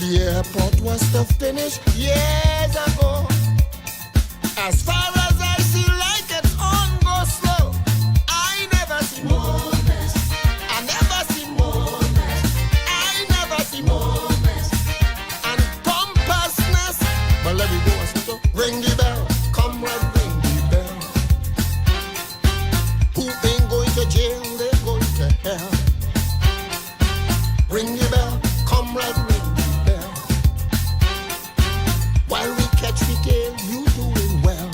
The airport was to finish years ago. As far as I see, like it's on go slow. I never see more mess. I never see more mess. I never see more mess. And pompousness. But let me go and so ring the bell. Comrade, ring the bell. Who ain't going to jail, they're going to hell. Ring the bell. Comrade, ring the bell. While we catch the tail, you doing well.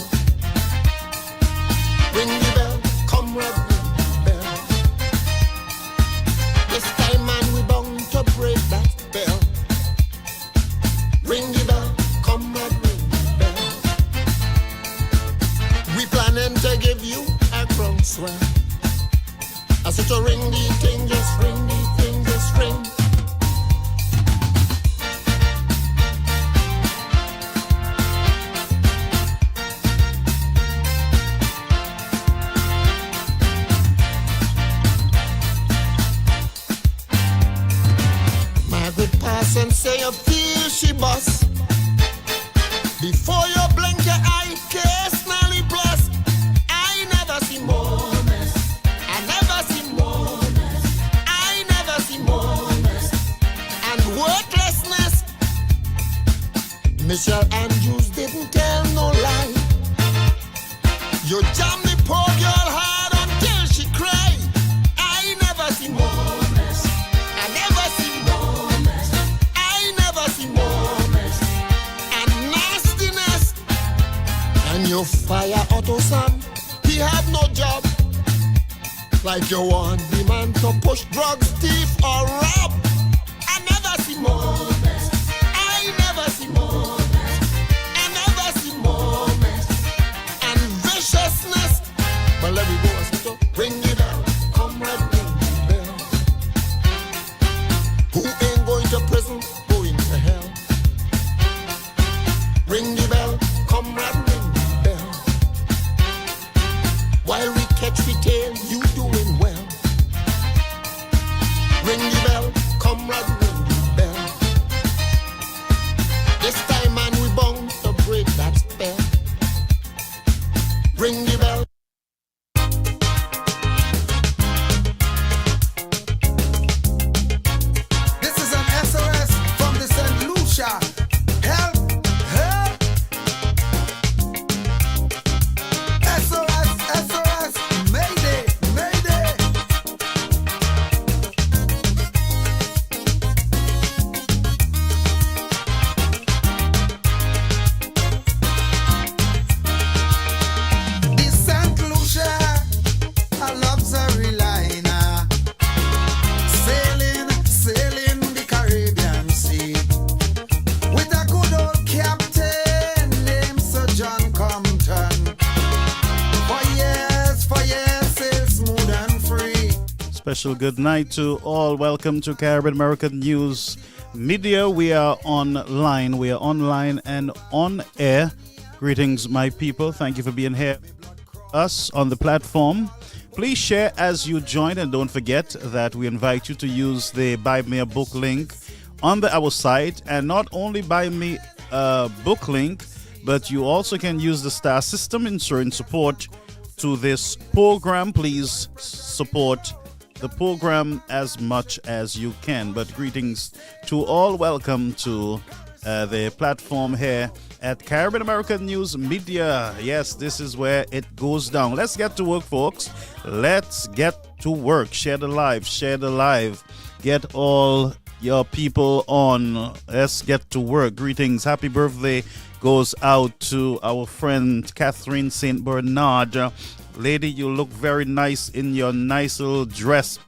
Ring the bell, comrade, ring the bell. This time, man, we bound to break that bell. Ring the bell, comrade, ring the bell. We planning to give you a crown swell. I said to ring the thing, just ring the thing, just ring. And say you feel she bust. Before you blink your eye, case Nally plus. I never see more mess. I never see more mess. I never see more mess. And worthlessness. Michelle Andrews didn't tell no lie. You jam the poor girl hard until she cry. I never see more mess. I never see more mess. More mess and nastiness. And you fire Otto Sam, he have no job. Like you want the man to push drugs, thief or rob. I never see more mess. I never see more mess. I never see more mess and viciousness. But let me go and so ring the bell, comrade, ring the bell. Who ain't going to prison? To hell. Ring the bell, comrade, ring the bell. While we catch the tail, you doing well. Ring the bell, comrade, ring the bell. This time, man, we bound to break that spell. Ring the bell. Help! Help! SOS! SOS! Mayday! Mayday! The St. Lucia, a luxury liner, sailing the Caribbean Sea. With a good old captain named Sir John Compton. For years, sail smooth and free. Special good night to all. Welcome to Caribbean American News Media. We are online. We are online and on air. Greetings, my people. Thank you for being here. Us on the platform. Please share as you join, and don't forget that we invite you to use the Buy Me a Book link on our site, and not only buy me a book link, but you also can use the star system in showing support to this program. Please support the program as much as you can. But greetings to all. Welcome to the platform here at Caribbean American News Media. Yes, this is where it goes down. Let's get to work, folks. Let's get to work. Share the live. Share the live. Get all your people on. Let's get to work. Greetings. Happy birthday goes out to our friend Catherine St. Bernard. Lady, you look very nice in your nice little dress.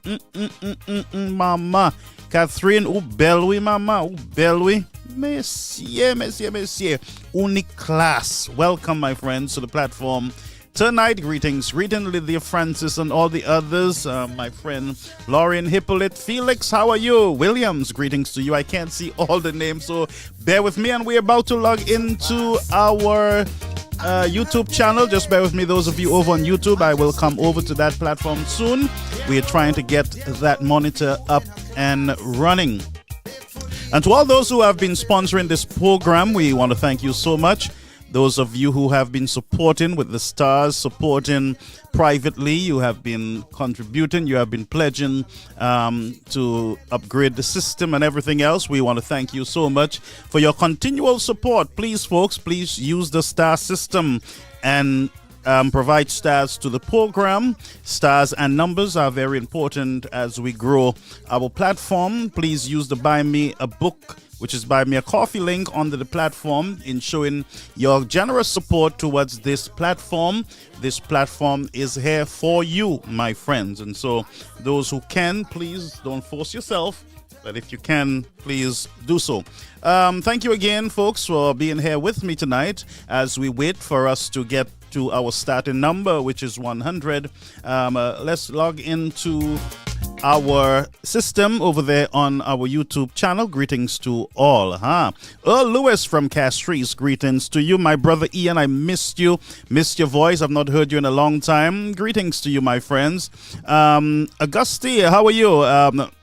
Mama. Catherine, ou belle oui, mama. Ou belle oui. Messieurs. Unique class. Welcome, my friends, to the platform tonight. Greetings Lydia Francis and all the others. My friend Lauren Hippolyte Felix, how are you? Williams, greetings to you. I can't see all the names, so bear with me. And we're about to log into our YouTube channel. Just bear with me, those of you over on YouTube. I will come over to that platform soon. We're trying to get that monitor up and running. And to all those who have been sponsoring this program, we want to thank you so much. Those of you who have been supporting with the stars, supporting privately, you have been contributing, you have been pledging to upgrade the system and everything else. We want to thank you so much for your continual support. Please, folks, please use the star system and provide stars to the program. Stars and numbers are very important as we grow our platform. Please use the Buy Me a Book, which is Buy Me a Coffee link under the platform, in showing your generous support towards this platform. This platform is here for you, my friends. And so those who can, please don't force yourself. But if you can, please do so. Thank you again, folks, for being here with me tonight as we wait for us to get to our starting number, which is 100. Let's log into our system over there on our YouTube channel. Greetings to all. Earl Lewis from Castries, greetings to you. My brother Ian, I missed you. Missed your voice. I've not heard you in a long time. Greetings to you, my friends. Augusti, how are you?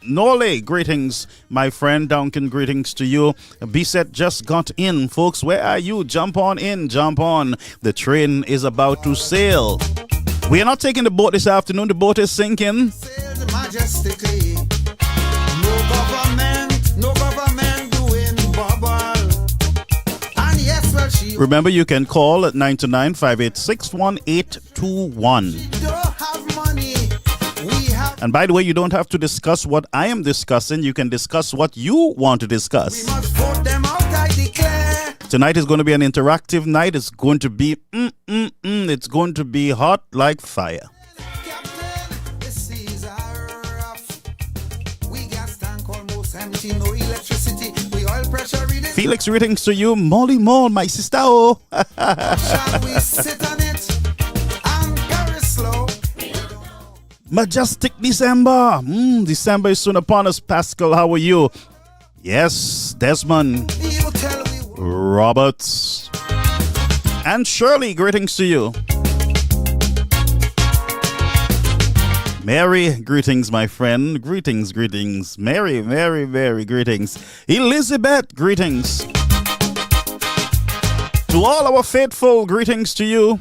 Norley, greetings, my friend. Duncan, greetings to you. Bisette just got in. Folks, where are you? Jump on in. Jump on. The train is about to sail. We are not taking the boat this afternoon. The boat is sinking. Majestically, no government doing bubble. And yes, well, she Remember, you can call at 929-586-1821. don't have money. We have. And by the way, you don't have to discuss what I am discussing. You can discuss what you want to We discuss. must vote them out, I declare. Tonight is going to be an interactive night. It's going to be it's going to be hot like fire. Captain, the seas are rough. We gas tank almost empty, no electricity. We oil pressure reading. Felix, greetings to you. Molly Moll, my sister. Oh. Shall we sit on it and very slow? Majestic December. December is soon upon us. Pascal, how are you? Yes, Desmond. You tell me. Roberts and Shirley, greetings to you. Mary, greetings, my friend. Greetings. Mary, greetings. Elizabeth, greetings. To all our faithful, greetings to you.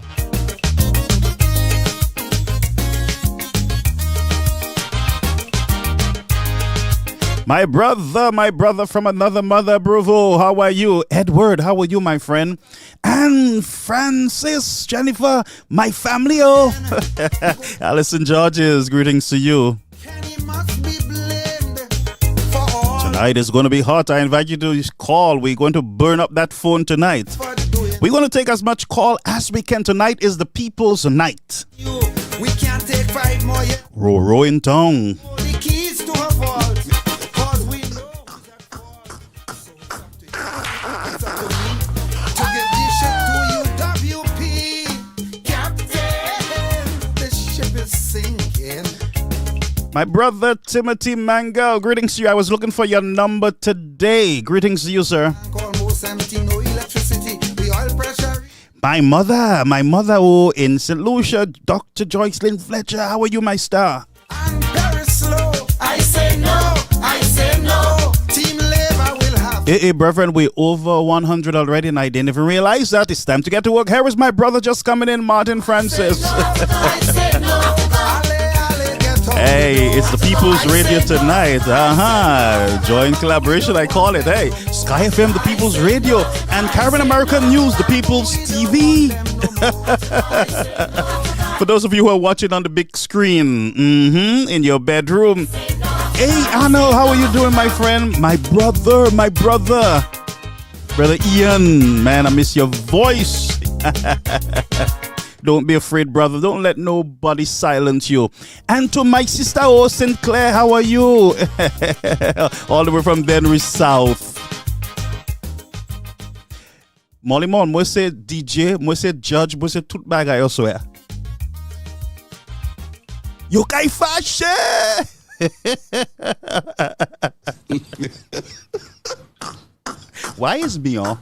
My brother from another mother, Bravo. How are you? Edward, how are you, my friend? And Francis, Jennifer, my family. Oh, Alison Georges, greetings to you. Kenny must be blamed for all. Tonight is going to be hot. I invite you to call. We're going to burn up that phone tonight. For doing We're going to take as much call as we can. Tonight is the people's night. you. We can't take 5 more years. Roro in town. The keys to her vault. Cause we know it's up to me to give the ship to you, WP. Captain, the ship is sinking. My brother Timothy Mango, greetings to you. I was looking for your number today. Greetings to you, sir. Almost empty, no electricity. The oil pressure. My mother, oh, in St. Lucia, Dr. Joycelyn Fletcher. How are you, my star? And very slow. I say no. Team Labor will have. Hey, brethren, we're over 100 already, and I didn't even realize that. It's time to get to work. Here is my brother just coming in, Martin Francis. I say no. Ale, get on. Hey, it's the People's Radio tonight. Joint collaboration, I call it. Hey, Sky FM, the People's Radio, and Caribbean American News, the People's TV. For those of you who are watching on the big screen, in your bedroom. Hey, Arnold, how are you doing, my friend? My brother. Brother Ian, man, I miss your voice. Don't be afraid, brother. Don't let nobody silence you. And to my sister, St. Clair, how are you? All the way from Denry South. Molly Mon, moi say DJ, moi say judge, moi say tout bagay yo swear. Yo kay fâché. Why is me on?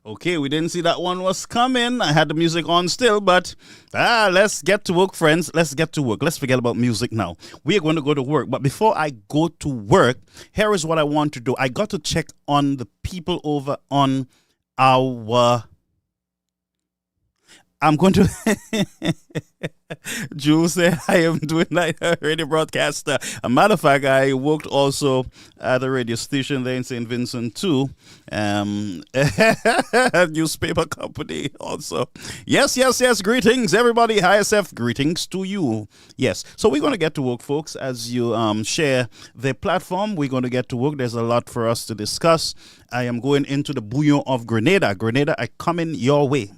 Okay, we didn't see that one was coming. I had the music on still, but let's get to work, friends. Let's get to work. Let's forget about music now. We are going to go to work. But before I go to work, here is what I want to do. I got to check on the people over on our... I'm going to... Jules said, I am doing like a radio broadcaster. A matter of fact, I worked also at a radio station there in St. Vincent too. Newspaper company also. Yes. Greetings, everybody. ISF, greetings to you. Yes. So we're going to get to work, folks. As you share the platform, we're going to get to work. There's a lot for us to discuss. I am going into the bouillon of Grenada. Grenada, I coming your way.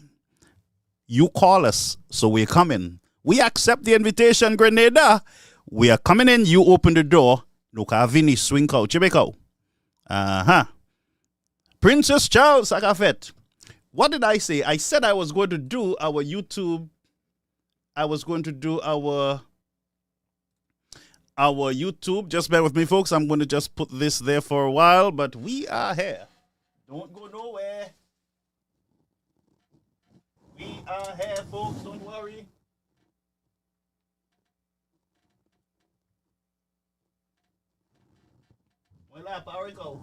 You call us, so we're coming. We accept the invitation, Grenada. We are coming in. You open the door. No Vini swing out. Chibeko. Princess Charles Sakafet. What did I say? I said I was going to do our YouTube. I was going to do our YouTube. Just bear with me, folks. I'm going to just put this there for a while, but we are here. Don't go nowhere. We are here, folks. Don't worry. Well, here we go.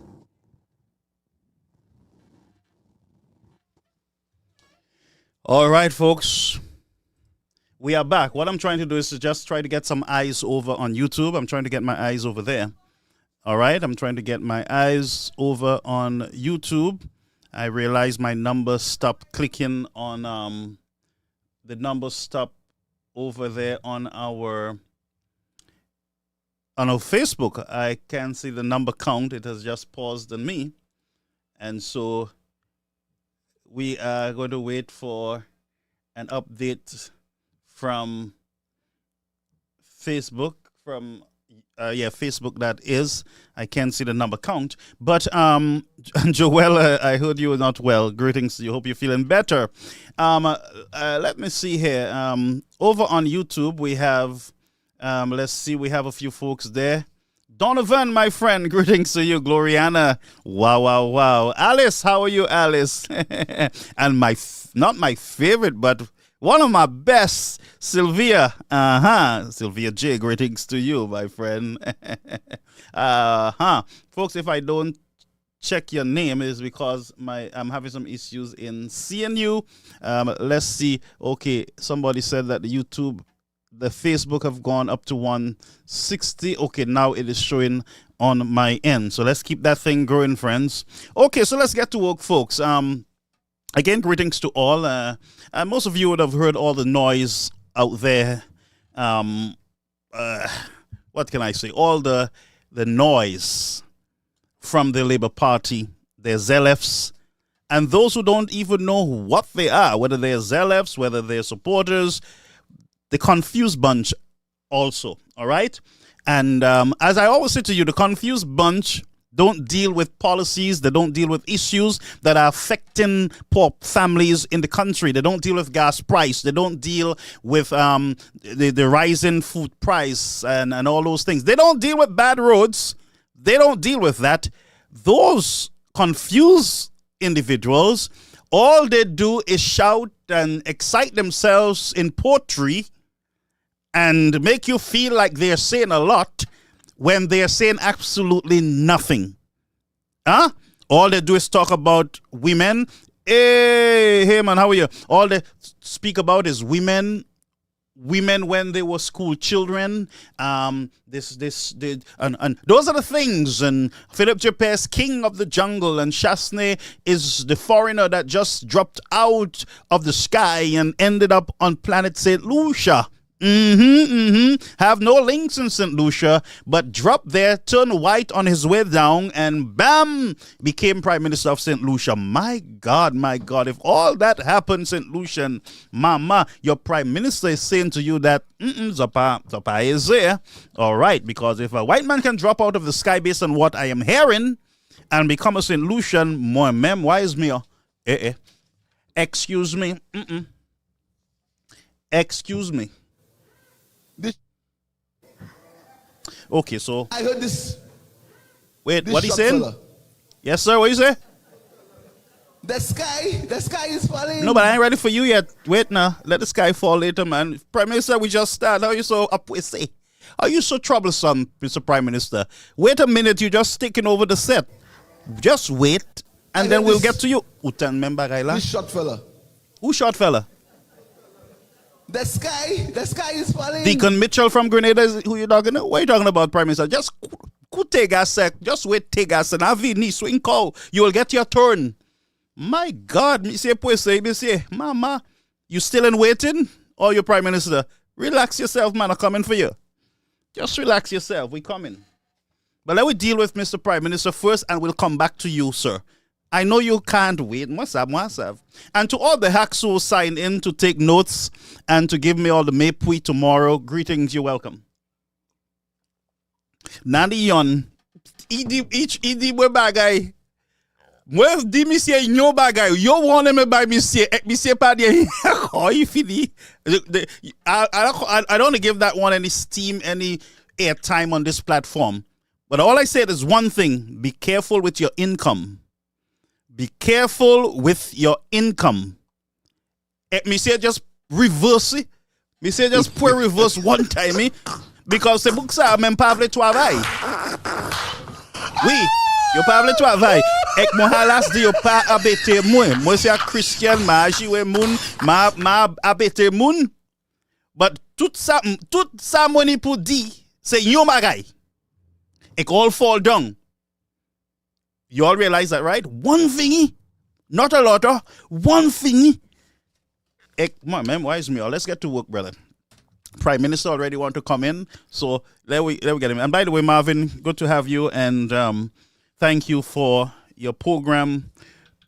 All right, folks. We are back. What I'm trying to do is to just try to get some eyes over on YouTube. I'm trying to get my eyes over there. All right. I'm trying to get my eyes over on YouTube. I realized my number stopped clicking on the number stopped over there on our Facebook. I can't see the number count. It has just paused on me. And so we are going to wait for an update from Facebook, Facebook, that is. I can't see the number count. But Joella, I heard you were not well. Greetings to you. Hope you're feeling better. Let me see here. Over on YouTube, we have, let's see, we have a few folks there. Donovan, my friend, greetings to you. Gloriana, wow. Alice, how are you, Alice? And not my favorite, but one of my best, Sylvia. Sylvia J, greetings to you, my friend. Folks, if I don't check your name, is because I'm having some issues in seeing you. Let's see. Okay, somebody said that the Facebook have gone up to 160. Okay, now it is showing on my end. So let's keep that thing going, friends. Okay, so let's get to work, folks. Again, greetings to all. Most of you would have heard all the noise out there. What can I say? All the noise from the Labour Party, their ZLFs, and those who don't even know what they are, whether they're ZLFs, whether they're supporters, the confused bunch also, all right? And as I always say to you, the confused bunch don't deal with policies. They don't deal with issues that are affecting poor families in the country. They don't deal with gas price. They don't deal with the rising food price and all those things. They don't deal with bad roads. They don't deal with that. Those confused individuals, all they do is shout and excite themselves in poetry and make you feel like they're saying a lot when they're saying absolutely nothing. All they do is talk about women. Hey man, how are you? All they speak about is women when they were school children. And those are the things. And Philip Japes, king of the jungle, and Chasney is the foreigner that just dropped out of the sky and ended up on planet St. Lucia. Have no links in St. Lucia, but dropped there, turned white on his way down, and bam, became Prime Minister of St. Lucia. My God, if all that happened, St. Lucian, mama, your Prime Minister is saying to you that Zapa is there. All right, because if a white man can drop out of the sky based on what I am hearing and become a St. Lucian, more mem, why is me? Excuse me. Excuse me. Okay, so I heard this. Wait, what he saying? Fella. Yes, sir. What you say? The sky is falling. No, but I ain't ready for you yet. Wait now. Let the sky fall later, man. Prime Minister, we just start. How you so up with say? Are you so troublesome, Mr. Prime Minister? Wait a minute, you just sticking over the set. Just wait, and then we'll get to you. Utan member Gaila. This short fella. Who short fella? The sky is falling. Dickon Mitchell from Grenada is who you talking about? What are you talking about, Prime Minister? Just take a sec. Just wait, take a sec. Avini, swing call. You will get your turn. My God, Monsieur, Mama, you still in waiting? Or your Prime Minister? Relax yourself, man. I'm coming for you. Just relax yourself. We coming. But let me deal with Mr. Prime Minister first, and we'll come back to you, sir. I know you can't wait. Must have. And to all the hacks who sign in to take notes and to give me all the mapui tomorrow, greetings, you're welcome. Nandi yon, each bagay. Well, di mi say no bagay. You want me by me say pa de. How you feel? I don't want to give that one any steam, any airtime on this platform. But all I said is one thing: be careful with your income. Be careful with your income. Me say just reverse it. Me say just put reverse one time, because the books are même pas vle travail. Oui, yo pas vle travail. Ek mo halas di yo pa abete moun. Moi c'est Christian ma jiwe moun, ma abete moun. But tout ça money pour di, c'est yon bagay. Ek all fall down. You all realize that, right? One thingy, not a lot of one thingy. Come on, man, why is me? Let's get to work, brother. Prime Minister already want to come in, so let we get him. And by the way, Marvin, good to have you, and thank you for your program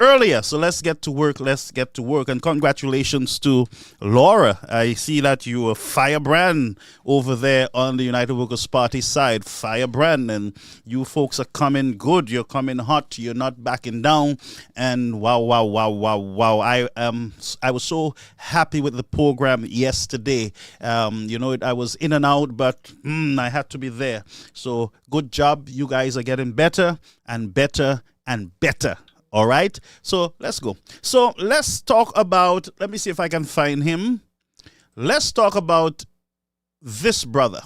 earlier. So let's get to work. And congratulations to Laura. I see that you are firebrand over there on the United Workers' Party side. Firebrand, and you folks are coming good. You're coming hot. You're not backing down. And wow. I was so happy with the program yesterday. I was in and out, but I had to be there. So good job. You guys are getting better and better and better. All right, so let's go. So let's talk about, let me see if I can find him. Let's talk about this brother.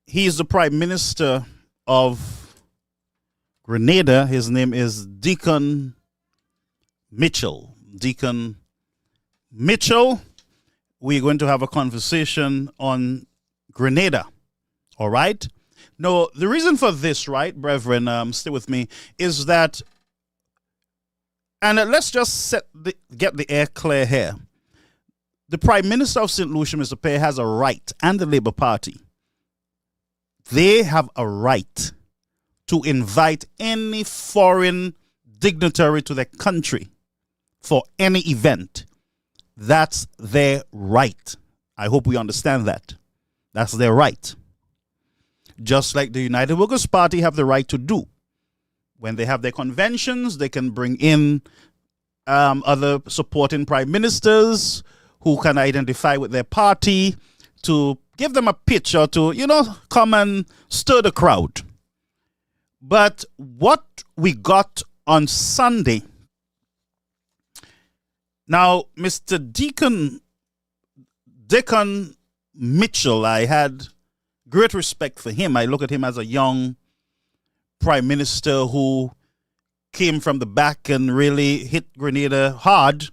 He is the Prime Minister of Grenada. His name is Dickon Mitchell. Dickon Mitchell. We're going to have a conversation on Grenada. All right. No, the reason for this, right, brethren, stay with me, is that, and let's just get the air clear here. The Prime Minister of St. Lucia, Mr. Pay, has a right, and the Labour Party, they have a right to invite any foreign dignitary to their country for any event. That's their right. I hope we understand that. That's their right. Just like the United Workers' Party have the right to do. When they have their conventions, they can bring in other supporting prime ministers who can identify with their party to give them a pitch or to, come and stir the crowd. But what we got on Sunday, now, Mr. Dickon Mitchell, I had great respect for him. I look at him as a young prime minister who came from the back and really hit Grenada hard.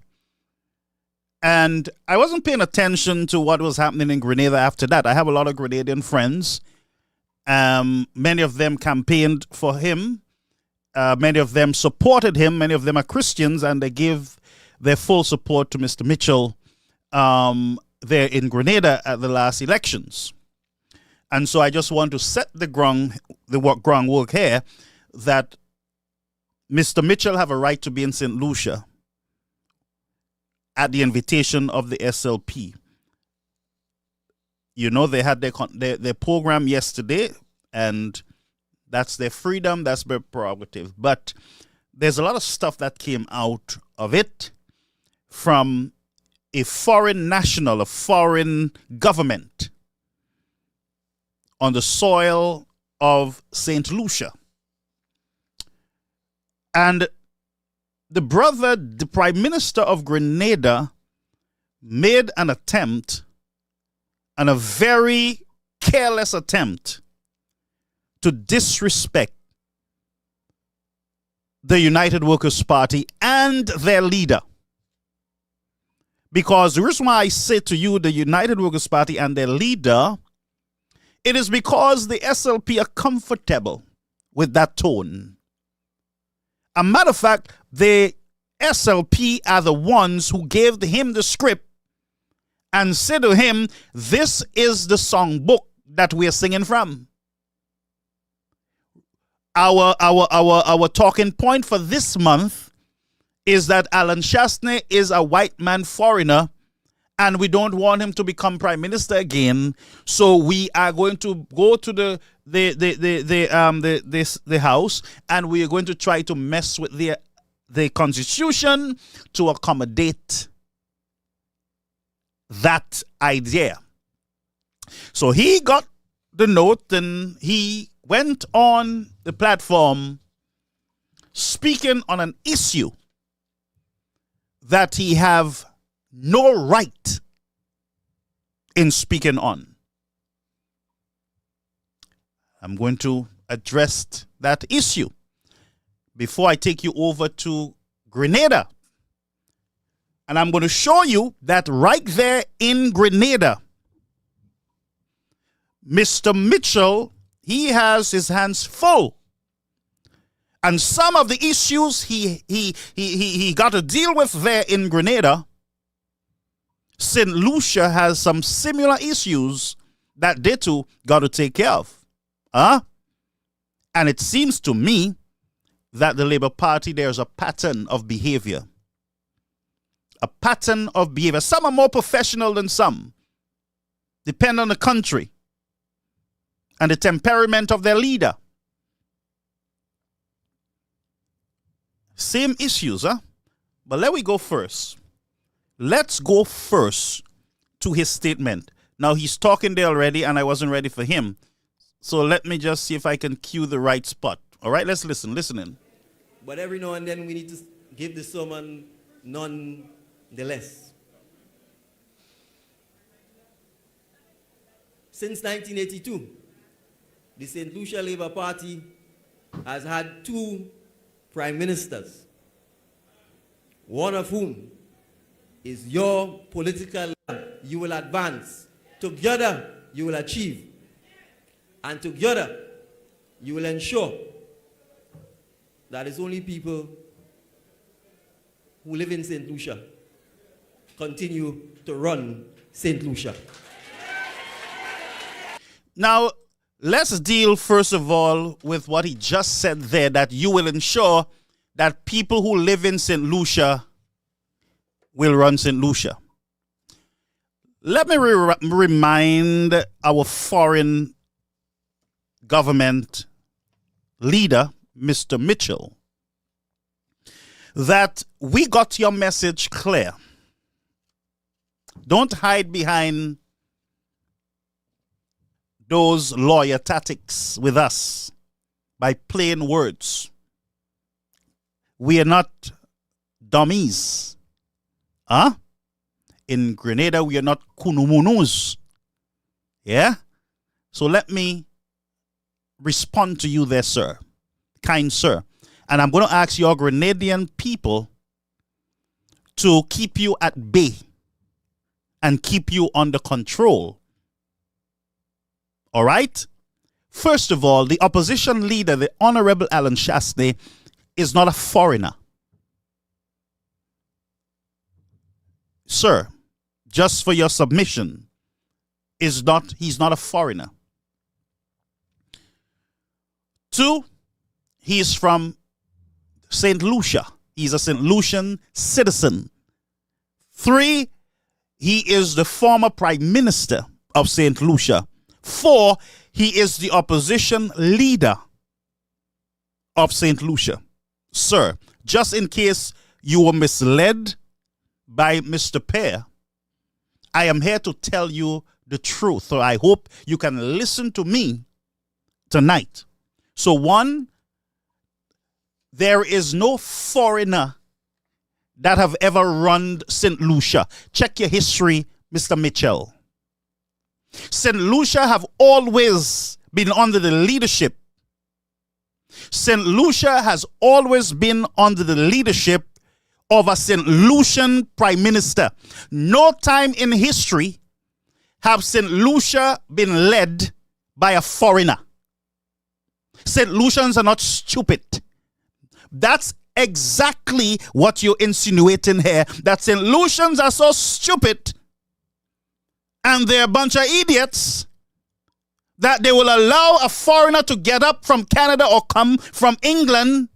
And I wasn't paying attention to what was happening in Grenada after that. I have a lot of Grenadian friends. Many of them campaigned for him. Many of them supported him. Many of them are Christians, and they give their full support to Mr. Mitchell there in Grenada at the last elections. And so I just want to set the groundwork here that Mr. Mitchell have a right to be in St. Lucia at the invitation of the SLP. They had their program yesterday, and that's their freedom, that's their prerogative. But there's a lot of stuff that came out of it from a foreign national, a foreign government on the soil of St. Lucia. And the Prime Minister of Grenada, made an attempt, and a very careless attempt, to disrespect the United Workers' Party and their leader. Because the reason why I say to you the United Workers' Party and their leader, it is because the SLP are comfortable with that tone. A matter of fact, the SLP are the ones who gave him the script and said to him, this is the songbook that we're singing from. Our talking point for this month is that Alan Shastney is a white man foreigner, and we don't want him to become prime minister again. So we are going to go to the house, and we are going to try to mess with the constitution to accommodate that idea. So he got the note, and he went on the platform speaking on an issue that he have no right in speaking on. I'm going to address that issue before I take you over to Grenada. And I'm going to show you that right there in Grenada, Mr. Mitchell, he has his hands full. And some of the issues he got to deal with there in Grenada, St. Lucia has some similar issues that they too got to take care of. And it seems to me that the Labour Party, there's a pattern of behavior. A pattern of behavior. Some are more professional than some. Depend on the country and the temperament of their leader. Same issues, But let we go first. Let's go first to his statement. Now, he's talking there already, and I wasn't ready for him. So let me just see if I can cue the right spot. All right, let's listen. Listen in. But every now and then we need to give the sermon nonetheless. Since 1982, the St. Lucia Labour Party has had 2 prime ministers, one of whom is your political land. You will advance. Together, you will achieve. And together, you will ensure that it's only people who live in St. Lucia continue to run St. Lucia. Now, let's deal first of all with what he just said there, that you will ensure that people who live in St. Lucia will run St. Lucia. Let me remind our foreign government leader, Mr. Mitchell, that we got your message clear. Don't hide behind those lawyer tactics with us by plain words. We are not dummies. In Grenada, we are not kunumunus. Yeah? So let me respond to you there, sir. Kind sir. And I'm going to ask your Grenadian people to keep you at bay and keep you under control. All right? First of all, the opposition leader, the Honorable Alan Shastney, is not a foreigner. Sir, just for your submission, he's not a foreigner. 2, he's from St. Lucia. He's a St. Lucian citizen. 3, he is the former prime minister of St. Lucia. 4, he is the opposition leader of St. Lucia. Sir, just in case you were misled by Mr. Pear, I am here to tell you the truth. So I hope you can listen to me tonight. So 1, there is no foreigner that have ever run St. Lucia. Check your history, Mr. Mitchell. St. Lucia have always been under the leadership. St. Lucia has always been under the leadership of a St. Lucian prime minister. No time in history have St. Lucia been led by a foreigner. St. Lucians are not stupid. That's exactly what you're insinuating here, that St. Lucians are so stupid and they're a bunch of idiots that they will allow a foreigner to get up from Canada or come from England,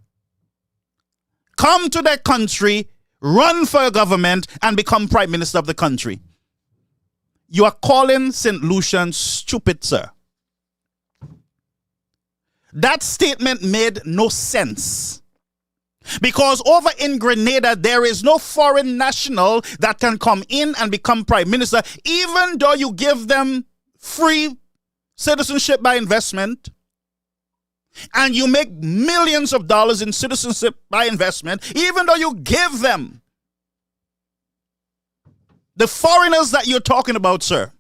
come to their country, run for a government, and become prime minister of the country. You are calling St. Lucian stupid, sir. That statement made no sense. Because over in Grenada, there is no foreign national that can come in and become prime minister, even though you give them free citizenship by investment, and you make millions of dollars in citizenship by investment, even though you give them. The foreigners that you're talking about, sir,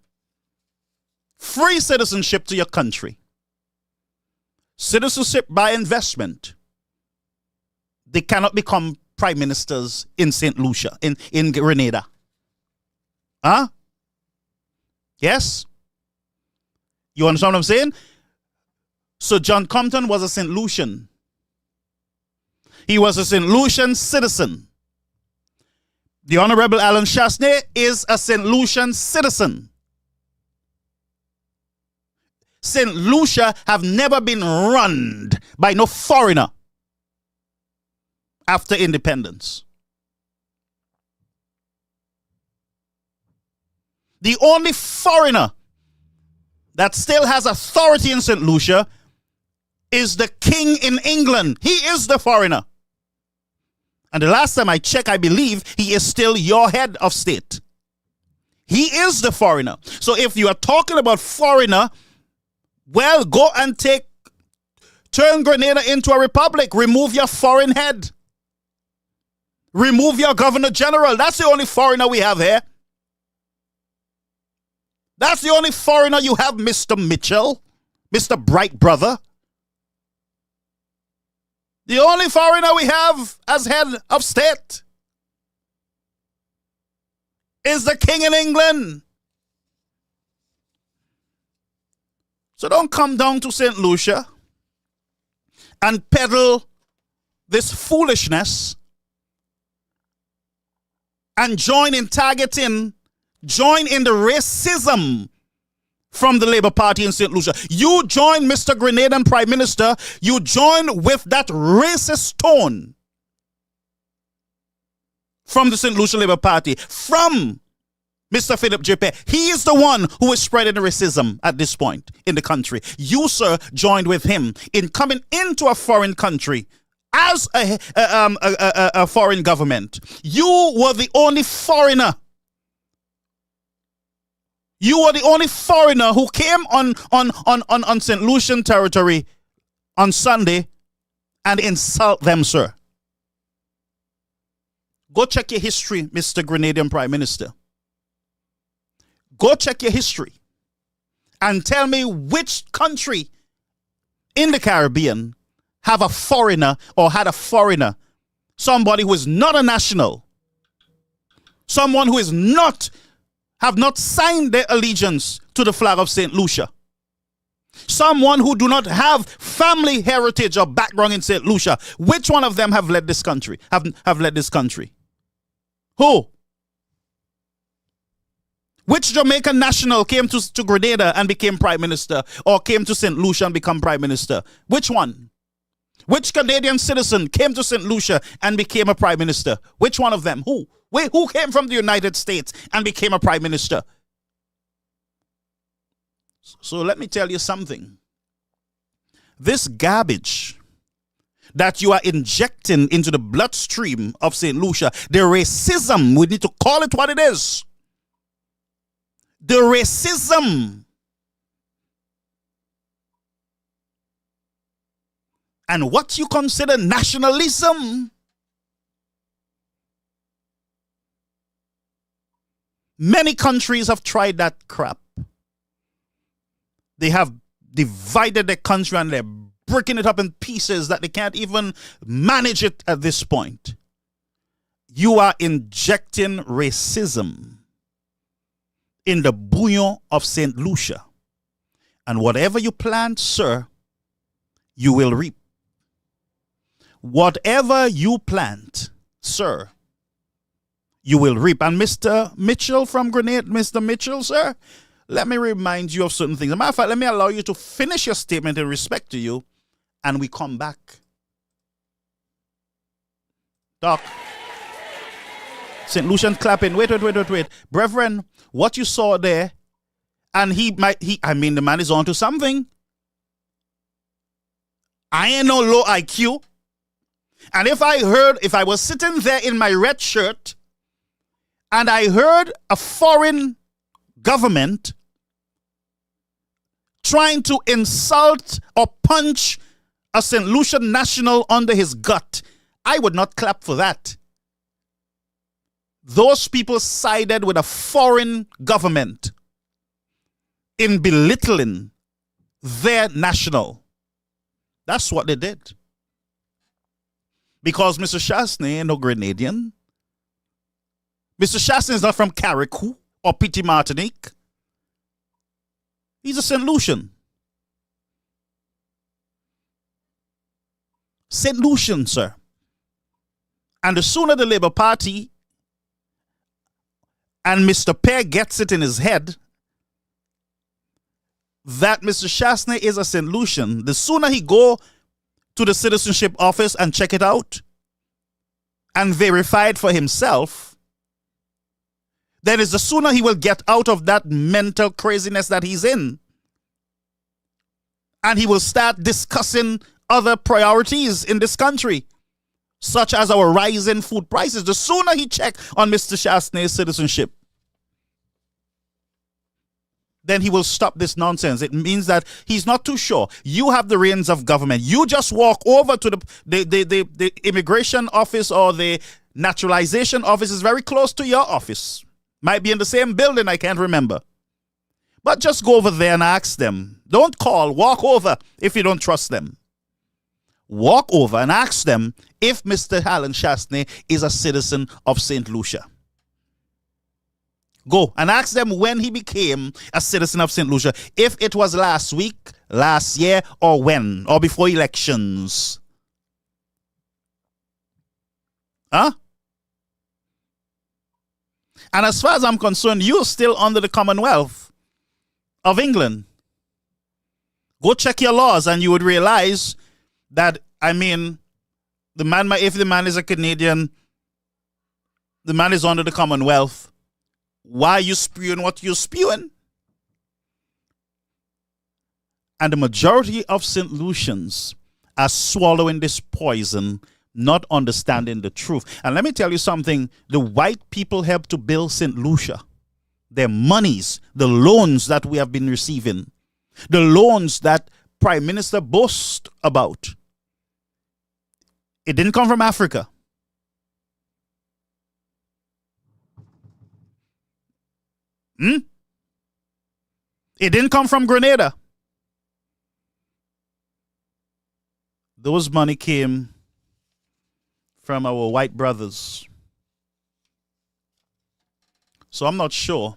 free citizenship to your country, citizenship by investment, they cannot become prime ministers in St. Lucia, in Grenada. Huh? Yes? You understand what I'm saying? So John Compton was a St. Lucian. He was a St. Lucian citizen. The Honorable Alan Chasney is a St. Lucian citizen. St. Lucia have never been run by no foreigner after independence. The only foreigner that still has authority in St. Lucia is the king in England. He is the foreigner. And the last time I checked, I believe he is still your head of state. He is the foreigner. So if you are talking about foreigner, well, go and turn Grenada into a republic. Remove your foreign head. Remove your governor general. That's the only foreigner we have here. That's the only foreigner you have, Mr. Mitchell, Mr. Bright Brother. The only foreigner we have as head of state is the king in England. So don't come down to St. Lucia and peddle this foolishness and join in targeting, join in the racism from the Labour Party in St. Lucia. You join Mr. Grenadian Prime Minister, you join with that racist tone from the St. Lucia Labour Party, from Mr. Philip J.P. He is the one who is spreading the racism at this point in the country. You, sir, joined with him in coming into a foreign country as a foreign government. You were the only foreigner. You were the only foreigner who came on St. Lucian territory on Sunday and insult them, sir. Go check your history, Mr. Grenadian Prime Minister. Go check your history and tell me which country in the Caribbean have a foreigner or had a foreigner, somebody who is not a national, someone who is not, have not signed their allegiance to the flag of St. Lucia, someone who do not have family heritage or background in St. Lucia. Which one of them have led this country, have led this country? Who? Which Jamaican national came to Grenada and became prime minister, or came to St. Lucia and become prime minister? Which one? Which Canadian citizen came to St. Lucia and became a prime minister? Which one of them? Who? Wait, who came from the United States and became a prime minister? So let me tell you something. This garbage that you are injecting into the bloodstream of St. Lucia, the racism, we need to call it what it is. The racism and what you consider nationalism. Many countries have tried that crap. They have divided the country and they're breaking it up in pieces that they can't even manage it at this point. You are injecting racism in the bouillon of St. Lucia. And whatever you plant, sir, you will reap. Whatever you plant, sir, you will reap. And Mr. Mitchell from Grenada, Mr. Mitchell, sir, let me remind you of certain things. As a matter of fact, let me allow you to finish your statement in respect to you, and we come back. Doc. St. Lucian clapping. Wait. Brethren, what you saw there, and the man is on to something. I ain't no low IQ. And if I was sitting there in my red shirt, and I heard a foreign government trying to insult or punch a St. Lucian national under his gut, I would not clap for that. Those people sided with a foreign government in belittling their national. That's what they did. Because Mr. Chasney ain't no Grenadian. Mr. Chasney is not from Carriacou or Petit Martinique. He's a St. Lucian. St. Lucian, sir. And the sooner the Labour Party and Mr. Pear gets it in his head that Mr. Chasney is a St. Lucian, the sooner he go to the citizenship office and check it out and verify it for himself, then is the sooner he will get out of that mental craziness that he's in. And he will start discussing other priorities in this country, such as our rising food prices. The sooner he check on Mr. Chasney's citizenship, then he will stop this nonsense. It means that he's not too sure. You have the reins of government. You just walk over to the immigration office, or the naturalization office is very close to your office. Might be in the same building, I can't remember. But just go over there and ask them. Don't call, walk over if you don't trust them. Walk over and ask them if Mr. Alan Chasney is a citizen of St. Lucia. Go and ask them when he became a citizen of St. Lucia. If it was last week, last year, or when, or before elections. Huh? And as far as I'm concerned, you're still under the Commonwealth of England. Go check your laws and you would realize that, if the man is a Canadian, the man is under the Commonwealth. Why are you spewing what you're spewing? And the majority of St. Lucians are swallowing this poison, not understanding the truth. And let me tell you something. The white people helped to build St. Lucia. Their monies, the loans that we have been receiving, the loans that Prime Minister boasts about, it didn't come from Africa. It didn't come from Grenada. Those money came from our white brothers. So I'm not sure.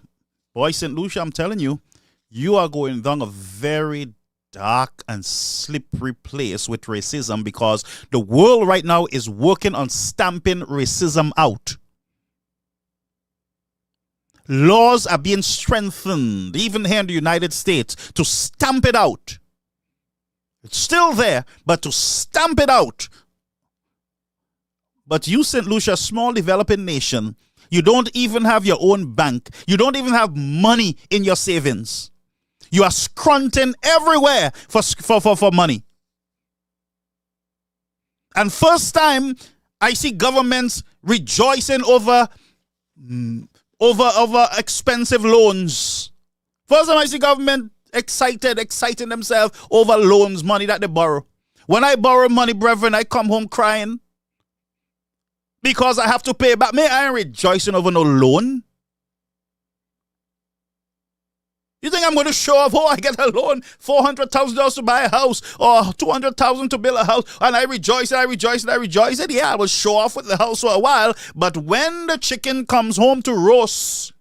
Boy, St. Lucia, I'm telling you, you are going down a very dark and slippery place with racism, because the world right now is working on stamping racism out. Laws are being strengthened, even here in the United States, to stamp it out. It's still there, but to stamp it out. But you, St. Lucia, small developing nation, you don't even have your own bank. You don't even have money in your savings. You are scrunting everywhere for money. And first time I see governments rejoicing over expensive loans. First time I see government exciting themselves over loans, money that they borrow. When I borrow money, brethren, I come home crying because I have to pay back. Me, I ain't rejoicing over no loan. You think I'm going to show off, I get a loan, $400,000 to buy a house or $200,000 to build a house, and I rejoice and I rejoice and I rejoice. And yeah, I will show off with the house for a while, but when the chicken comes home to roast,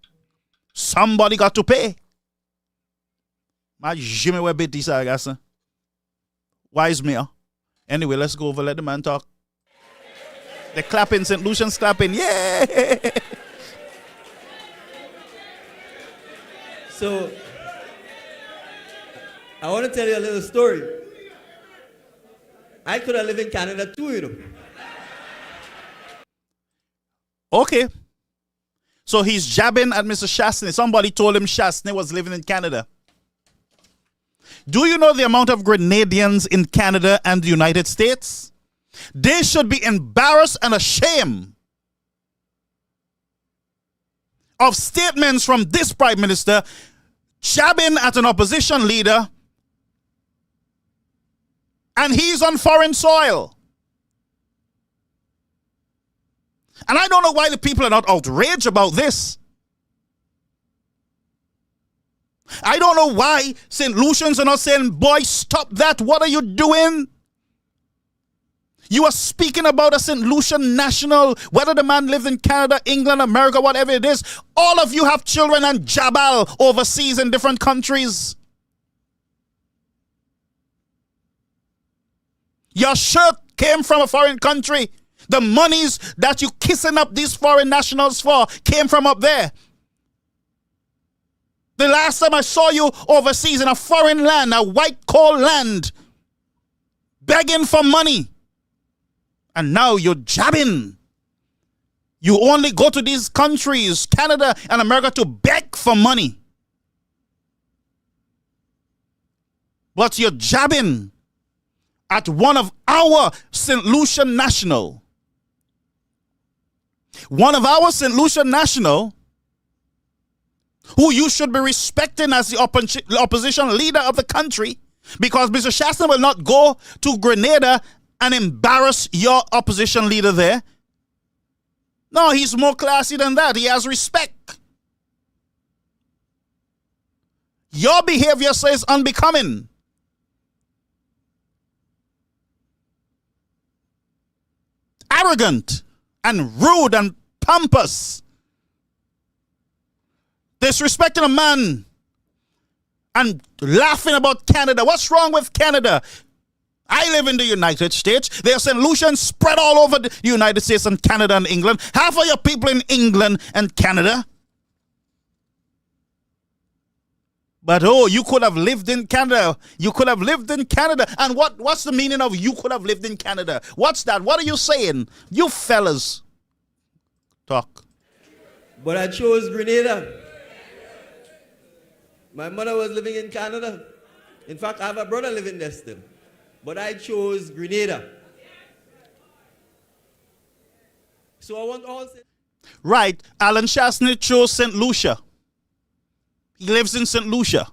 somebody got to pay. My Jimmy we bit this, I guess. Wise me, huh? Anyway, let's go over, let the man talk. The clapping, St. Lucian's clapping, yeah! So, I want to tell you a little story. I could have lived in Canada too, you know. Okay. So he's jabbing at Mr. Shastney. Somebody told him Shastney was living in Canada. Do you know the amount of Grenadians in Canada and the United States? They should be embarrassed and ashamed of statements from this Prime Minister jabbing at an opposition leader, and he's on foreign soil. And I don't know why the people are not outraged about this. I don't know why St. Lucians are not saying, boy, stop that. What are you doing? You are speaking about a St. Lucian national, whether the man lived in Canada, England, America, whatever it is. All of you have children and jabal overseas in different countries. Your shirt came from a foreign country. The monies that you kissing up these foreign nationals for came from up there. The last time I saw you overseas in a foreign land, a white coal land, begging for money. And now you're jabbing. You only go to these countries, Canada and America, to beg for money. But you're jabbing at one of our St. Lucian national. One of our St. Lucian national who you should be respecting as the opposition leader of the country, because Mr. Shastner will not go to Grenada and embarrass your opposition leader there. No, he's more classy than that. He has respect. Your behavior says unbecoming. Arrogant and rude and pompous. Disrespecting a man and laughing about Canada. What's wrong with Canada? I live in the United States. There's St. Lucians spread all over the United States and Canada and England. Half of your people in England and Canada. But you could have lived in Canada. You could have lived in Canada. And what's the meaning of you could have lived in Canada? What's that? What are you saying? You fellas. Talk. But I chose Grenada. My mother was living in Canada. In fact, I have a brother living there still. But I chose Grenada. So I want all... Right. Alan Shastner chose St. Lucia. He lives in St. Lucia.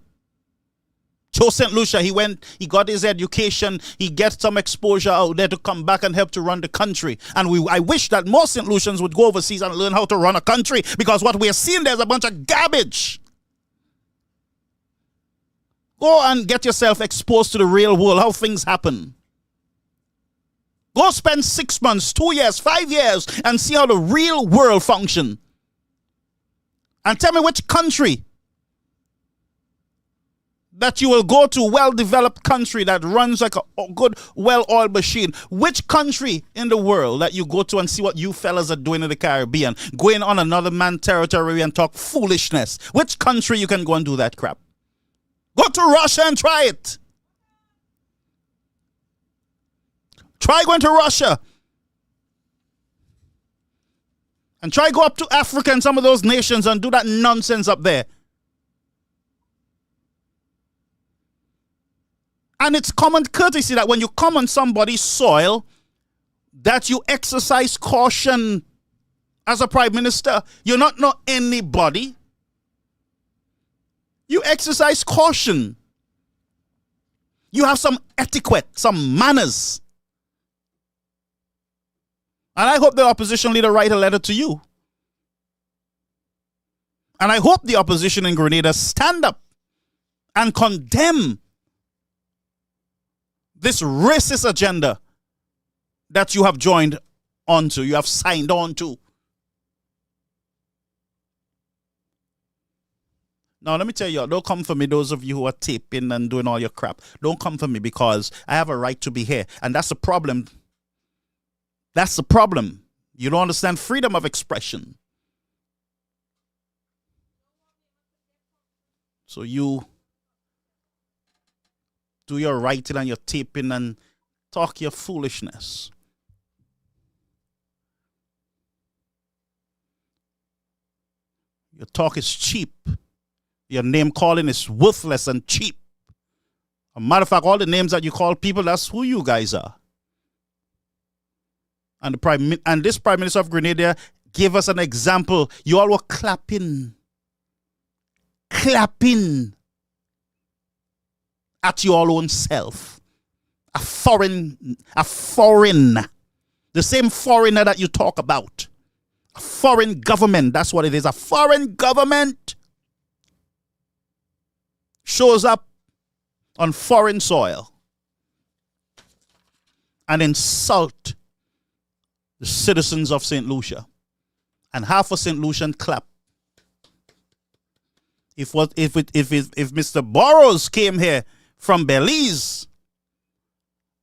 Chose St. Lucia. He got his education. He gets some exposure out there to come back and help to run the country. And I wish that more St. Lucians would go overseas and learn how to run a country, because what we're seeing there's a bunch of garbage. Go and get yourself exposed to the real world, how things happen. Go spend 6 months, 2 years, 5 years, and see how the real world function. And tell me which country that you will go to, well-developed country that runs like a good, well-oiled machine. Which country in the world that you go to and see what you fellas are doing in the Caribbean? Going on another man's territory and talk foolishness. Which country you can go and do that crap? Go to Russia and try it. Try going to Russia. And try go up to Africa and some of those nations and do that nonsense up there. And it's common courtesy that when you come on somebody's soil, that you exercise caution as a prime minister. You're not anybody. You exercise caution. You have some etiquette, some manners. And I hope the opposition leader write a letter to you. And I hope the opposition in Grenada stand up and condemn this racist agenda that you have joined onto, you have signed on to. Now, let me tell you, don't come for me, those of you who are taping and doing all your crap. Don't come for me because I have a right to be here. And that's the problem. That's the problem. You don't understand freedom of expression. So you do your writing and your taping and talk your foolishness. Your talk is cheap. Your name calling is worthless and cheap. As a matter of fact, all the names that you call people, that's who you guys are. And this Prime Minister of Grenada gave us an example. You all were clapping at your own self. A foreign, the same foreigner that you talk about. A foreign government, that's what it is. A foreign government shows up on foreign soil and insult the citizens of St. Lucia. And half of St. Lucian clap. If Mr. Burrows came here from Belize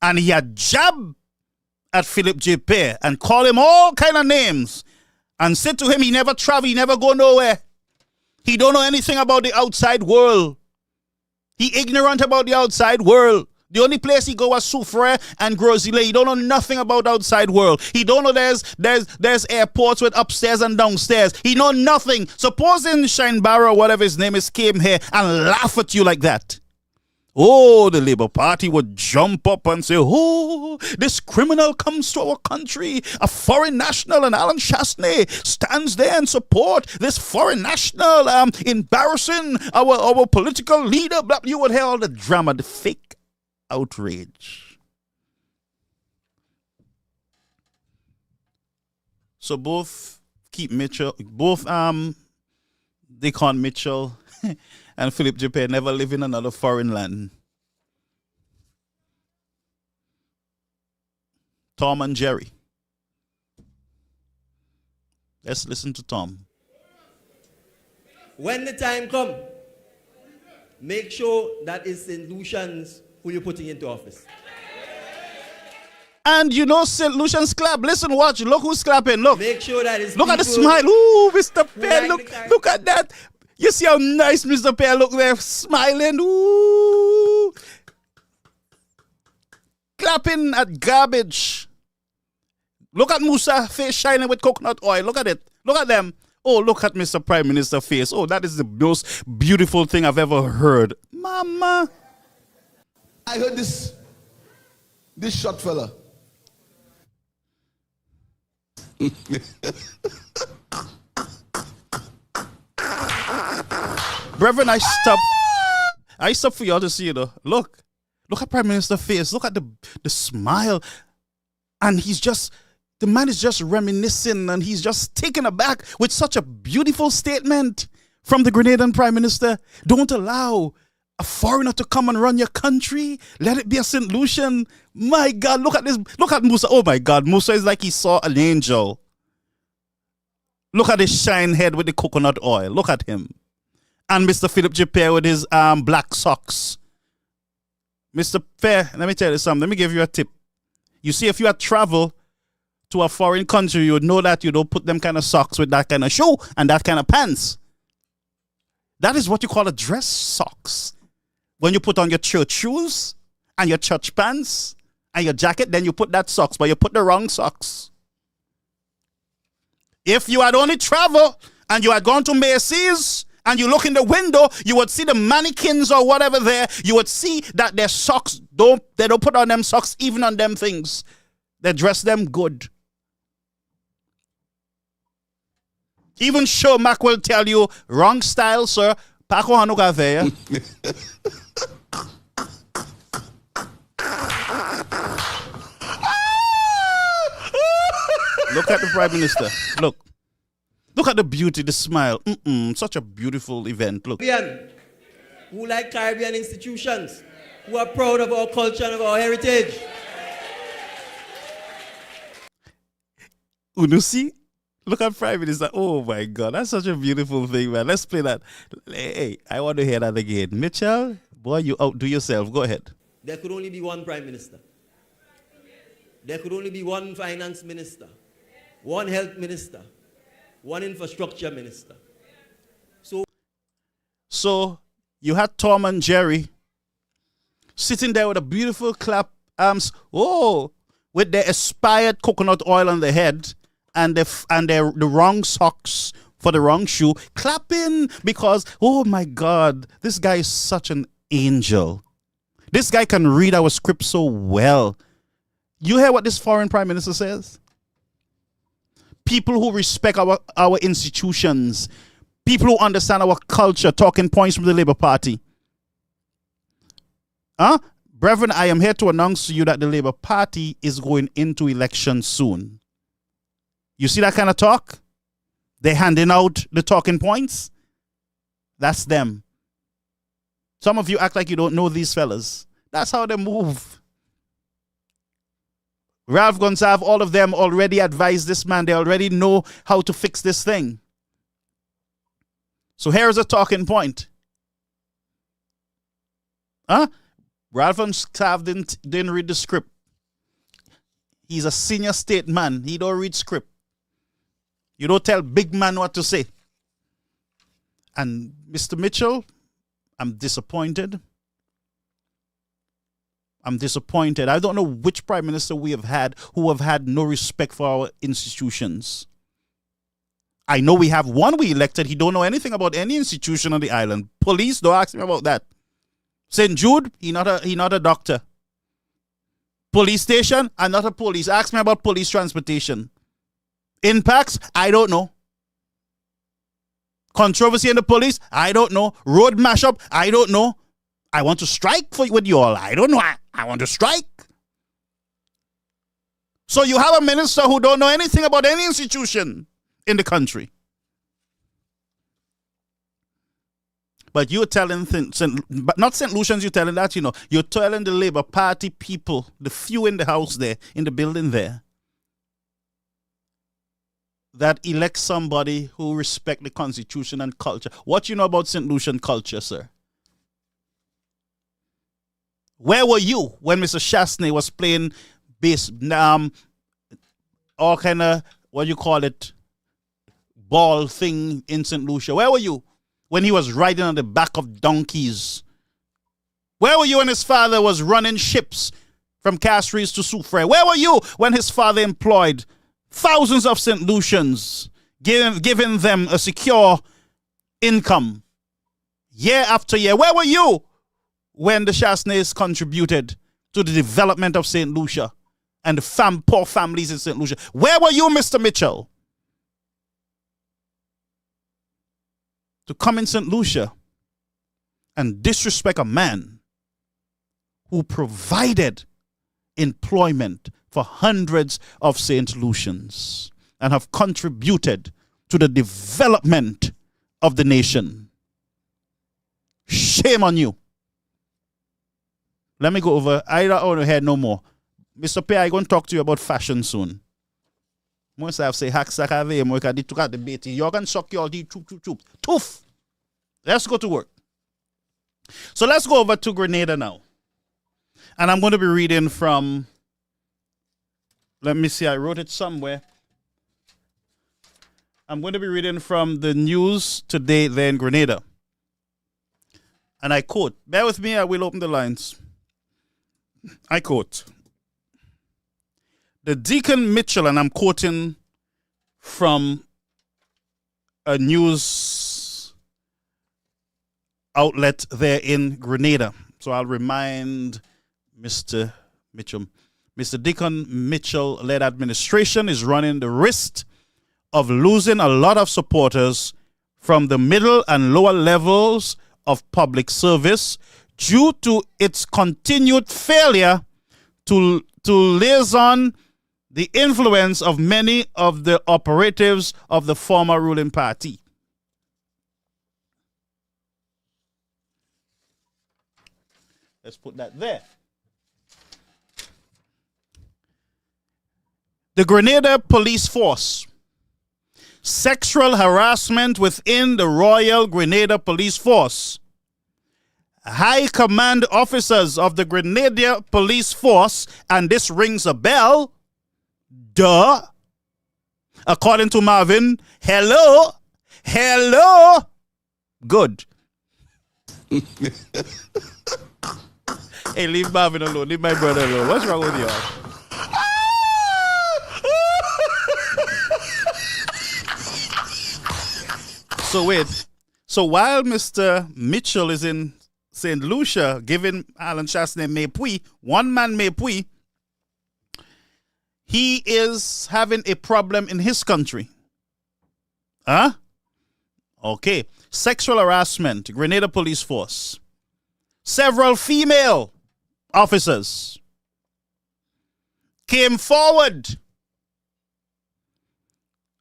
and he had jabbed at Philip J. Pear and called him all kind of names and said to him he never travel, he never go nowhere. He don't know anything about the outside world. He ignorant about the outside world. The only place he go was Soufrière and Grosile. He don't know nothing about the outside world. He don't know there's airports with upstairs and downstairs. He know nothing. Supposing Shine Barrow, whatever his name is, came here and laugh at you like that. Oh, the Labour Party would jump up and say, oh, this criminal comes to our country, a foreign national, and Alan Chasney stands there and support this foreign national, embarrassing our political leader. You would hear all the drama, the fake outrage. So both Dickon Mitchell and Philip J. Pear never live in another foreign land. Tom and Jerry. Let's listen to Tom. When the time comes, make sure that it's St. Lucians who you're putting into office. And you know St. Lucian's clap. Listen, watch. Look who's clapping. Look. Make sure that it's look at the smile. Ooh, Mr. Pear. Like look at that. You see how nice Mr. Pear look there, smiling. Ooh. Clapping at garbage. Look at Musa face shining with coconut oil. Look at it. Look at them. Oh, look at Mr. Prime Minister face. Oh, that is the most beautiful thing I've ever heard. Mama. I heard this short fella. Brethren, I stop for y'all to see, you know. Look at Prime Minister's face. Look at the smile. And the man is just reminiscing and he's just taken aback with such a beautiful statement from the Grenadian Prime Minister. Don't allow a foreigner to come and run your country. Let it be a St. Lucian. My God, look at this. Look at Musa. Oh my God, Musa is like he saw an angel. Look at his shine head with the coconut oil. Look at him. And Mr. Philip J. Pear with his black socks. Mr. Pear, let me tell you something. Let me give you a tip. You see, if you had travel to a foreign country, you would know that you don't put them kind of socks with that kind of shoe and that kind of pants. That is what you call a dress socks. When you put on your church shoes and your church pants and your jacket, then you put that socks, but you put the wrong socks. If you had only traveled and you had gone to Macy's and you look in the window, you would see the mannequins or whatever there. You would see that their socks, they don't put on them socks even on them things. They dress them good. Even Mac will tell you, wrong style, sir. Paco Hanuka there. Look at the Prime Minister. Look. Look at the beauty, the smile. Such a beautiful event. Look. Caribbean, who like Caribbean institutions, who are proud of our culture and of our heritage. Unusi? Look at Prime Minister. Oh my God, that's such a beautiful thing, man. Let's play that. Hey, I want to hear that again. Mitchell, boy, you outdo yourself. Go ahead. There could only be one Prime Minister. There could only be one Finance Minister, one Health Minister, one Infrastructure Minister. So you had Tom and Jerry sitting there with a beautiful clap arms, with their expired coconut oil on their head and the wrong socks for the wrong shoe, clapping because, oh my God, this guy is such an angel. This guy can read our script so well. You hear what this foreign prime minister says? People who respect our institutions, people who understand our culture, talking points from the Labour Party. Brethren, I am here to announce to you that the Labour Party is going into election soon. You see that kind of talk? They're handing out the talking points. That's them. Some of you act like you don't know these fellas. That's how they move. Ralph Gonsalve, all of them already advised this man. They already know how to fix this thing. So here's a talking point. Ralph Gonsalve didn't read the script. He's a senior statesman. He don't read script. You don't tell big man what to say. And Mr. Mitchell, I'm disappointed. I'm disappointed. I don't know which prime minister we have had who have had no respect for our institutions. I know we have one we elected. He don't know anything about any institution on the island. Police, don't ask me about that. St. Jude, he not a doctor. Police station, I'm not a police. Ask me about police transportation. Impacts, I don't know. Controversy in the police, I don't know. Road mashup, I don't know. I want to strike with you all. I don't know. I want to strike. So you have a minister who don't know anything about any institution in the country. But you're telling, but not St. Lucians, you're telling that, you're telling the Labour Party people, the few in the house there, in the building there, that elect somebody who respect the constitution and culture. What you know about St. Lucian culture, sir? Where were you when Mr. Chasney was playing bass, all kind of, what you call it, ball thing in St. Lucia? Where were you when he was riding on the back of donkeys? Where were you when his father was running ships from Castries to Soufrière? Where were you when his father employed thousands of St. Lucians, giving them a secure income year after year? Where were you when the Chasneys contributed to the development of St. Lucia and the poor families in St. Lucia? Where were you, Mr. Mitchell? To come in St. Lucia and disrespect a man who provided employment for hundreds of St. Lucians and have contributed to the development of the nation. Shame on you. Let me go over. I don't want to hear no more. Mr. P, I'm going to talk to you about fashion soon. Most have say hack sakave mo ka di tuka the bait. You can suck your di choop. Toof. Let's go to work. So let's go over to Grenada now. And I'm going to be reading from, let me see, I wrote it somewhere. I'm going to be reading from the news today there in Grenada. And I quote, bear with me, I will open the lines. I quote, the Dickon Mitchell, and I'm quoting from a news outlet there in Grenada. So I'll remind Mr. Mitchell. Mr. Dickon Mitchell-led administration is running the risk of losing a lot of supporters from the middle and lower levels of public service due to its continued failure to liaison the influence of many of the operatives of the former ruling party. Let's put that there. The Grenada Police Force. Sexual harassment within the Royal Grenada Police Force. High command officers of the Grenada Police Force, and this rings a bell. Duh. According to Marvin, hello. Good. Hey, leave Marvin alone. Leave my brother alone. What's wrong with y'all? So wait. So while Mr. Mitchell is in St. Lucia giving Alan Chasney mépris, one man mépris, he is having a problem in his country. Huh? Okay. Sexual harassment, Grenada Police Force. Several female officers came forward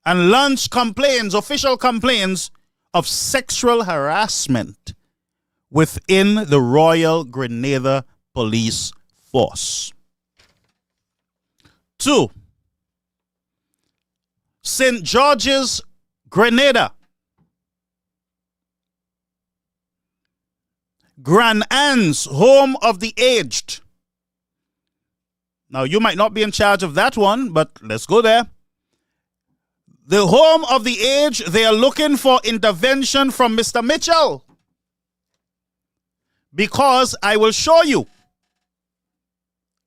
and launched complaints, official complaints of sexual harassment within the Royal Grenada Police Force. 2. St. George's, Grenada. Grand Anne's Home of the Aged. Now, you might not be in charge of that one, but let's go there. The Home of the Aged, they are looking for intervention from Mr. Mitchell. Because I will show you.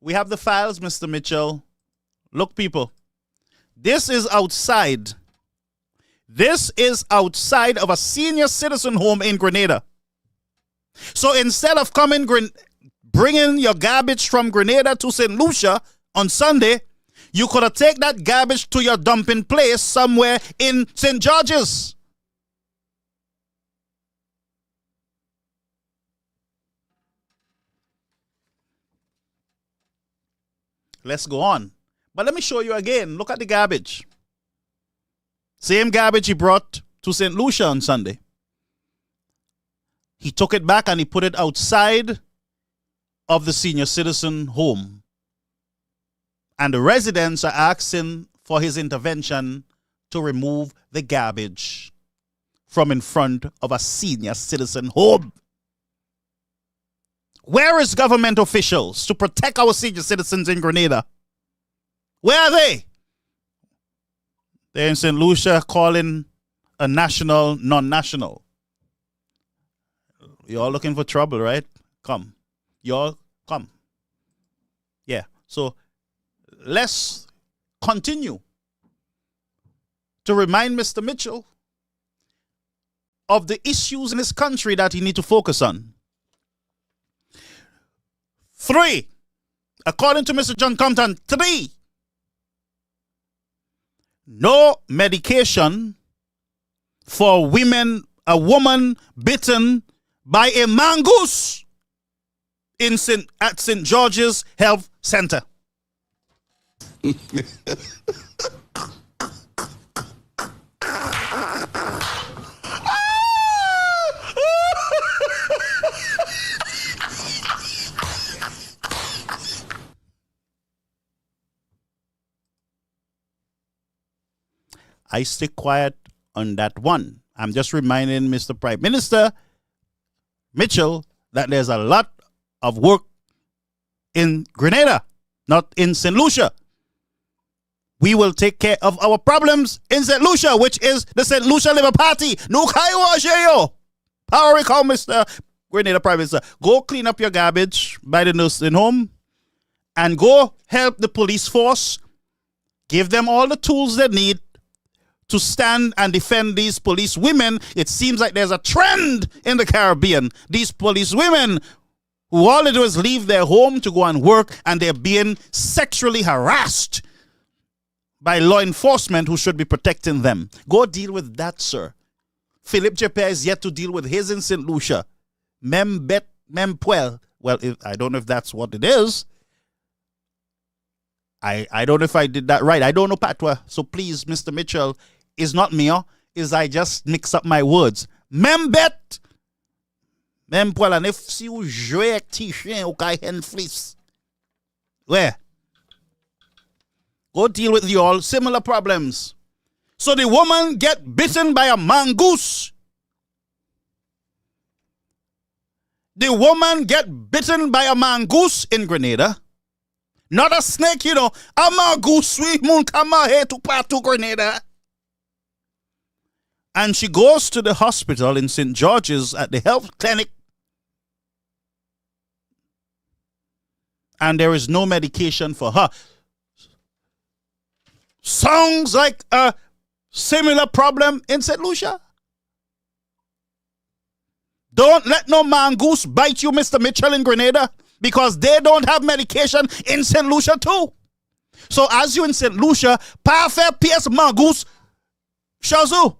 We have the files, Mr. Mitchell. Look, people. This is outside. This is outside of a senior citizen home in Grenada. So instead of bringing your garbage from Grenada to St. Lucia on Sunday, you could have taken that garbage to your dumping place somewhere in St. George's. Let's go on. But let me show you again. Look at the garbage. Same garbage he brought to St. Lucia on Sunday. He took it back and he put it outside of the senior citizen home. And the residents are asking for his intervention to remove the garbage from in front of a senior citizen home. Where is government officials to protect our senior citizens in Grenada? Where are they? They're in St. Lucia calling a national non-national. You're looking for trouble, right? Come. Y'all come. Yeah. So let's continue to remind Mr. Mitchell of the issues in his country that he needs to focus on. 3, according to Mr. John Compton, 3, no medication for a woman bitten by a mongoose at St. George's Health Center. I stay quiet on that one. I'm just reminding Mr. Prime Minister Mitchell that there's a lot of work in Grenada, not in St. Lucia. We will take care of our problems in St. Lucia, which is the St. Lucia Labour Party. No kaiwa Power recall, Mr. Grenada Prime Minister. Go clean up your garbage by the nursing home and go help the police force. Give them all the tools they need to stand and defend these police women. It seems like there's a trend in the Caribbean. These police women who all they do is leave their home to go and work, and they're being sexually harassed by law enforcement who should be protecting them. Go deal with that, sir. Philip Jeppe is yet to deal with his in St. Lucia. Mem Puel. Well, I don't know if that's what it is. I don't know if I did that right. I don't know patois. So please, Mr. Mitchell, is not me, is I just mix up my words. Membet. Même pour la nef si ou jouer avec ti chien ou kay hen fleece. Where? Go deal with you all similar problems. So the woman get bitten by a mongoose. The woman get bitten by a mongoose in Grenada. Not a snake, you know. A mongoose, we moon come here to part to Grenada. And she goes to the hospital in St. George's at the health clinic. And there is no medication for her. Sounds like a similar problem in St. Lucia. Don't let no mongoose bite you, Mr. Mitchell, in Grenada, because they don't have medication in St. Lucia too. So as you in St. Lucia, parfait pièce mongoose, chazu.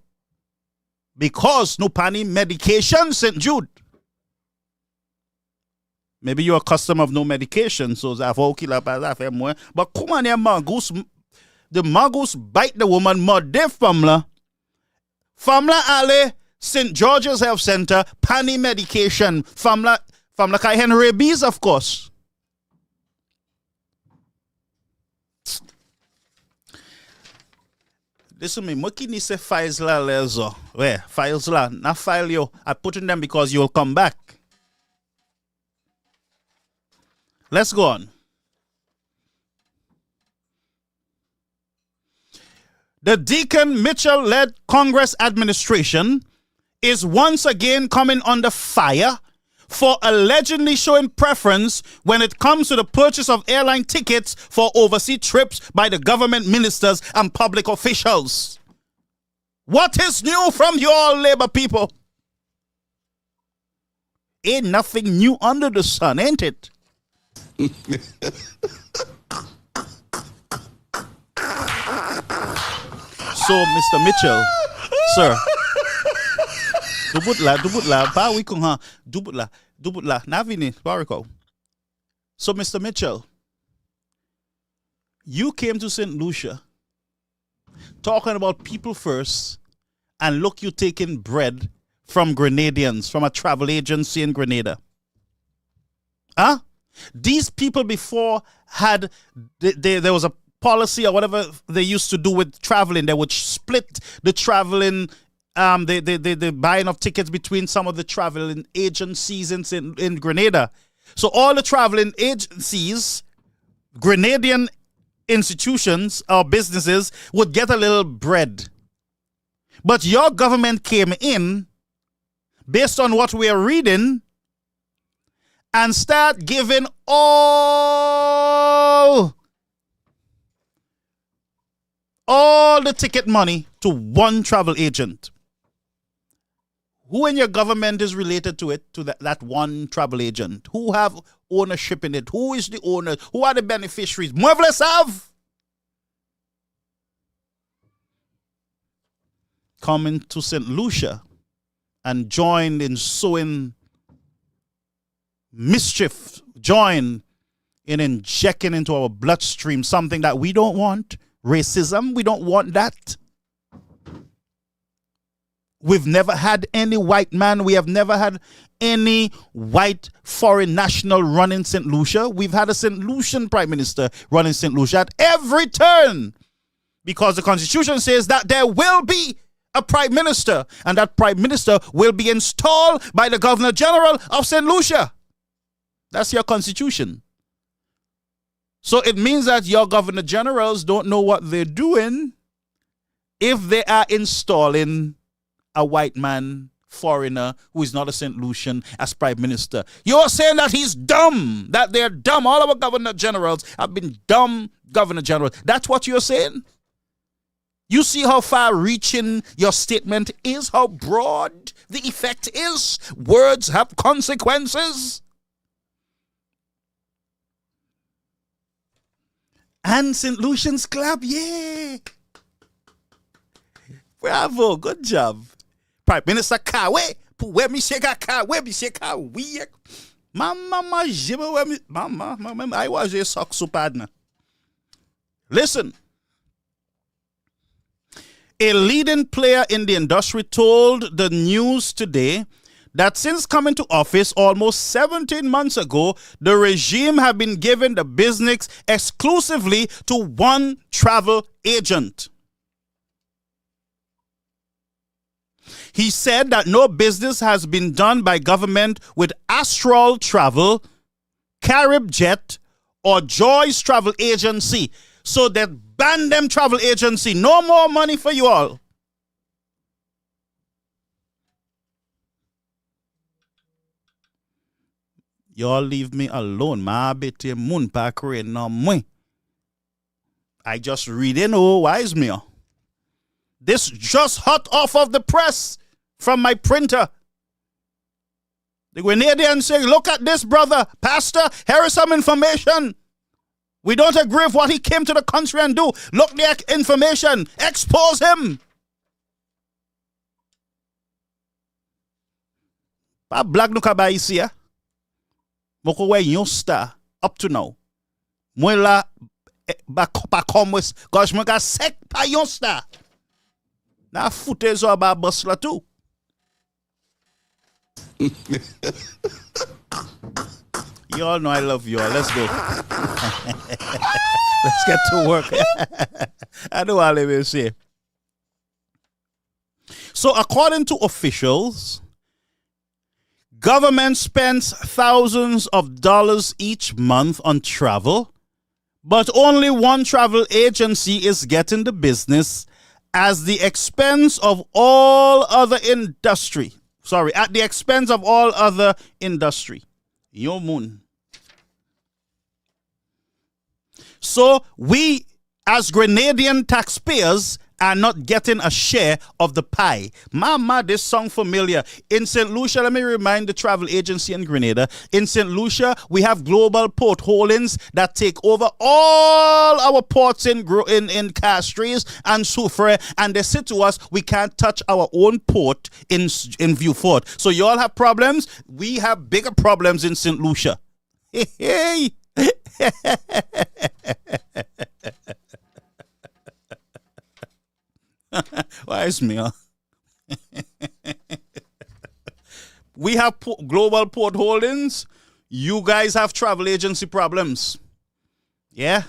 Because no pani medication, St. Jude. Maybe you're a customer of no medication, so but come on, mongoose, the mongoose bite the woman, morde famla. Famla ale St. George's Health Center, pani medication. Famla kai hen rabies, of course. Listen me, mokini se files la lezo. Where? Files la, na file yo. I put in them because you'll come back. Let's go on. The Dickon Mitchell-led Congress administration is once again coming under fire for allegedly showing preference when it comes to the purchase of airline tickets for overseas trips by the government ministers and public officials. What is new from you all, Labour people? Ain't nothing new under the sun, ain't it? So, Mr. Mitchell, sir. Dubutla, ba we kung ha, dubutla, navini, bariko. So, Mr. Mitchell, you came to St. Lucia talking about people first, and look, you taking bread from Grenadians, from a travel agency in Grenada. Huh? These people before had, there was a policy or whatever they used to do with traveling. They would split the traveling, the buying of tickets between some of the traveling agencies in Grenada. So all the traveling agencies, Grenadian institutions or businesses would get a little bread. But your government came in, based on what we are reading, and start giving all the ticket money to one travel agent. Who in your government is related to it, to that one travel agent? Who have ownership in it? Who is the owner? Who are the beneficiaries? Muebles have coming to St. Lucia and joined in sowing mischief, join in injecting into our bloodstream something that we don't want. Racism, we don't want that. We've never had any white man. We have never had any white foreign national running St. Lucia. We've had a St. Lucian prime minister running St. Lucia at every turn, because the constitution says that there will be a prime minister, and that prime minister will be installed by the governor general of St. Lucia. That's your constitution. So it means that your governor generals don't know what they're doing if they are installing a white man, foreigner, who is not a St. Lucian as prime minister. You're saying that he's dumb, that they're dumb. All our governor generals have been dumb governor generals. That's what you're saying? You see how far-reaching your statement is, how broad the effect is? Words have consequences. And St. Lucian's Club, yeah. Bravo, good job. Prime Minister Kawe, where me shake a car, where me shake a we. Mama, I was a sock so partner. Listen. A leading player in the industry told the news today that since coming to office almost 17 months ago, the regime have been giving the business exclusively to one travel agent. He said that no business has been done by government with Astral Travel, Carib Jet, or Joyce Travel Agency. So that ban them travel agency. No more money for you all. Y'all leave me alone. Ma bete mun pa kre no mwen. I just read in wise me. This just hot off of the press from my printer. The Grenadians say, look at this, brother. Pastor, here is some information. We don't agree with what he came to the country and do. Look the information. Expose him. Pa black nou ka ba isi ya. Moko we yon star up to now. Mwen la pa komwes. Gosh mwen ka sek pa yon star. Na foute zo ba boss la too. You all know I love you all. Let's go. Let's get to work. I know what I will say. So according to officials, government spends thousands of dollars each month on travel, but only one travel agency is getting the business at the expense of all other industry. At the expense of all other industry. Yo moon. So we, as Grenadian taxpayers, are not getting a share of the pie. Mama, this song familiar. In St. Lucia, let me remind the travel agency in Grenada. In St. Lucia, we have global port holdings that take over all our ports in Castries and Soufrière, and they say to us, we can't touch our own port in Vieux-Fort. So you all have problems. We have bigger problems in St. Lucia. Hey. Why is me? Huh? We have global port holdings. You guys have travel agency problems. Yeah.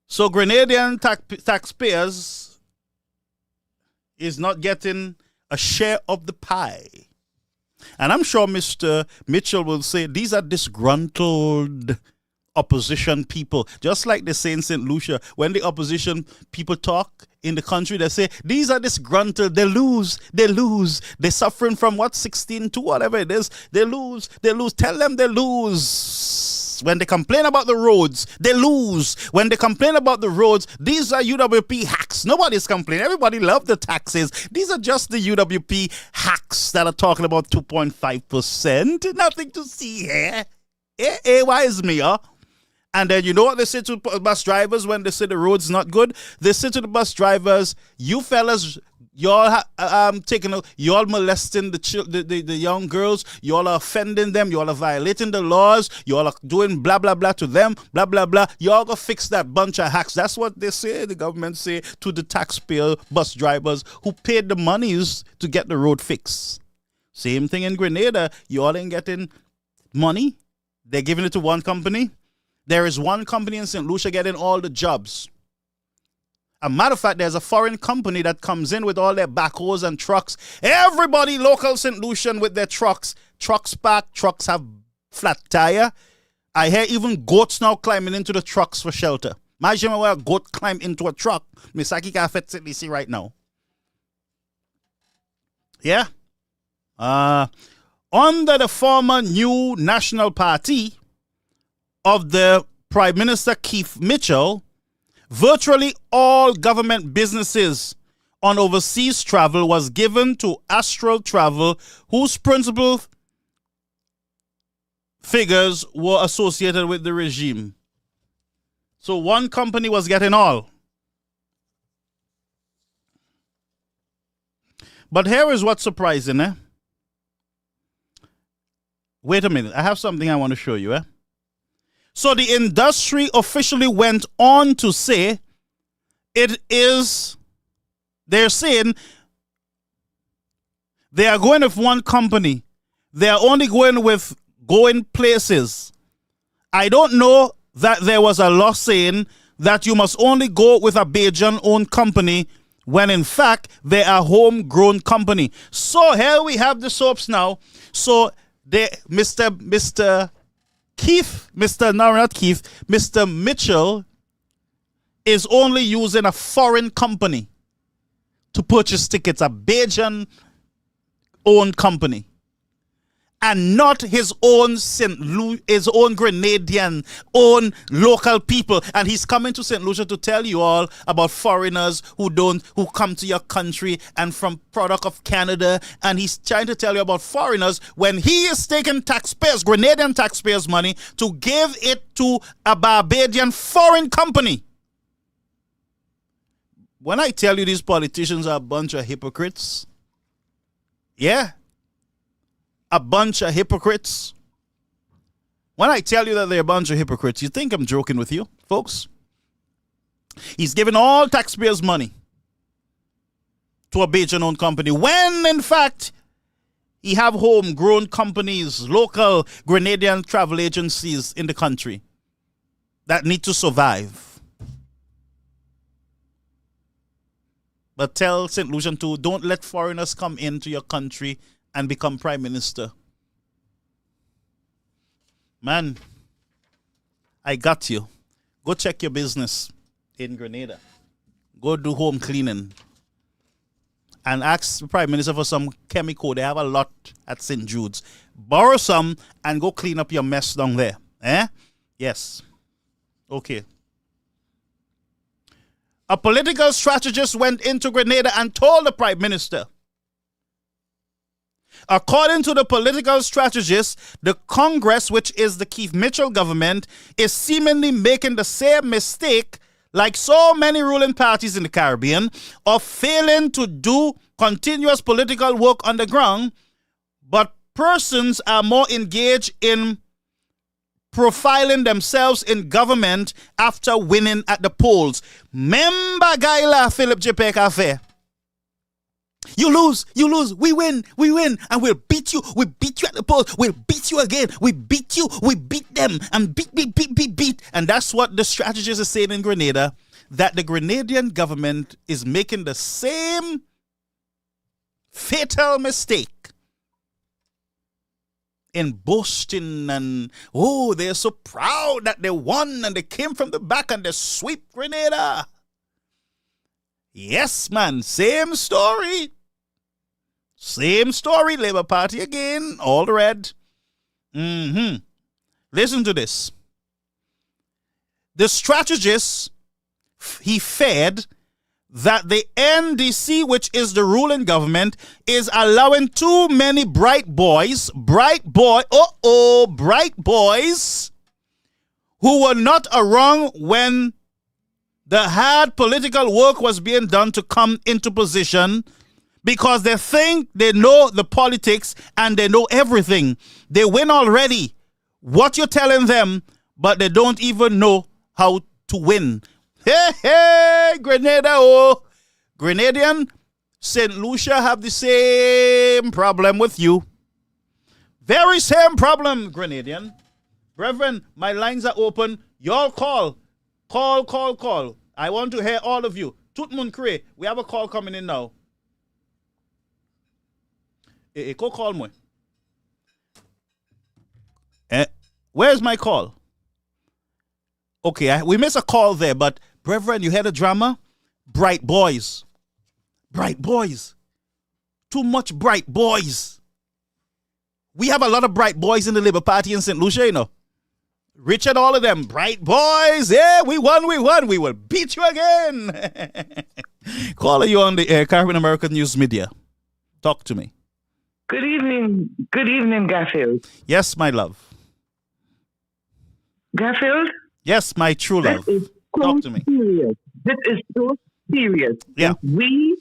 So Grenadian taxpayers is not getting a share of the pie. And I'm sure Mr. Mitchell will say these are disgruntled opposition people. Just like they say in St. Lucia, when the opposition people talk in the country, they say, these are disgruntled, they lose. They're suffering from 16-2, whatever it is. They lose. Tell them they lose. When they complain about the roads, they lose. When they complain about the roads, these are UWP hacks. Nobody's complaining. Everybody loves the taxes. These are just the UWP hacks that are talking about 2.5%. Nothing to see here. Why is me, huh? And then you know what they say to bus drivers when they say the road's not good? They say to the bus drivers, you fellas, y'all y'all molesting the young girls, y'all are offending them, y'all are violating the laws, y'all are doing blah blah blah to them, blah blah blah. Y'all go fix that bunch of hacks. That's what they say, the government say to the taxpayer bus drivers who paid the monies to get the road fixed. Same thing in Grenada. Y'all ain't getting money. They're giving it to one company. There is one company in St. Lucia getting all the jobs. A matter of fact, there's a foreign company that comes in with all their backhoes and trucks. Everybody local St. Lucian with their trucks. Trucks back, trucks have flat tire. I hear even goats now climbing into the trucks for shelter. Imagine where a goat climb into a truck. Misaki can fit it, see right now. Yeah. Under the former New National Party of the Prime Minister Keith Mitchell, virtually all government businesses on overseas travel was given to Astral Travel, whose principal figures were associated with the regime. So one company was getting all. But here is what's surprising, eh? Wait a minute. I have something I want to show you, eh? So the industry officially went on to say they're saying they are going with one company. They are only going with going places. I don't know that there was a law saying that you must only go with a Bajan-owned company when in fact they are homegrown company. So here we have the soaps now. So Mr. Keith, Mr. Mitchell is only using a foreign company to purchase tickets, a Bajan-owned company, and not his own his own Grenadian, own local people. And he's coming to St. Lucia to tell you all about foreigners who come to your country and from product of Canada. And he's trying to tell you about foreigners when he is taking Grenadian taxpayers' money to give it to a Barbadian foreign company. When I tell you these politicians are a bunch of hypocrites, yeah, a bunch of hypocrites. When I tell you that they're a bunch of hypocrites, you think I'm joking with you, folks? He's giving all taxpayers' money to a Bajan-owned company when, in fact, he have homegrown companies, local Grenadian travel agencies in the country that need to survive. But tell St. Lucian too, don't let foreigners come into your country and become prime minister. Man, I got you. Go check your business in Grenada. Go do home cleaning. And ask the prime minister for some chemical. They have a lot at St. Jude's. Borrow some and go clean up your mess down there. Yes. Okay. A political strategist went into Grenada and told the prime minister, according to the political strategist, the Congress, which is the Keith Mitchell government, is seemingly making the same mistake like so many ruling parties in the Caribbean of failing to do continuous political work on the ground, but persons are more engaged in profiling themselves in government after winning at the polls. Member Gaila Philip J. Cafe. You lose, we win, and we'll beat you at the polls, we'll beat you again, we beat them, and beat. And that's what the strategist is saying in Grenada, that the Grenadian government is making the same fatal mistake in boasting and, they're so proud that they won and they came from the back and they sweep Grenada. Yes, man, same story. Same story, Labour Party again, all red. Listen to this. The strategist, he feared that the NDC, which is the ruling government, is allowing too many bright boys who were not around when the hard political work was being done to come into position, because they think they know the politics and they know everything. They win already. What you're telling them, but they don't even know how to win. Hey, Grenada, Grenadian, St. Lucia have the same problem with you. Very same problem, Grenadian. Brethren, my lines are open. Y'all call. Call. I want to hear all of you. Tutmun Kre, we have a call coming in now. Go call me. Where's my call? Okay, we missed a call there, but brethren, you heard the drama? Bright boys. Too much bright boys. We have a lot of bright boys in the Labour Party in St. Lucia, you know. Richard, all of them, bright boys. Yeah, we won. We will beat you again. Caller, you on the Caribbean American News Media. Talk to me. Good evening, Garfield. Yes, my love. Garfield? Yes, my true love. Talk to me. Serious. This is so serious. Yeah. If we,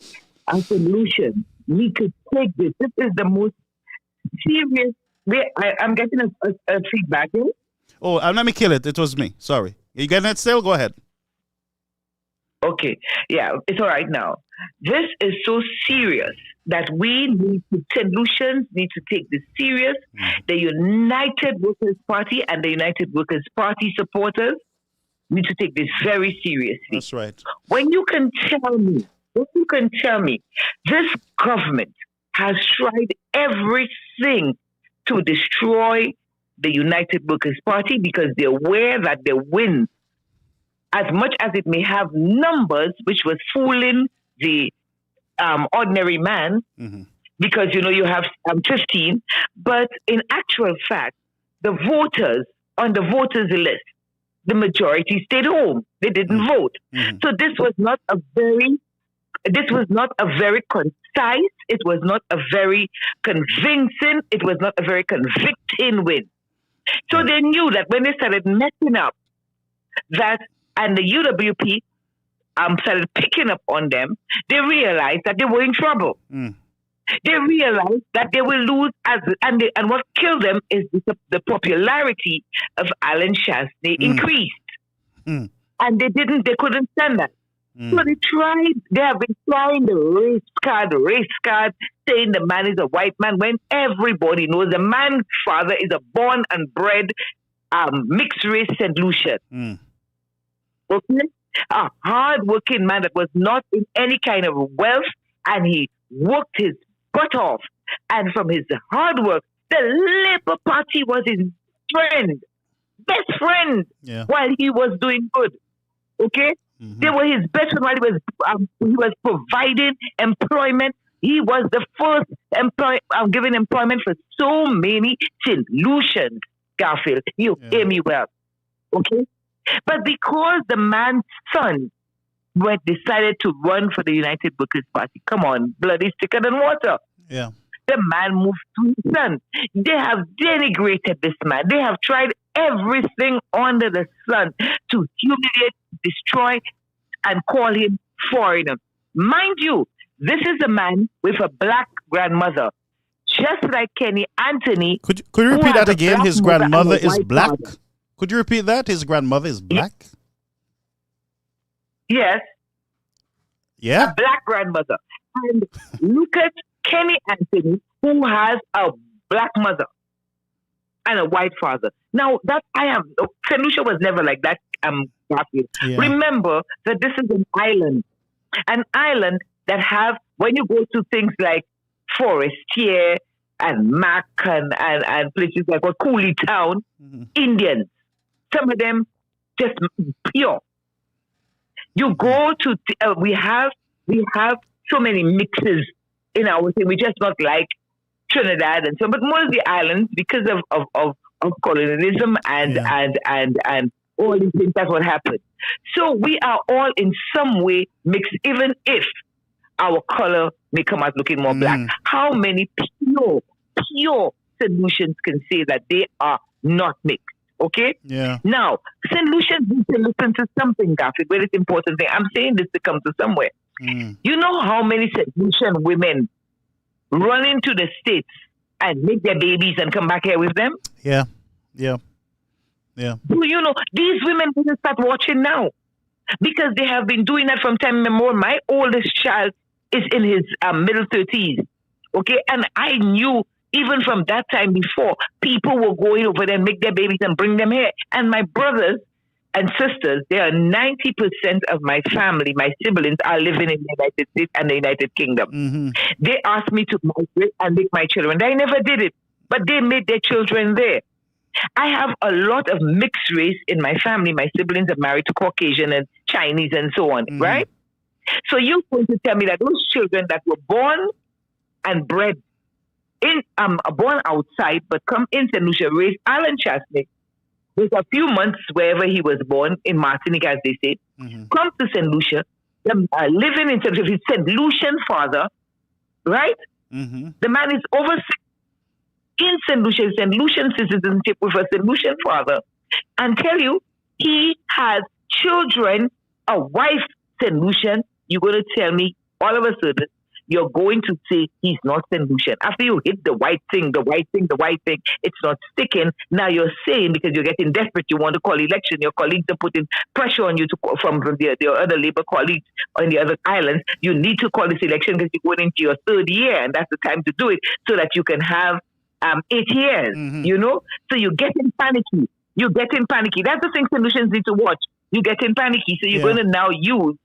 as a solution, need to take this. This is the most serious. I'm getting a feedback. Oh, let me kill it. It was me. Sorry. You getting it still? Go ahead. Okay, yeah, it's all right now. This is so serious that St. Lucians need to take this serious. The United Workers' Party and the United Workers' Party supporters need to take this very seriously. That's right. When you can tell me, this government has tried everything to destroy the United Workers' Party because they're aware that they win, as much as it may have numbers, which was fooling the ordinary man, because, you have 15, but in actual fact, the voters on the voters list, the majority stayed home. They didn't vote. So this was not a very concise, it was not a very convincing, it was not a very convicting win. So they knew that when they started messing up, and the UWP started picking up on them, they realized that they were in trouble. They realized that they will lose, and what killed them is the popularity of Alan Chasney increased. And they couldn't stand that. So they have been trying the race card, saying the man is a white man, when everybody knows the man's father is a born and bred mixed race St. Lucian. Okay? A hard-working man that was not in any kind of wealth, and he worked his butt off. And from his hard work, the Labour Party was his best friend, while he was doing good. Okay? They were his best friend while he was providing employment. He was the first giving employment for so many St. Lucians, Garfield. You hear me well. Okay? But because the man's son decided to run for the United Workers' Party, come on, blood is thicker than water. Yeah. The man moved to his son. They have denigrated this man. They have tried everything under the sun to humiliate, destroy, and call him foreigner. Mind you, this is a man with a black grandmother, just like Kenny Anthony. Could you repeat that again? His grandmother is black? Father. Could you repeat that? His grandmother is black? Yes. Yeah. A black grandmother. And look at Kenny Anthony, who has a black mother and a white father. Now, St. Lucia was never like that. Remember that this is an island that have, when you go to things like Forestier and Mac and places like Cooley Town, Indians, some of them just pure. You go to, we have so many mixes in our thing. We just not like Trinidad and so, but most of the islands, because of colonialism and all these things, that's what happened. So we are all in some way mixed, even if our color may come out looking more black. How many pure solutions can say that they are not mixed? Okay? Yeah. Now, St. Lucians need to listen to something, Garfield, very important thing. I'm saying this to come to somewhere. You know how many St. Lucian women run into the States and make their babies and come back here with them? Yeah. You know, these women need to start watching now, because they have been doing that from time immemorial. My oldest child is in his middle 30s. Okay? And I knew even from that time before, people were going over there and make their babies and bring them here. And my brothers and sisters, they are 90% of my family, my siblings, are living in the United States and the United Kingdom. They asked me to migrate and make my children. I never did it, but they made their children there. I have a lot of mixed race in my family. My siblings are married to Caucasian and Chinese and so on, right? So you're going to tell me that those children that were born and bred born outside, but come in St. Lucia, raised Alan Chasney, with a few months wherever he was born, in Martinique, as they say, come to St. Lucia, living in his St. Lucian father, right? The man is over in St. Lucia, St. Lucian citizenship with a St. Lucian father, and tell you he has children, a wife, St. Lucian. You're going to tell me all of a sudden you're going to say he's not St. Lucian. After you hit the white thing, it's not sticking. Now you're saying, because you're getting desperate, you want to call election, your colleagues are putting pressure on you to call, from the other Labour colleagues on the other islands, you need to call this election because you're going into your third year, and that's the time to do it so that you can have 8 years, So you get in panicky. That's the thing solutions need to watch. You get in panicky. So you're going to now use,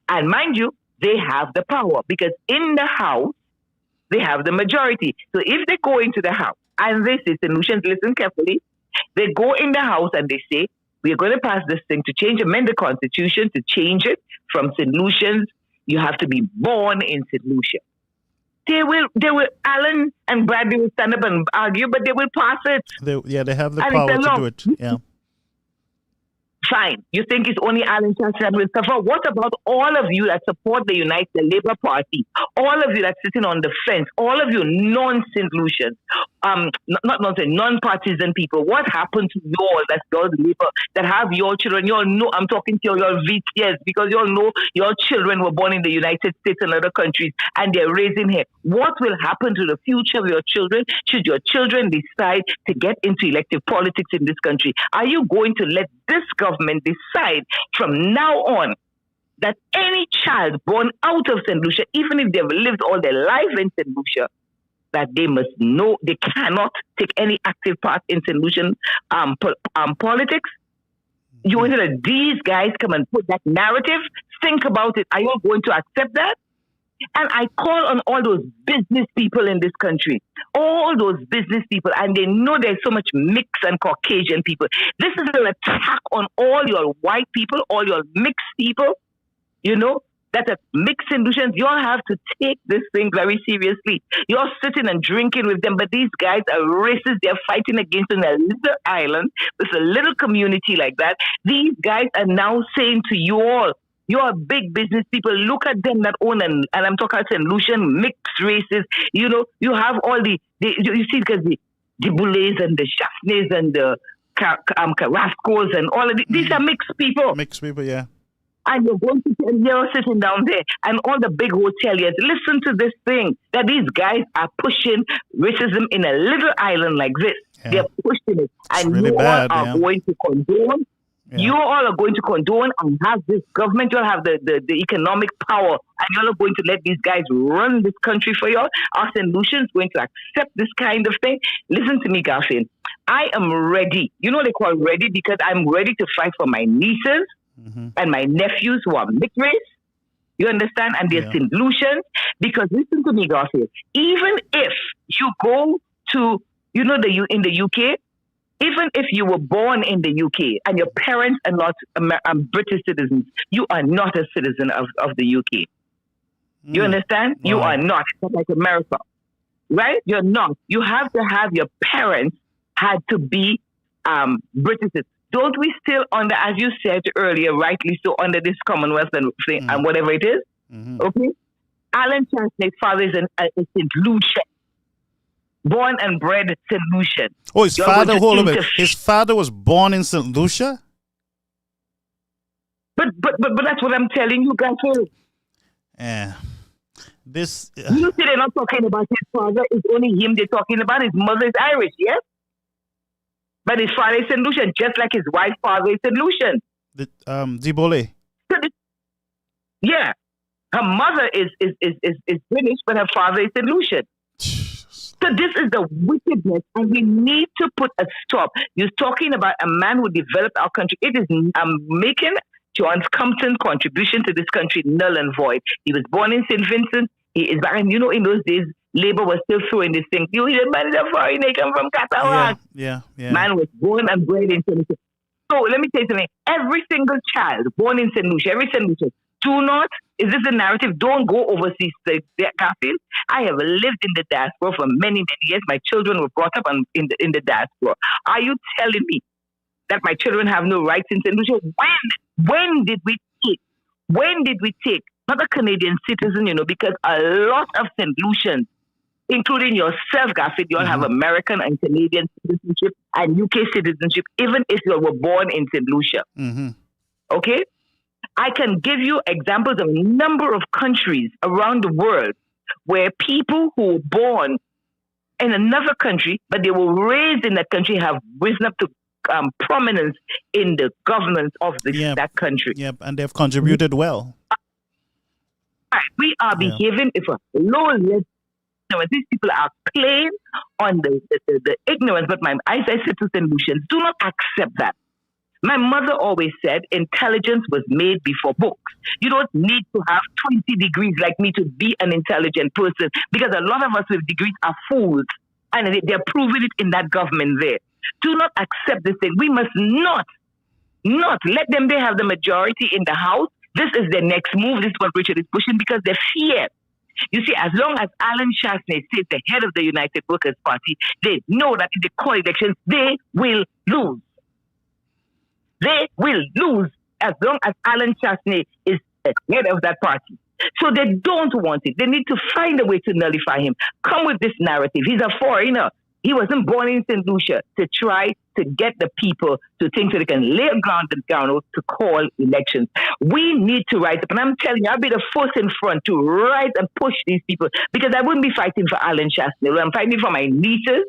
and mind you, they have the power because in the House, they have the majority. So if they go into the House and they say, solutions, listen carefully, they go in the House and they say, we're going to pass this thing to amend the Constitution to change it from St. Lucians. You have to be born in St. Lucia. They will, Alan and Bradley will stand up and argue, but they will pass it. They have the power to do it. Yeah. Fine. You think it's only Alan Chance that will suffer? What about all of you that support the Labour Party? All of you that's sitting on the fence? All of you non-St. Lucians? Non-partisan people. What happened to y'all that's your Labour, that have your children? You all know, I'm talking to your VTS, because you all know your children were born in the United States and other countries and they're raising here. What will happen to the future of your children should your children decide to get into elective politics in this country? Are you going to let this government decide from now on that any child born out of St. Lucia, even if they've lived all their life in St. Lucia, that they must know they cannot take any active part in St. Lucian politics? You want to let these guys come and put that narrative? Think about it. Are you going to accept that? And I call on all those business people in this country, all those business people, and they know there's so much mixed and Caucasian people. This is an attack on all your white people, all your mixed people, that are mixed solutions. You all have to take this thing very seriously. You're sitting and drinking with them, but these guys are racist. They're fighting against in a little island with a little community like that. These guys are now saying to you all, you're big business people. Look at them that own, and I'm talking about St. Lucian, mixed races. You have all you see, because the Boulets and the Schaffners and the Carrascos and all of these are mixed people. Mixed people, yeah. And you're sitting down there, and all the big hoteliers, listen to this thing, that these guys are pushing racism in a little island like this. Yeah. They're pushing it. It's and really you bad, all are going to condone. Yeah. You all are going to condone and have this government. You'll have the economic power, and you're all going to let these guys run this country for you. Our St. Lucians going to accept this kind of thing. Listen to me, Garfield. I am ready. You know they call ready because I'm ready to fight for my nieces and my nephews who are mixed race. You understand? And they're St. Lucians. Because listen to me, Garfield. Even if you go to, in the UK, even if you were born in the UK and your parents are not British citizens, you are not a citizen of the UK. You understand? Wow. You are not. It's like America. Right? You're not. You have to have your parents had to be British citizens. Don't we still under, as you said earlier, rightly so, under this Commonwealth and thing and whatever it is? Okay? Alan Chance's father is a St. Lucian. Born and bred St. Lucian. Oh, his father, hold on a minute. His father was born in St. Lucia? But that's what I'm telling you, guys. Yeah. This. You see, they're not talking about his father. It's only him they're talking about. His mother is Irish, yes? But his father is St. Lucian, just like his wife's father is St. Lucian. Dibole. Yeah. Her mother is British, but her father is St. Lucian. So this is the wickedness, and we need to put a stop. You're talking about a man who developed our country. It is making John Compton's contribution to this country null and void. He was born in St. Vincent. He is back, and in those days, Labour was still throwing this thing. You hear, man is a foreigner, he come from Catalan. Yeah. Man was born and bred in St. Lucia. So let me tell you something. Every single child born in St. Lucia, every St. Lucia, is this a narrative? Don't go overseas, Garfield. I have lived in the diaspora for many, many years. My children were brought up in the diaspora. Are you telling me that my children have no rights in St. Lucia? When did we take, not a Canadian citizen, because a lot of St. Lucians, including yourself, Garfield, you all have American and Canadian citizenship and UK citizenship, even if you were born in St. Lucia. Okay? I can give you examples of a number of countries around the world where people who were born in another country, but they were raised in that country, have risen up to prominence in the government of that country. Yep, and they've contributed well. We are behaving if a low level. These people are playing on the ignorance, but I said to St. Lucians, do not accept that. My mother always said intelligence was made before books. You don't need to have 20 degrees like me to be an intelligent person, because a lot of us with degrees are fools, and they're proving it in that government there. Do not accept this thing. We must not let them. They have the majority in the House. This is their next move. This is what Richard is pushing, because they're feared. You see, as long as Alan Chasney stays the head of the United Workers' Party, they know that in the core elections, they will lose. They will lose as long as Alan Chasney is the head of that party. So they don't want it. They need to find a way to nullify him. Come with this narrative. He's a foreigner. He wasn't born in St. Lucia to try to get the people to think so they can lay ground to call elections. We need to rise up. And I'm telling you, I'll be the first in front to rise and push these people, because I wouldn't be fighting for Alan Chasney. I'm fighting for my nieces,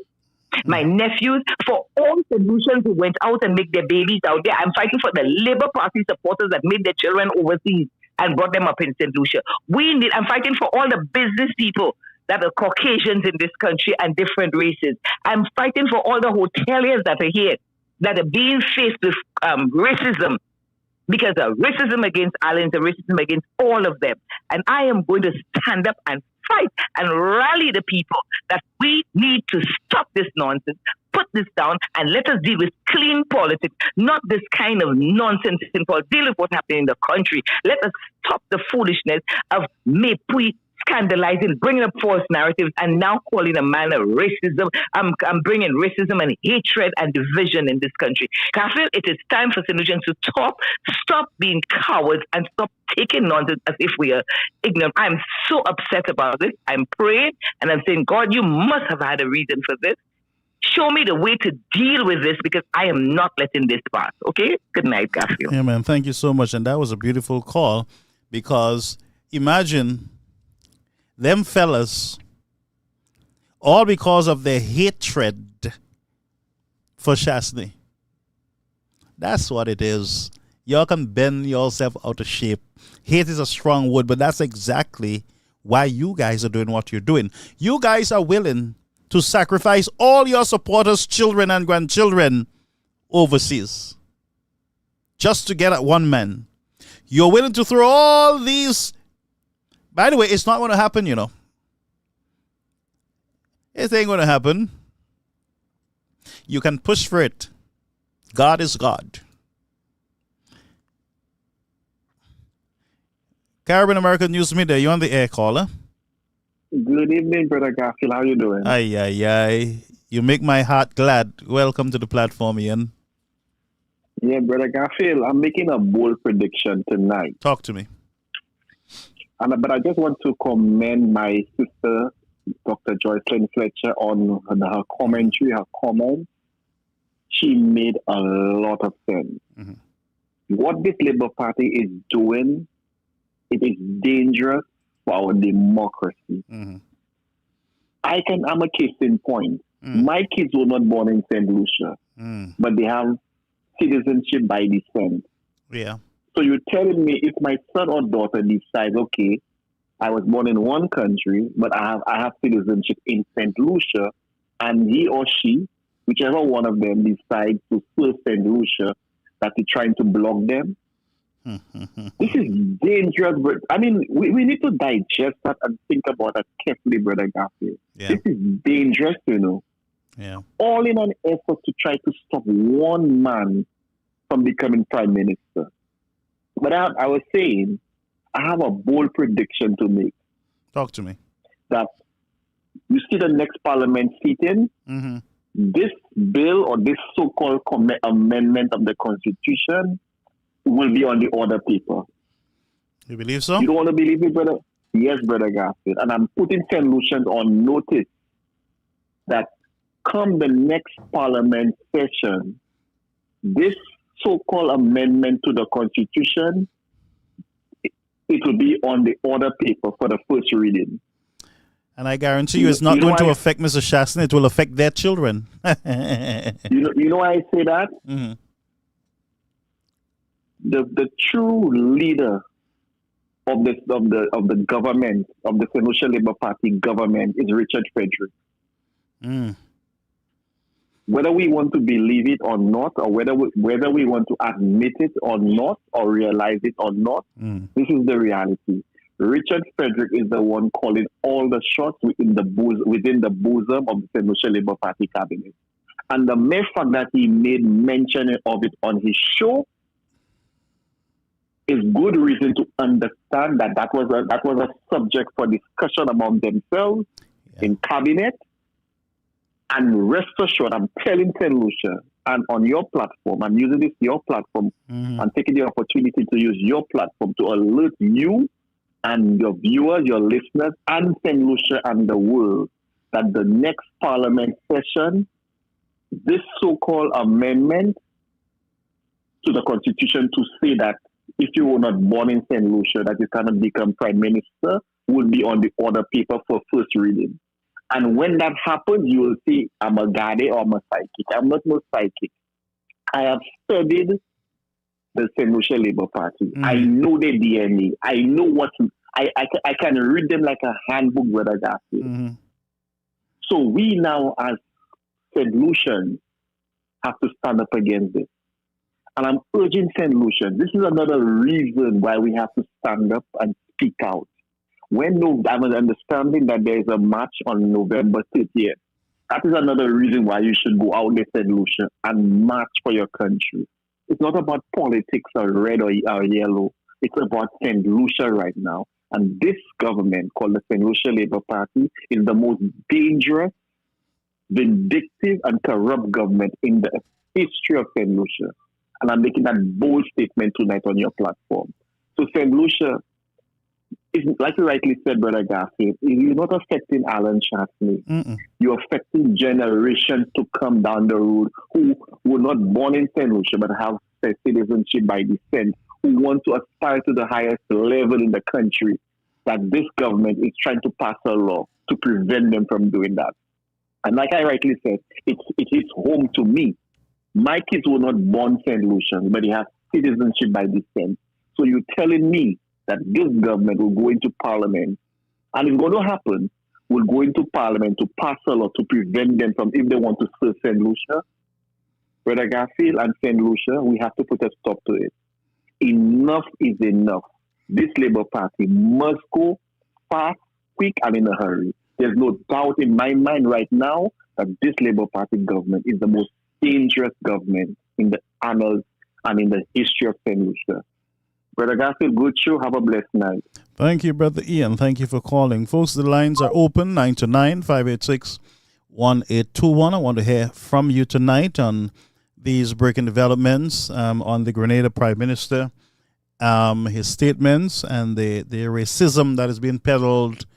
my nephews, for all solutions who went out and make their babies out there. I'm fighting for the Labour Party supporters that made their children overseas and brought them up in St. Lucia. I'm fighting for all the business people that are Caucasians in this country and different races. I'm fighting for all the hoteliers that are here, that are being faced with racism, because of racism against Alliance and racism against all of them. And I am going to stand up and fight and rally the people that we need to stop this nonsense, put this down, and let us deal with clean politics, not this kind of nonsense in politics. Deal with what happened in the country. Let us stop the foolishness of Mepui scandalizing, bringing up false narratives, and now calling a man a racism. I'm bringing racism and hatred and division in this country. I feel it is time for St. Lucians to stop being cowards and stop taking nonsense as if we are ignorant. I'm so upset about it. I'm praying and I'm saying, God, you must have had a reason for this. Show me the way to deal with this, because I am not letting this pass. Okay? Good night, Garfield. Yeah, man. Thank you so much. And that was a beautiful call, because imagine them fellas, all because of their hatred for Chasney. That's what it is. Y'all can bend yourself out of shape. Hate is a strong word, but that's exactly why you guys are doing what you're doing. You guys are willing to sacrifice all your supporters' children and grandchildren overseas just to get at one man. You're willing to throw all these. By the way, it's not going to happen, you know. It ain't going to happen. You can push for it. God is God. Caribbean American News Media, you on the air, caller? Good evening, Brother Garfield. How you doing? Aye. You make my heart glad. Welcome to the platform, Ian. Yeah, Brother Garfield, I'm making a bold prediction tonight. Talk to me. But I just want to commend my sister, Dr. Joycelyn Fletcher, on her commentary, her comments. She made a lot of sense. Mm-hmm. What this Labour Party is doing, it is dangerous for our democracy. Mm-hmm. I'm a case in point. Mm. My kids were not born in St. Lucia, but they have citizenship by descent. Yeah. So you're telling me if my son or daughter decides, okay, I was born in one country, but I have citizenship in St. Lucia, and he or she, whichever one of them decides to sue St. Lucia, that you're trying to block them. This is dangerous, but I mean, we need to digest that and think about that carefully, Brother Garfield. Yeah. This is dangerous, you know. Yeah. All in an effort to try to stop one man from becoming prime minister. But I was saying, I have a bold prediction to make. Talk to me. That you see the next parliament sitting, this bill or this so-called amendment of the Constitution will be on the order paper. You believe so? You don't want to believe it, brother? Yes, Brother Garfield. And I'm putting St. Lucians on notice that come the next parliament session, this so-called amendment to the Constitution it will be on the order paper for the first reading. And I guarantee you, it's not going to affect Mr. Shaston. It will affect their children. You know why I say that? Mm-hmm. The true leader of the government, of the St. Lucia Labour Party government, is Richard Frederick. Mm. Whether we want to believe it or not, or whether we want to admit it or not, or realize it or not, this is the reality. Richard Frederick is the one calling all the shots within the bosom of the St. Lucia Labour Party cabinet. And the mere fact that he made mention of it on his show is good reason to understand that was a subject for discussion among themselves in cabinet. And rest assured, I'm telling St. Lucia, and on your platform, I'm using your platform, and taking the opportunity to use your platform to alert you and your viewers, your listeners, and St. Lucia and the world that the next parliament session, this so-called amendment to the constitution to say that if you were not born in St. Lucia, that you cannot become prime minister, will be on the order paper for first reading. And when that happens, you will see I'm a guardian or I'm a psychic. I'm not no psychic. I have studied the St. Lucia Labour Party. I know their DNA. I know what I can read them like a handbook, Brother Garfield. So we now, as St. Lucians, have to stand up against this. And I'm urging St. Lucia, this is another reason why we have to stand up and speak out. I'm understanding that there is a march on November 30th. That is another reason why you should go out there, St. Lucia, and march for your country. It's not about politics or red or yellow. It's about St. Lucia right now. And this government, called the St. Lucia Labour Party, is the most dangerous, vindictive, and corrupt government in the history of St. Lucia. And I'm making that bold statement tonight on your platform. So St. Lucia, like you rightly said, Brother Garfield, you're not affecting Alan Chastney. You're affecting generations to come down the road who were not born in St. Lucia but have citizenship by descent, who want to aspire to the highest level in the country, that this government is trying to pass a law to prevent them from doing that. And like I rightly said, it hits home to me. My kids were not born St. Lucians, but they have citizenship by descent. So you're telling me that this government will go into parliament, and it's going to happen, will go into parliament to pass a law to prevent them from, if they want to serve St. Lucia, Brother Garfield and St. Lucia, we have to put a stop to it. Enough is enough. This Labour Party must go fast, quick, and in a hurry. There's no doubt in my mind right now that this Labour Party government is the most dangerous government in the annals and in the history of St. Lucia. Brother Garfield, good show. Have a blessed night. Thank you, Brother Ian. Thank you for calling. Folks, the lines are open, 929-586-1821. I want to hear from you tonight on these breaking developments on the Grenada Prime Minister, his statements, and the racism that is being peddled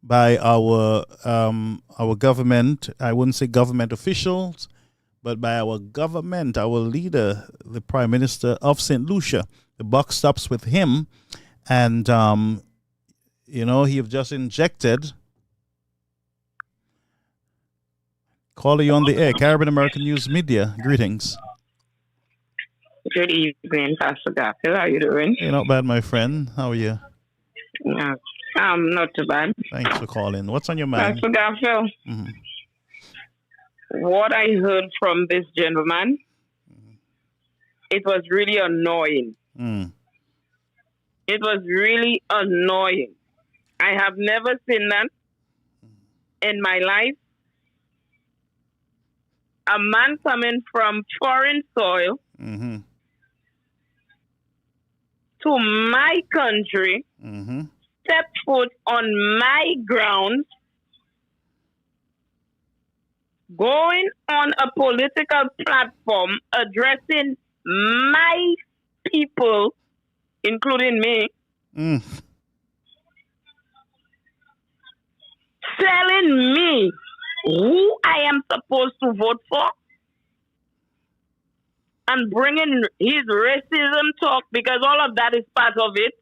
by our government. I wouldn't say government officials, but by our government, our leader, the Prime Minister of St. Lucia. The buck stops with him, and he have just injected. Calling you on the air, Caribbean American News Media. Greetings. Good evening, Pastor Garfield. How are you doing? Hey, not bad, my friend. How are you? Yeah, not too bad. Thanks for calling. What's on your mind? Pastor Garfield, what I heard from this gentleman, it was really annoying. It was really annoying. I have never seen that in my life. A man coming from foreign soil to my country, step foot on my ground, going on a political platform addressing my people, including me, telling me who I am supposed to vote for, and bringing his racism talk, because all of that is part of it.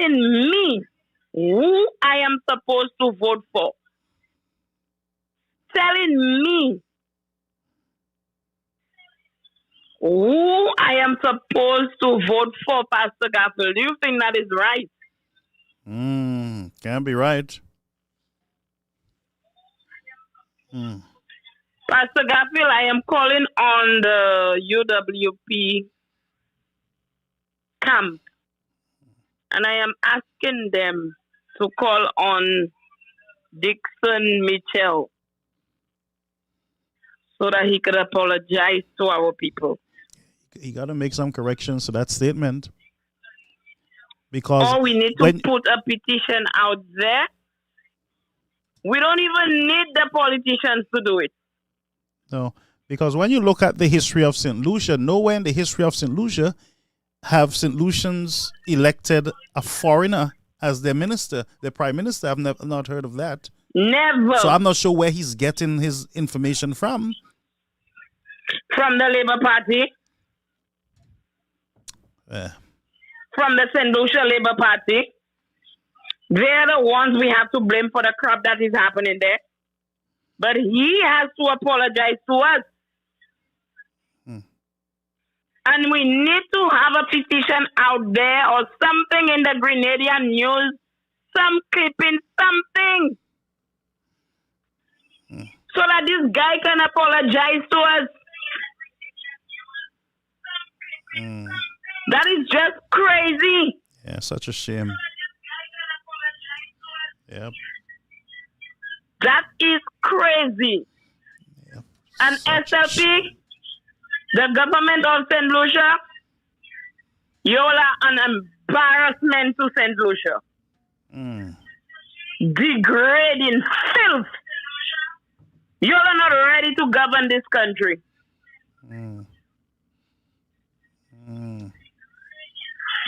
telling me who I am supposed to vote for. Telling me who I am supposed to vote for, Pastor Garfield. Do you think that is right? Can't be right. Pastor Garfield, I am calling on the UWP camp, and I am asking them to call on Dixon Mitchell so that he could apologize to our people. You got to make some corrections to that statement. Because or we need to put a petition out there. We don't even need the politicians to do it. No, because when you look at the history of St. Lucia, nowhere in the history of St. Lucia have St. Lucians elected a foreigner as their minister, their prime minister. I've not heard of that. Never. So I'm not sure where he's getting his information from. From the Labour Party. From the St. Lucia Labour Party. They're the ones we have to blame for the crap that is happening there. But he has to apologize to us. And we need to have a petition out there or something in the Grenadian news, some clipping, something. So that this guy can apologize to us. That is just crazy. Yeah, such a shame. Yep. That is crazy. Yep. And SLP, the government of St. Lucia, you all are an embarrassment to St. Lucia. Degrading filth. You all are not ready to govern this country.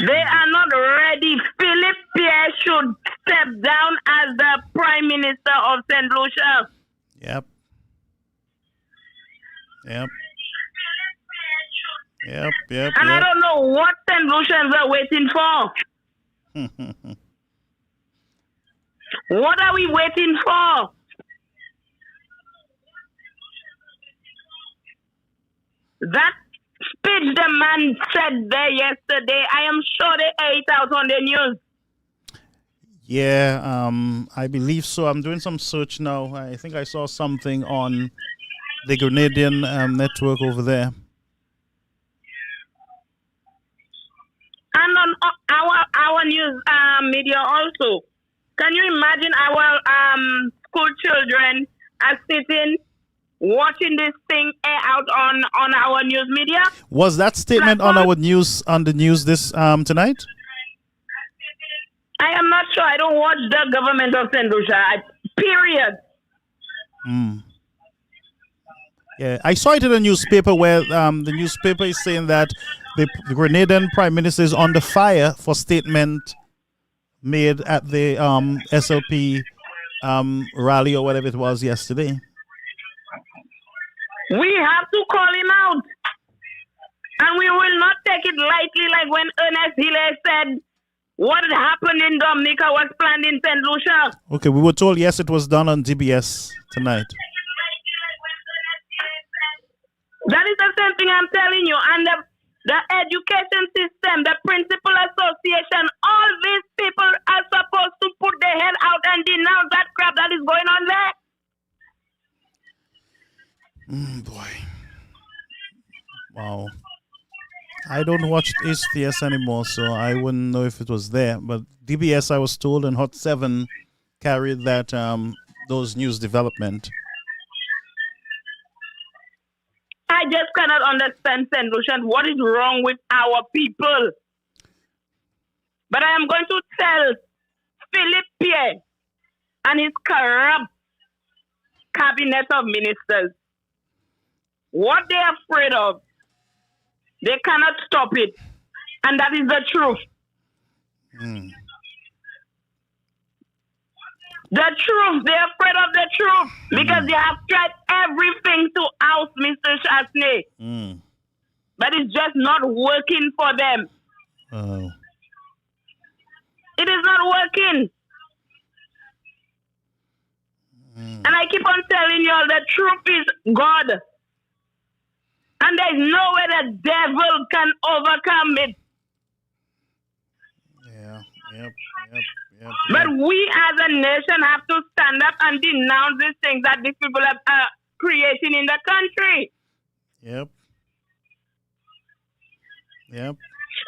They are not ready. Philip Pierre should step down as the Prime Minister of St. Lucia. Yep. And I don't know what St. Lucians are waiting for. What are we waiting for? That speech the man said there yesterday, I am sure they ate out on the news. Yeah, I believe so. I'm doing some search now. I think I saw something on the Grenadian network over there. And on our news media also. Can you imagine our school children are sitting watching this thing air out on our news media? Was that statement on the news this tonight? I am not sure. I don't watch the government of St. Lucia. Period. Yeah, I saw it in a newspaper where the newspaper is saying that the Grenadian Prime Minister is under fire for statement made at the SLP rally or whatever it was yesterday. We have to call him out. And we will not take it lightly like when Ernest Hillel said what had happened in Dominica was planned in St. Lucia. Okay, we were told, yes, it was done on DBS tonight. That is the same thing I'm telling you. And the education system, the principal association, all these people are supposed to put their head out and denounce that crap that is going on there. Boy. Wow. I don't watch HTS anymore, so I wouldn't know if it was there. But DBS, I was told, and Hot 7 carried that those news development. I just cannot understand, St. Lucian, what is wrong with our people. But I am going to tell Philip Pierre and his corrupt cabinet of ministers what they are afraid of. They cannot stop it. And that is the truth. The truth. They're afraid of the truth because they have tried everything to oust Mr. Chasney. But it's just not working for them. Oh. It is not working. And I keep on telling y'all the truth is God. And there's no way the devil can overcome it. But we as a nation have to stand up and denounce these things that these people are creating in the country. Yep.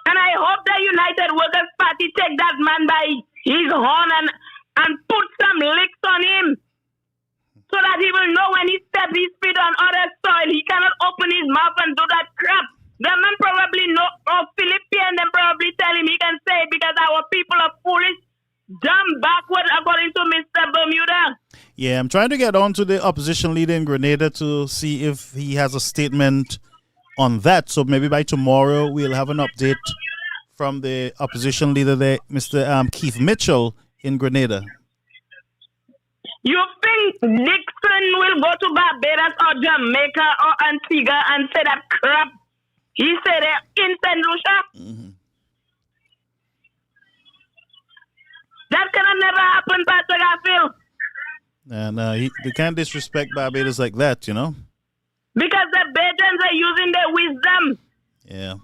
And I hope the United Workers Party take that man by his horn and put some licks on him so that he will know when he steps his feet on other soil, he cannot open his mouth and do that crap. The man probably know, or Philippian, then probably tell him he can say it because our people are foolish, dumb, backward, according to Mr. Bermuda. Yeah, I'm trying to get on to the opposition leader in Grenada to see if he has a statement on that. So maybe by tomorrow we'll have an update from the opposition leader there, Mr. Keith Mitchell in Grenada. You think Dickon will go to Barbados or Jamaica or Antigua and say that crap he said in St. Lucia? Mm-hmm. That cannot never happen, Pastor Garfield. And they can't disrespect Barbados like that, you know? Because the Bajans are using their wisdom. Yeah.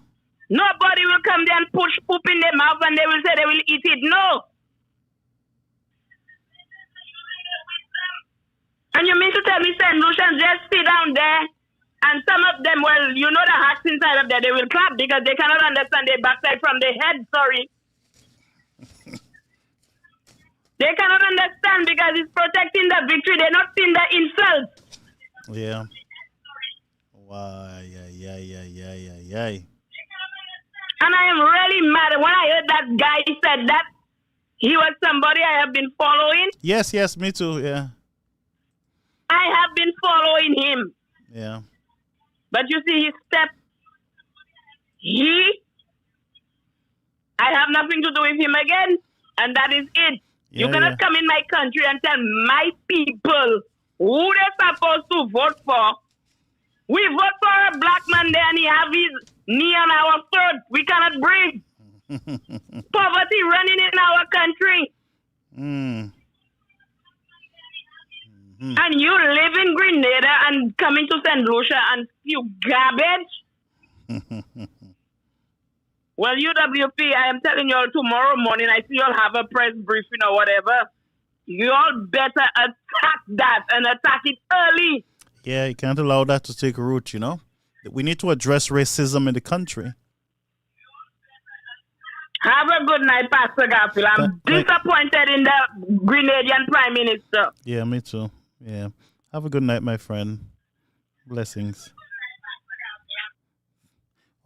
Nobody will come there and push poop in their mouth and they will say they will eat it. No. And you mean to tell me St. Lucians just sit down there and some of them, well, you know the hearts inside of there, they will clap because they cannot understand their backside from their head, sorry. They cannot understand because it's protecting the victory. They're not seeing the insult. Yeah. Why, yeah. And I am really mad. When I heard that guy said that, he was somebody I have been following. Yes, me too, yeah. I have been following him. Yeah. But you see his step. I have nothing to do with him again. And that is it. Yeah, you cannot come in my country and tell my people who they're supposed to vote for. We vote for a black man there and he have his knee on our throat. We cannot breathe. Poverty running in our country. And you live in Grenada and coming to St. Lucia and spew garbage? Well, UWP, I am telling you all tomorrow morning, I see you all have a press briefing or whatever. You all better attack that and attack it early. Yeah, you can't allow that to take root, you know. We need to address racism in the country. Have a good night, Pastor Garfield. I'm disappointed in the Grenadian Prime Minister. Yeah, me too. Yeah. Have a good night, my friend. Blessings.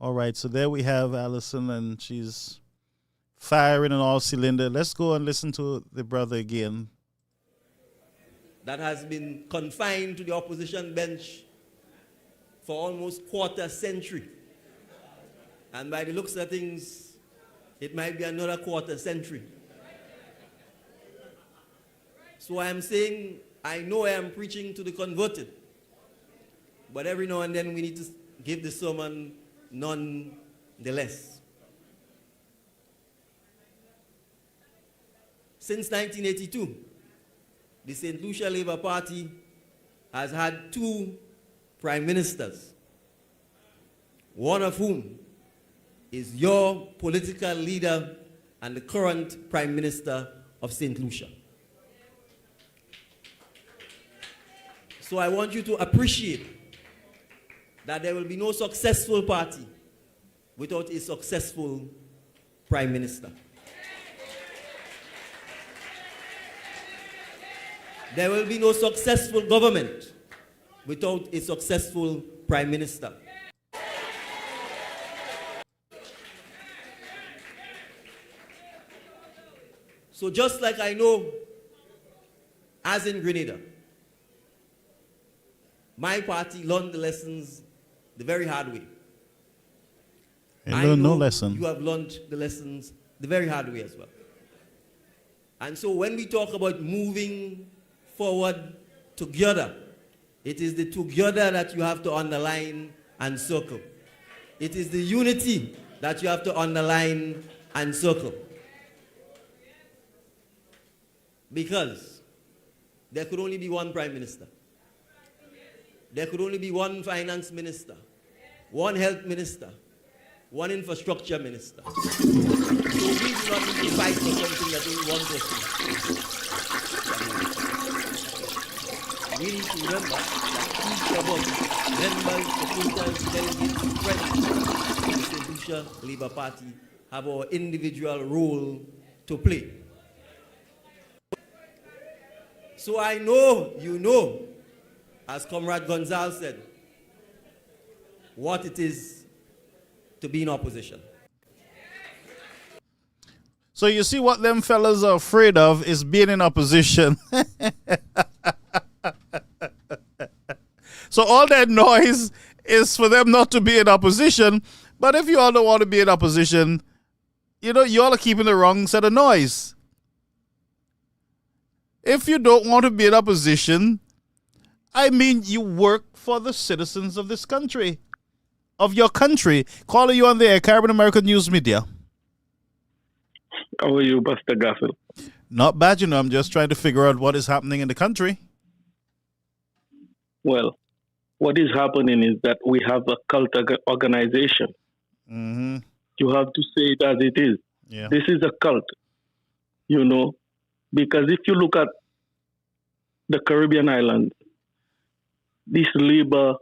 All right, so there we have Allison, and she's firing on all cylinders. Let's go and listen to the brother again. That has been confined to the opposition bench for almost quarter century. And by the looks of things, it might be another quarter century. So I'm saying, I know I am preaching to the converted, but every now and then we need to give the sermon nonetheless. Since 1982, the St. Lucia Labour Party has had 2 prime ministers, one of whom is your political leader and the current Prime Minister of St. Lucia. So I want you to appreciate that there will be no successful party without a successful Prime Minister. There will be no successful government without a successful Prime Minister. So just like I know, as in Grenada, my party learned the lessons the very hard way. I learned no lesson. You have learned the lessons the very hard way as well. And so when we talk about moving forward together, it is the together that you have to underline and circle. It is the unity that you have to underline and circle. Because there could only be one prime minister. There could only be one finance minister, one health minister, one infrastructure minister. So we do not need to fight for something that only one person. We need to remember that each of us, members, supporters, delegates, friends of the St. Lucia Labour Party, have our individual role to play. So I know, you know, as Comrade Gonzalez said, what it is to be in opposition. So you see what them fellas are afraid of is being in opposition. So all that noise is for them not to be in opposition. But if you all don't want to be in opposition, you know, you all are keeping the wrong set of noise. If you don't want to be in opposition, I mean, you work for the citizens of this country, of your country. Calling you on the air, Caribbean American News Media. How are you, Pastor Garfield? Not bad, you know. I'm just trying to figure out what is happening in the country. Well, what is happening is that we have a cult organization. Mm-hmm. You have to say it as it is. Yeah. This is a cult, you know, because if you look at the Caribbean islands, this labor,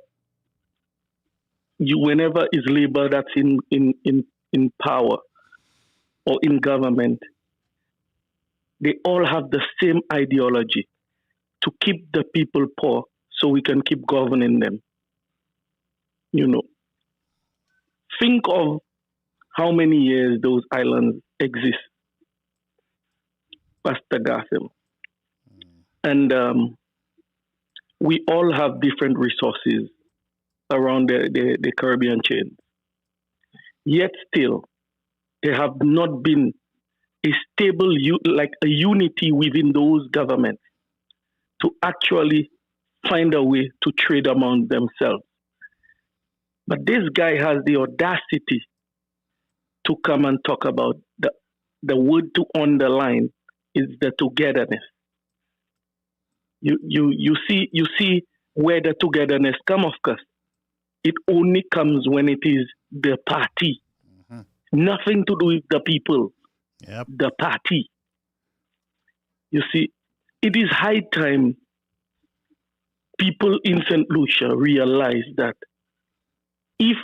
whenever is labor that's in power or in government, they all have the same ideology to keep the people poor so we can keep governing them. You know, think of how many years those islands exist, Pastor Garfield. And we all have different resources around the Caribbean chain. Yet still, there have not been a stable, like a unity within those governments to actually find a way to trade among themselves. But this guy has the audacity to come and talk about the word to underline is the togetherness. You see where the togetherness comes, of course. It only comes when it is the party. Mm-hmm. Nothing to do with the people. Yep. The party. You see, it is high time people in St. Lucia realize that if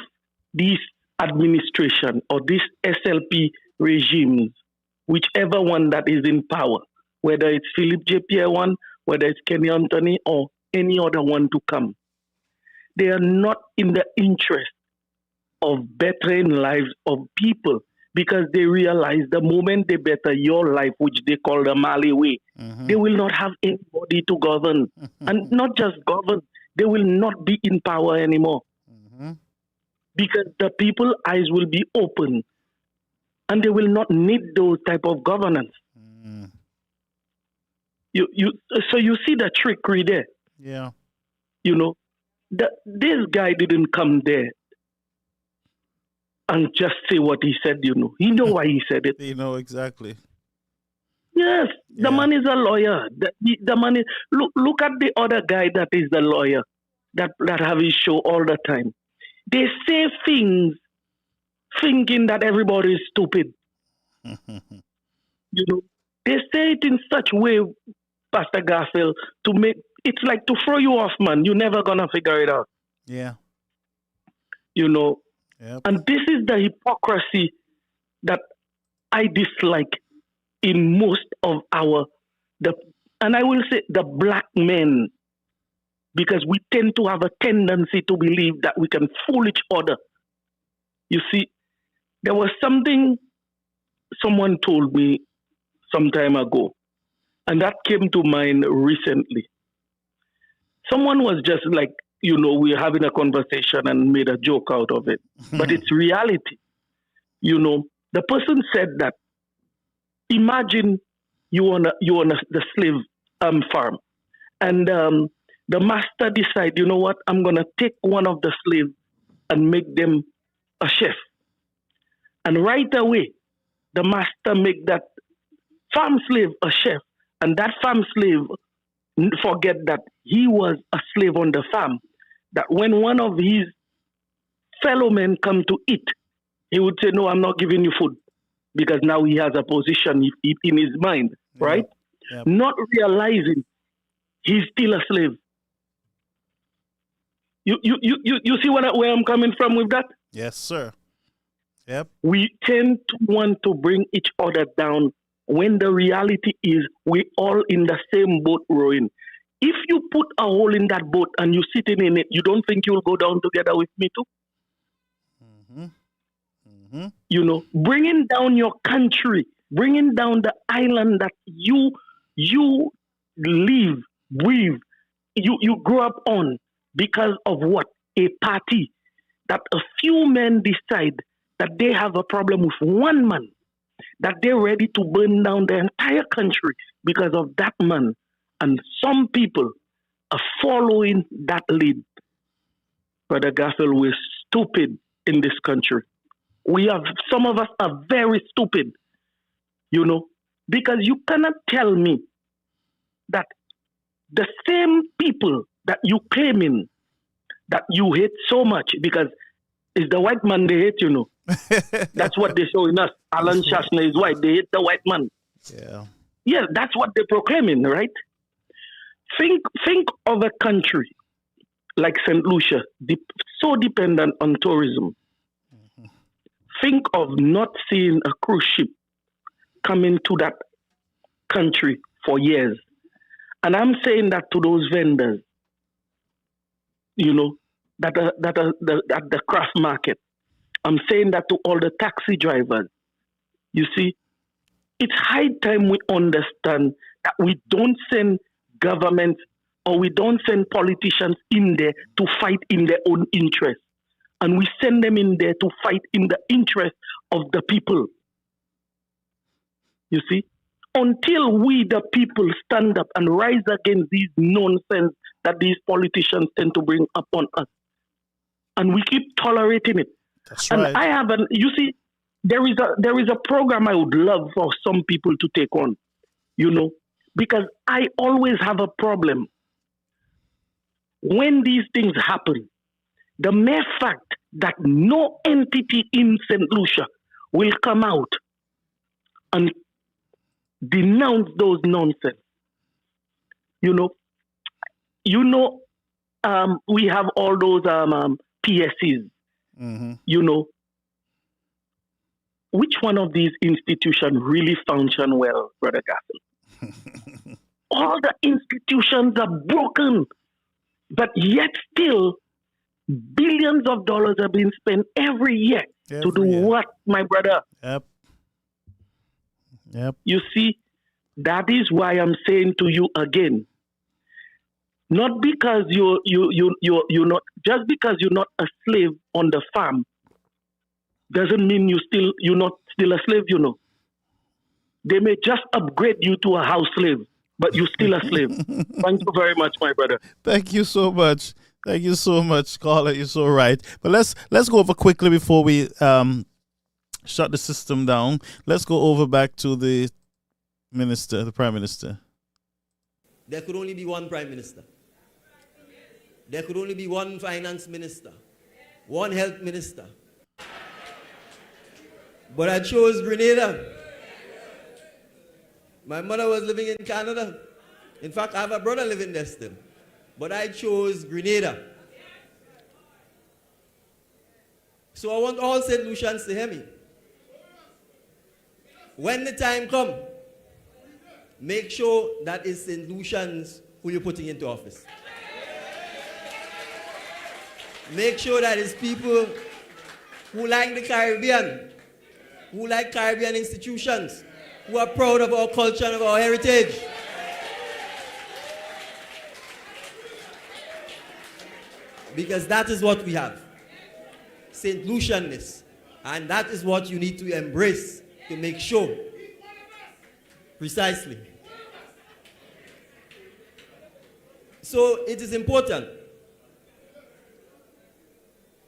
this administration or this SLP regimes, whichever one that is in power, whether it's Philip J. Pierre one, whether it's Kenny Anthony or any other one to come, they are not in the interest of bettering lives of people, because they realize the moment they better your life, which they call the Mali way, they will not have anybody to govern. And not just govern, they will not be in power anymore. Because the people's eyes will be open and they will not need those type of governance. So you see the trickery there. Yeah. You know, this guy didn't come there and just say what he said, you know. He know why he said it. You know exactly. Yes, the man is a lawyer. The man is, look at the other guy that is the lawyer that have his show all the time. They say things thinking that everybody is stupid. You know, they say it in such way, Pastor Garfield, to make it's like to throw you off, man. You're never gonna figure it out. Yeah. You know, yep. And this is the hypocrisy that I dislike in most of and I will say the black men, because we tend to have a tendency to believe that we can fool each other. You see, there was something someone told me some time ago, and that came to mind recently. Someone was just like, you know, we're having a conversation and made a joke out of it. But it's reality. You know, the person said that, imagine you on the slave farm, and the master decide, you know what, I'm going to take one of the slaves and make them a chef. And right away, the master make that farm slave a chef And that farm slave forget that he was a slave on the farm. That when one of his fellow men come to eat, he would say, "No, I'm not giving you food," because now he has a position in his mind, right? Yep. Not realizing he's still a slave. You see where I'm coming from with that? Yes, sir. Yep. We tend to want to bring each other down when the reality is we all in the same boat rowing. If you put a hole in that boat and you're sitting in it, you don't think you'll go down together with me too? You know, bringing down your country, bringing down the island that you live, breathe, you grew up on because of what? A party that a few men decide that they have a problem with one man, that they're ready to burn down the entire country because of that man. And some people are following that lead. Brother Gaffel, we're stupid in this country. Some of us are very stupid, you know, because you cannot tell me that the same people that you claiming that you hate so much, because it's the white man they hate, you know. That's what they show in us. Alan Shashna is white. They hate the white man. Yeah. Yeah, that's what they're proclaiming, right? Think of a country like St. Lucia, so dependent on tourism. Think of not seeing a cruise ship coming to that country for years. And I'm saying that to those vendors, you know, that are at the craft market. I'm saying that to all the taxi drivers. You see, it's high time we understand that we don't send government or we don't send politicians in there to fight in their own interest. And we send them in there to fight in the interest of the people. You see? Until we, the people, stand up and rise against these nonsense that these politicians tend to bring upon us. And we keep tolerating it. That's and right. You see, there is a program I would love for some people to take on, you know, because I always have a problem when these things happen. The mere fact that no entity in St. Lucia will come out and denounce those nonsense. You know, we have all those PSCs. You know, which one of these institutions really function well, Brother Gaffel? All the institutions are broken, but yet still billions of dollars are being spent every year to do what, my brother? Yep. You see, that is why I'm saying to you again, not because you're not, just because you're not a slave on the farm doesn't mean you're not still a slave, you know. They may just upgrade you to a house slave, but you're still a slave. Thank you very much, my brother. Thank you so much. Thank you so much, caller. You're so right. But let's go over quickly before we shut the system down. Let's go over back to the minister, the prime minister. There could only be one prime minister. There could only be one finance minister, one health minister. But I chose Grenada. My mother was living in Canada. In fact, I have a brother living there still. But I chose Grenada. So I want all St. Lucians to hear me. When the time comes, make sure that it's St. Lucians who you're putting into office. Make sure that it's people who like the Caribbean, who like Caribbean institutions, who are proud of our culture and of our heritage. Because that is what we have, St. Lucianness. And that is what you need to embrace to make sure. Precisely. So it is important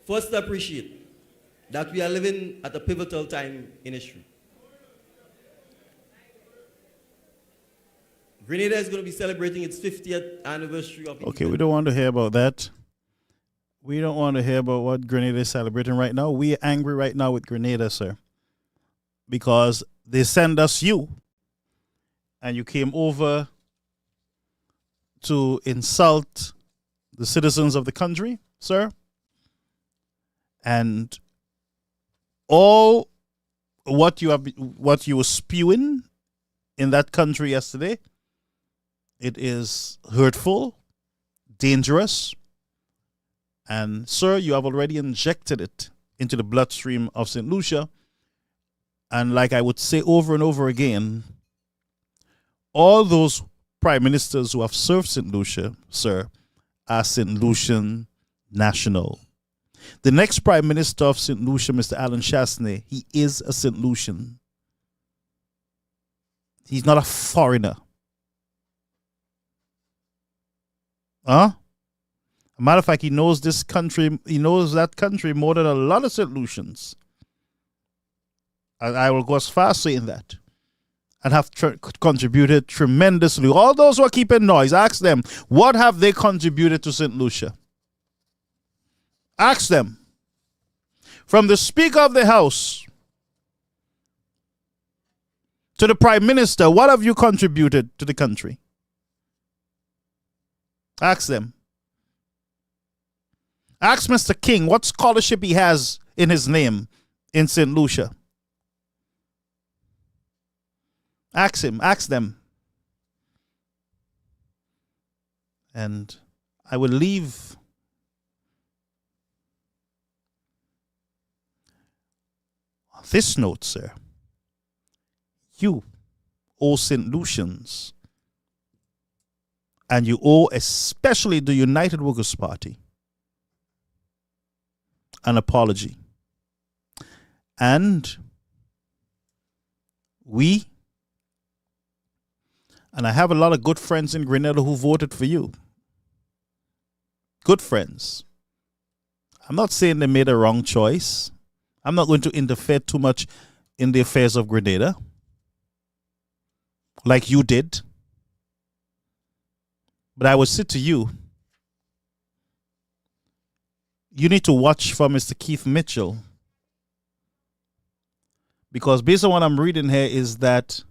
for us to appreciate that we are living at a pivotal time in history. Grenada is going to be celebrating its 50th anniversary of Okay, we don't want to hear about that. We don't want to hear about what Grenada is celebrating right now. We are angry right now with Grenada, sir, because they send us you, and you came over to insult the citizens of the country, sir. And all what you were spewing in that country yesterday, it is hurtful, dangerous, and sir, you have already injected it into the bloodstream of St. Lucia. And like I would say over and over again, all those prime ministers who have served St. Lucia, sir, are St. Lucian national. The next prime minister of St. Lucia, Mr. Alan Chasney, he is a St. Lucian. He's not a foreigner. Huh? A matter of fact, he knows this country, he knows that country more than a lot of St. Lucians. And I will go as far as saying that. And have contributed tremendously. All those who are keeping noise, ask them, what have they contributed to St. Lucia? Ask them. From the Speaker of the House to the Prime Minister, what have you contributed to the country? Ask them. Ask Mr. King what scholarship he has in his name in St. Lucia. Ask him, ask them. And I will leave on this note, sir. You owe St. Lucians, and you owe especially the United Workers' Party, an apology. And I have a lot of good friends in Grenada who voted for you. Good friends. I'm not saying they made a wrong choice. I'm not going to interfere too much in the affairs of Grenada, like you did. But I would say to you, you need to watch for Mr. Keith Mitchell. Because based on what I'm reading here is that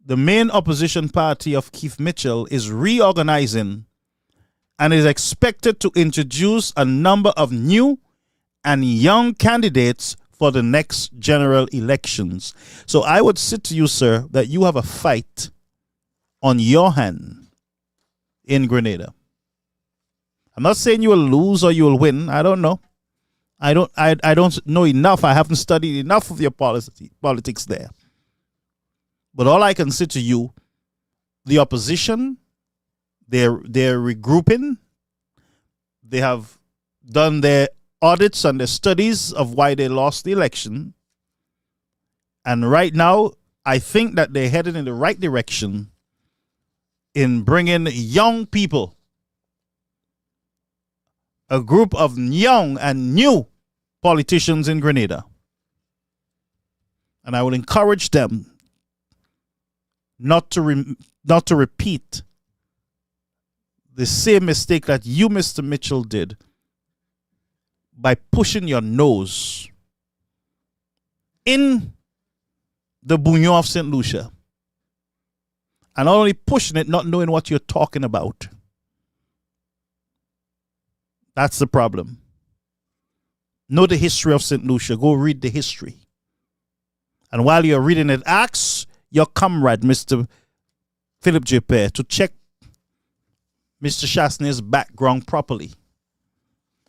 the main opposition party of Keith Mitchell is reorganizing and is expected to introduce a number of new and young candidates for the next general elections. So I would say to you, sir, that you have a fight on your hand in Grenada. I'm not saying you will lose or you will win. I don't know. I don't know enough. I haven't studied enough of your politics there. But all I can say to you, the opposition, they're regrouping. They have done their audits and their studies of why they lost the election. And right now, I think that they're headed in the right direction in bringing young people, a group of young and new politicians in Grenada. And I will encourage them not to repeat the same mistake that you, Mr. Mitchell, did by pushing your nose in the bouillon of St. Lucia. And not only pushing it, not knowing what you're talking about. That's the problem. Know the history of St. Lucia. Go read the history. And while you're reading it, ask your comrade, Mr. Philip J. Pear, to check Mr. Chasney's background properly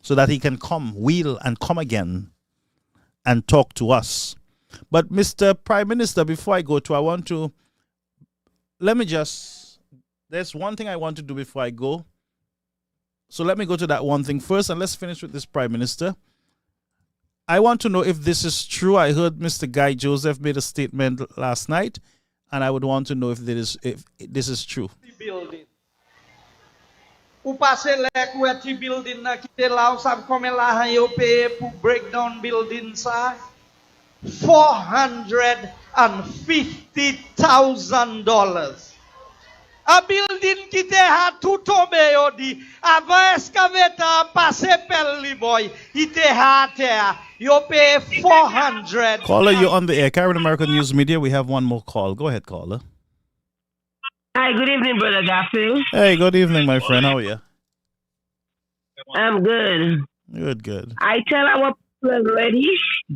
so that he can wheel and come again and talk to us. But Mr. Prime Minister, before I go to, there's one thing I want to do before I go. So let me go to that one thing first, and let's finish with this Prime Minister. I want to know if this is true. I heard Mr. Guy Joseph made a statement last night, and I would want to know if this is true. Building. Upasele kuati building na kita lau sab komela hayo pe pu breakdown building sa. $450,000. A building qui te a tout tombé, yo dit. Avant excavateur passé pel boy, il te a terre. You pay 400. Caller, you're on the air. Caribbean American News Media. We have one more call. Go ahead, caller. Hi, good evening, Brother Garfield. Hey, good evening, my friend. How are you? I'm good. Good. I tell our people already,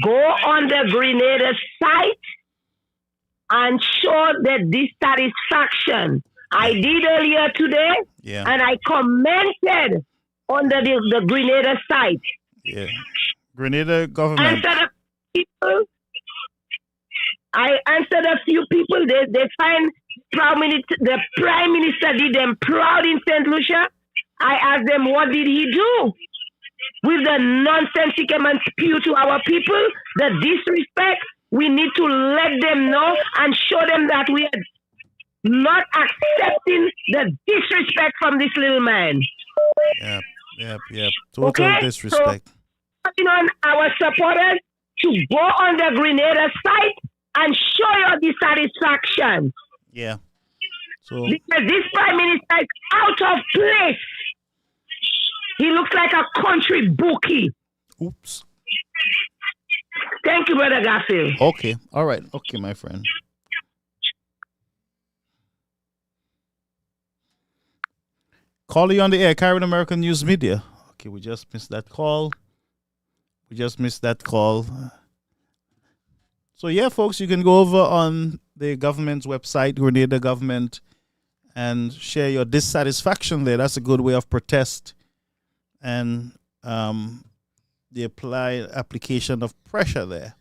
go on the Grenada site and show the dissatisfaction. I did earlier today, and I commented on the Grenada site. Yeah. Grenada government. I answered a few people. They find the Prime Minister did them proud in St. Lucia. I asked them, what did he do? With the nonsense he came and spew to our people, the disrespect, we need to let them know and show them that we are not accepting the disrespect from this little man. Yep. Total disrespect. So, on our supporters to go on the Grenada site and show your dissatisfaction. Yeah. So because this Prime Minister is out of place. He looks like a country bookie. Oops. Thank you, Brother Garfield. Okay. All right. Okay, my friend. Call you on the air, Caribbean American News Media. Okay, we just missed that call. So yeah, folks, you can go over on the government's website, Grenada Government, and share your dissatisfaction there. That's a good way of protest and the application of pressure there.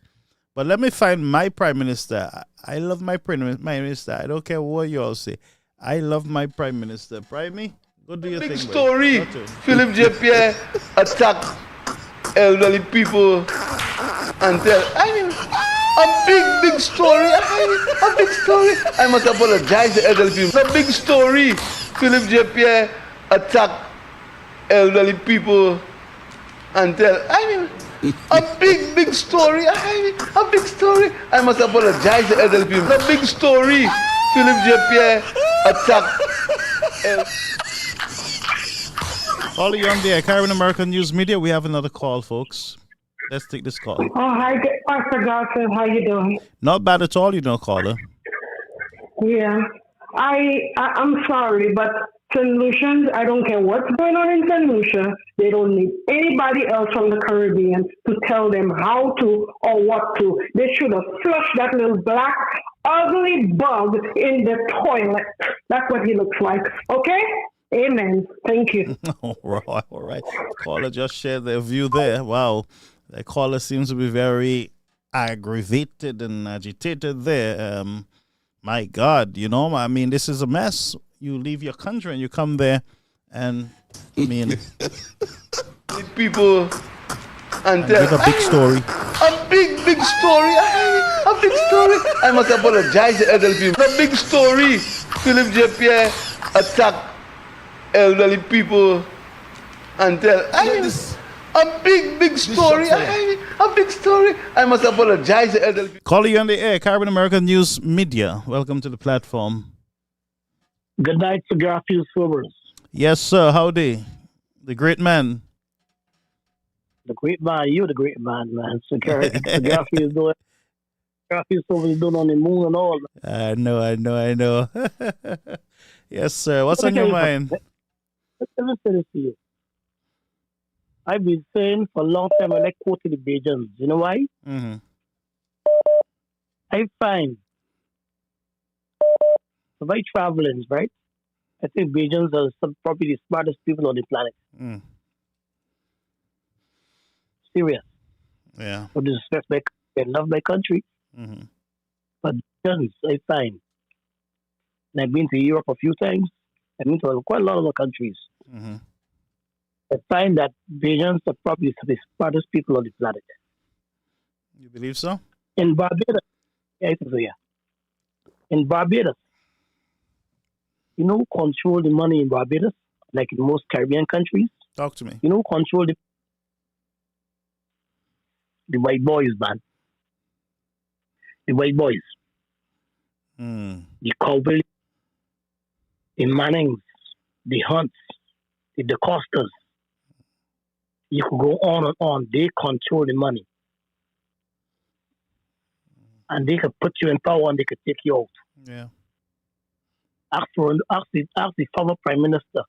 But let me find my Prime Minister. I love my Prime Minister. I don't care what you all say. I love my Prime Minister. Prime, what do you think? Big story. Philip J. Pierre attack elderly people and tell. A big story. A big story. I must apologize to elderly people. It's a big story. Philip J. Pierre attack elderly people and tell. A big story. A big story. I must apologize to elderly people. It's a big story. Philip J. Pierre attack. Call you on the Caribbean American News Media. We have another call, folks. Let's take this call. Oh, hi, Pastor Garfield. How you doing? Not bad at all, caller. Yeah. I'm sorry, but St. Lucians, I don't care what's going on in St. Lucia. They don't need anybody else from the Caribbean to tell them how to or what to. They should have flushed that little black, ugly bug in the toilet. That's what he looks like. Okay? Amen. Thank you. All right. Caller just shared their view there. Wow. The caller seems to be very aggravated and agitated there. My God, this is a mess. You leave your country and you come there and, people and give a big story. A big story. A big story. I must apologize to elderly people. A big story. Philip J. Pierre attack elderly people and tell. A big story. A big story. I must apologize to elderly people. Call you on the air, Caribbean American News Media. Welcome to the platform. Good night to Garfield Sobers. Yes, sir. Howdy. The great man. The great man. You're the great man, man. So Garfield Sobers doing on the moon and all. I know. Yes, sir. What's on your mind? Let me say this to you. I've been saying for a long time I like quoting the Bajans. You know why? Mm-hmm. I find if I traveling, right? I think Bajans are probably the smartest people on the planet. Mm. Serious. Yeah. No disrespect, I love my country. Mm-hmm. But Bajans, I find, and I've been to Europe a few times. I've been to quite a lot of other countries. Mm-hmm. I find that Bajans are probably the smartest people on the planet. You believe so? In Barbados, yeah, I think so, yeah. In Barbados, you know who control the money in Barbados? Like in most Caribbean countries? Talk to me. You know who control the white boys, man? the white boys, the Cowbell, the Mannings, the Hunts, the DeCostas. You could go on and on. They control the money. And they could put you in power and they could take you out. Yeah. Ask the former Prime Minister,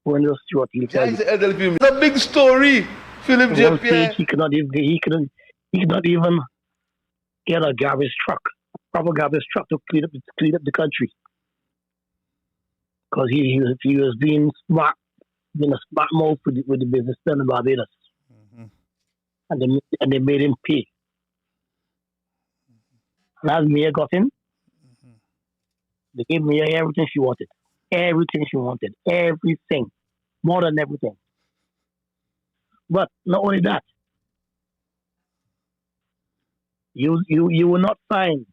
when Stewart, he'll tell you. It's a big story, Philip J. Pierre. He could not even get a garbage truck, a proper garbage truck to clean up the country. Because he was being smart, being a smart mouth with the businessmen in Barbados. And they made him pay. And as Mia got in, they gave Mia everything she wanted. Everything she wanted. Everything. More than everything. But not only that, you will not find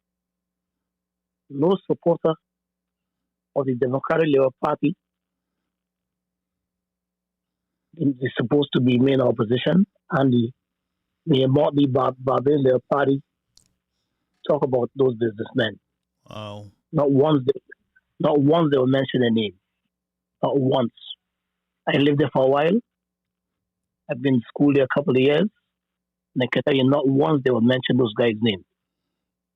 no supporter of the Democratic Labour Party is supposed to be main opposition, and the Barbadian Labour Party talk about those businessmen. Oh. Not once they will mention their name. Not once. I lived there for a while. I've been in school there a couple of years. And I can tell you, not once they will mention those guys' names.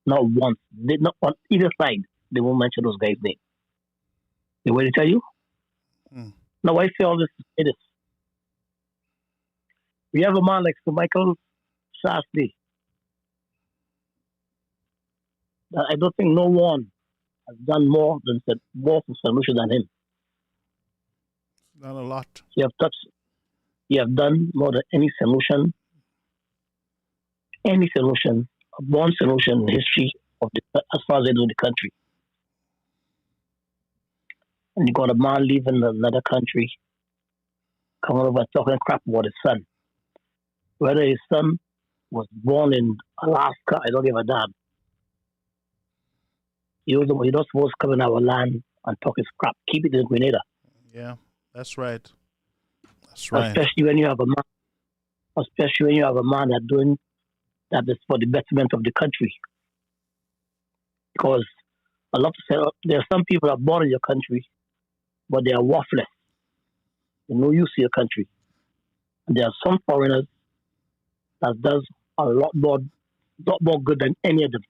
Not once. Not on either side, they won't mention those guys' names. You want to tell you? Now, I say all this to say this. We have a man like Sir Michael Shastley. I don't think no one has done more for St. Lucia than him. Done a lot. He have done more than any solution, a born solution in the history of as far as I know the country. And you got a man leaving another country, coming over and talking crap about his son. Whether his son was born in Alaska, I don't give a damn. You're not supposed to come in our land and talk his crap. Keep it in Grenada. Yeah, that's right. That's right. Especially when you have a man that's doing that is for the betterment of the country. Because I love to say there are some people that are born in your country, but they are worthless. They no use to your country. And there are some foreigners that does a lot more good than any of them.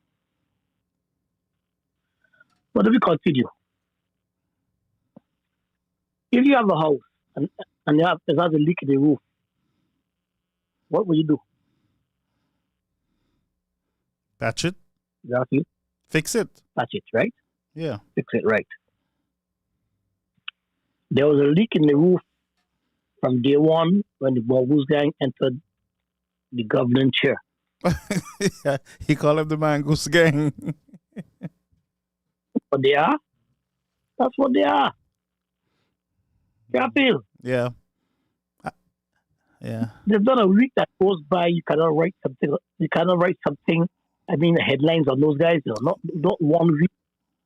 But if we continue, if you have a house and it has a leak in the roof, what will you do? Patch it. Exactly. Fix it. Patch it, right? Yeah. Fix it, right. There was a leak in the roof from day one when the Mongoose gang entered the governing chair. Yeah, he called them the Mongoose gang. What they are? That's what they are. Garfield. Yeah. Yeah. There's not a week that goes by you cannot write something. I mean, headlines on those guys. Not 1 week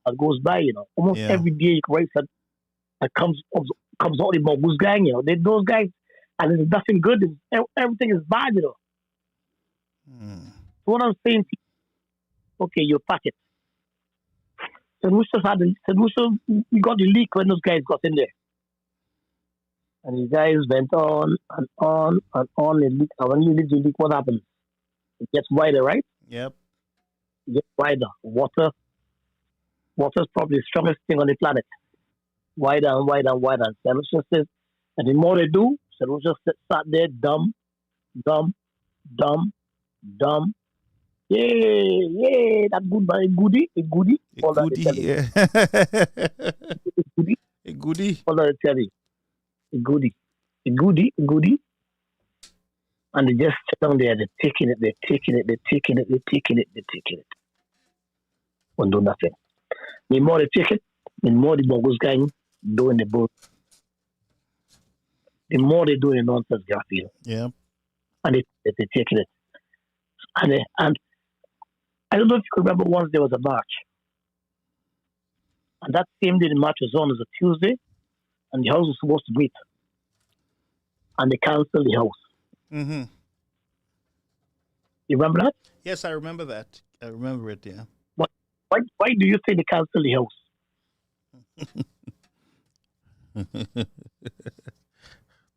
that goes by. Almost every day you can write something that comes out the Mongoose gang. Those guys, and there's nothing good. Everything is bad. So what I'm saying, okay, you pack it. St. Lucia, we got the leak when those guys got in there. And the guys went on and on and on. And when you leave the leak, what happens? It gets wider, right? Yep. It gets wider. Water is probably the strongest thing on the planet. Wider and wider and wider. And St. Lucia says, and the more they do, St. Lucia sat there dumb. Yeah, that good, but a goodie. Yeah. A goodie. Hold on, tell you. A goodie. And they just sit down there, they're taking it. Won't do nothing. The more they take it, the more the Mongoose gang doing the boat. The more they do the nonsense, Garfield. Yeah. And they're taking it. And I don't know if you can remember once there was a march. And that same day the march was on as a Tuesday, and the house was supposed to meet. And they canceled the house. Mm-hmm. You remember that? Yes, I remember that. I remember it, yeah. Why do you say they cancel the house?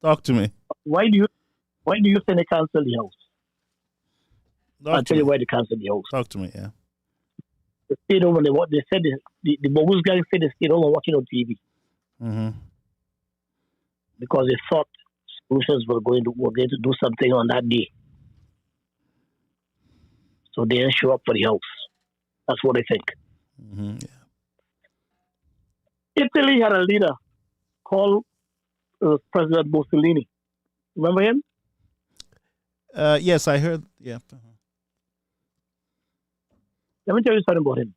Talk to me. Why do you say they cancel the house? I'll tell you why they cancel the house. Talk to me, yeah. They stayed over. They said the bogus guys said they stayed over watching on TV because they thought solutions were going to do something on that day. So they didn't show up for the house. That's what I think. Yeah. Italy had a leader called President Mussolini. Remember him? Yes, I heard. Yeah. Let me tell you something about him.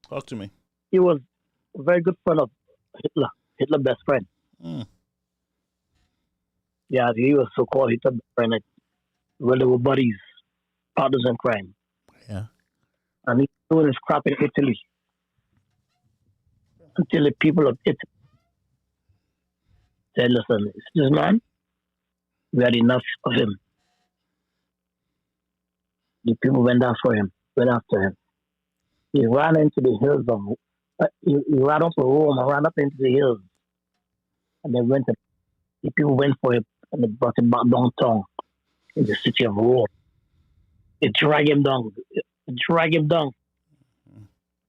Talk to me. He was a very good friend of Hitler. Hitler's best friend. Yeah, he was so-called Hitler's best friend. Well, they were buddies, partners in crime. Yeah. And he's doing his crap in Italy until the people of Italy said, listen, this man, we had enough of him. The people went after him. He ran into the hills of, he ran up to Rome and ran up into the hills. And the people went for him and they brought him back downtown in the city of Rome. They drag him down.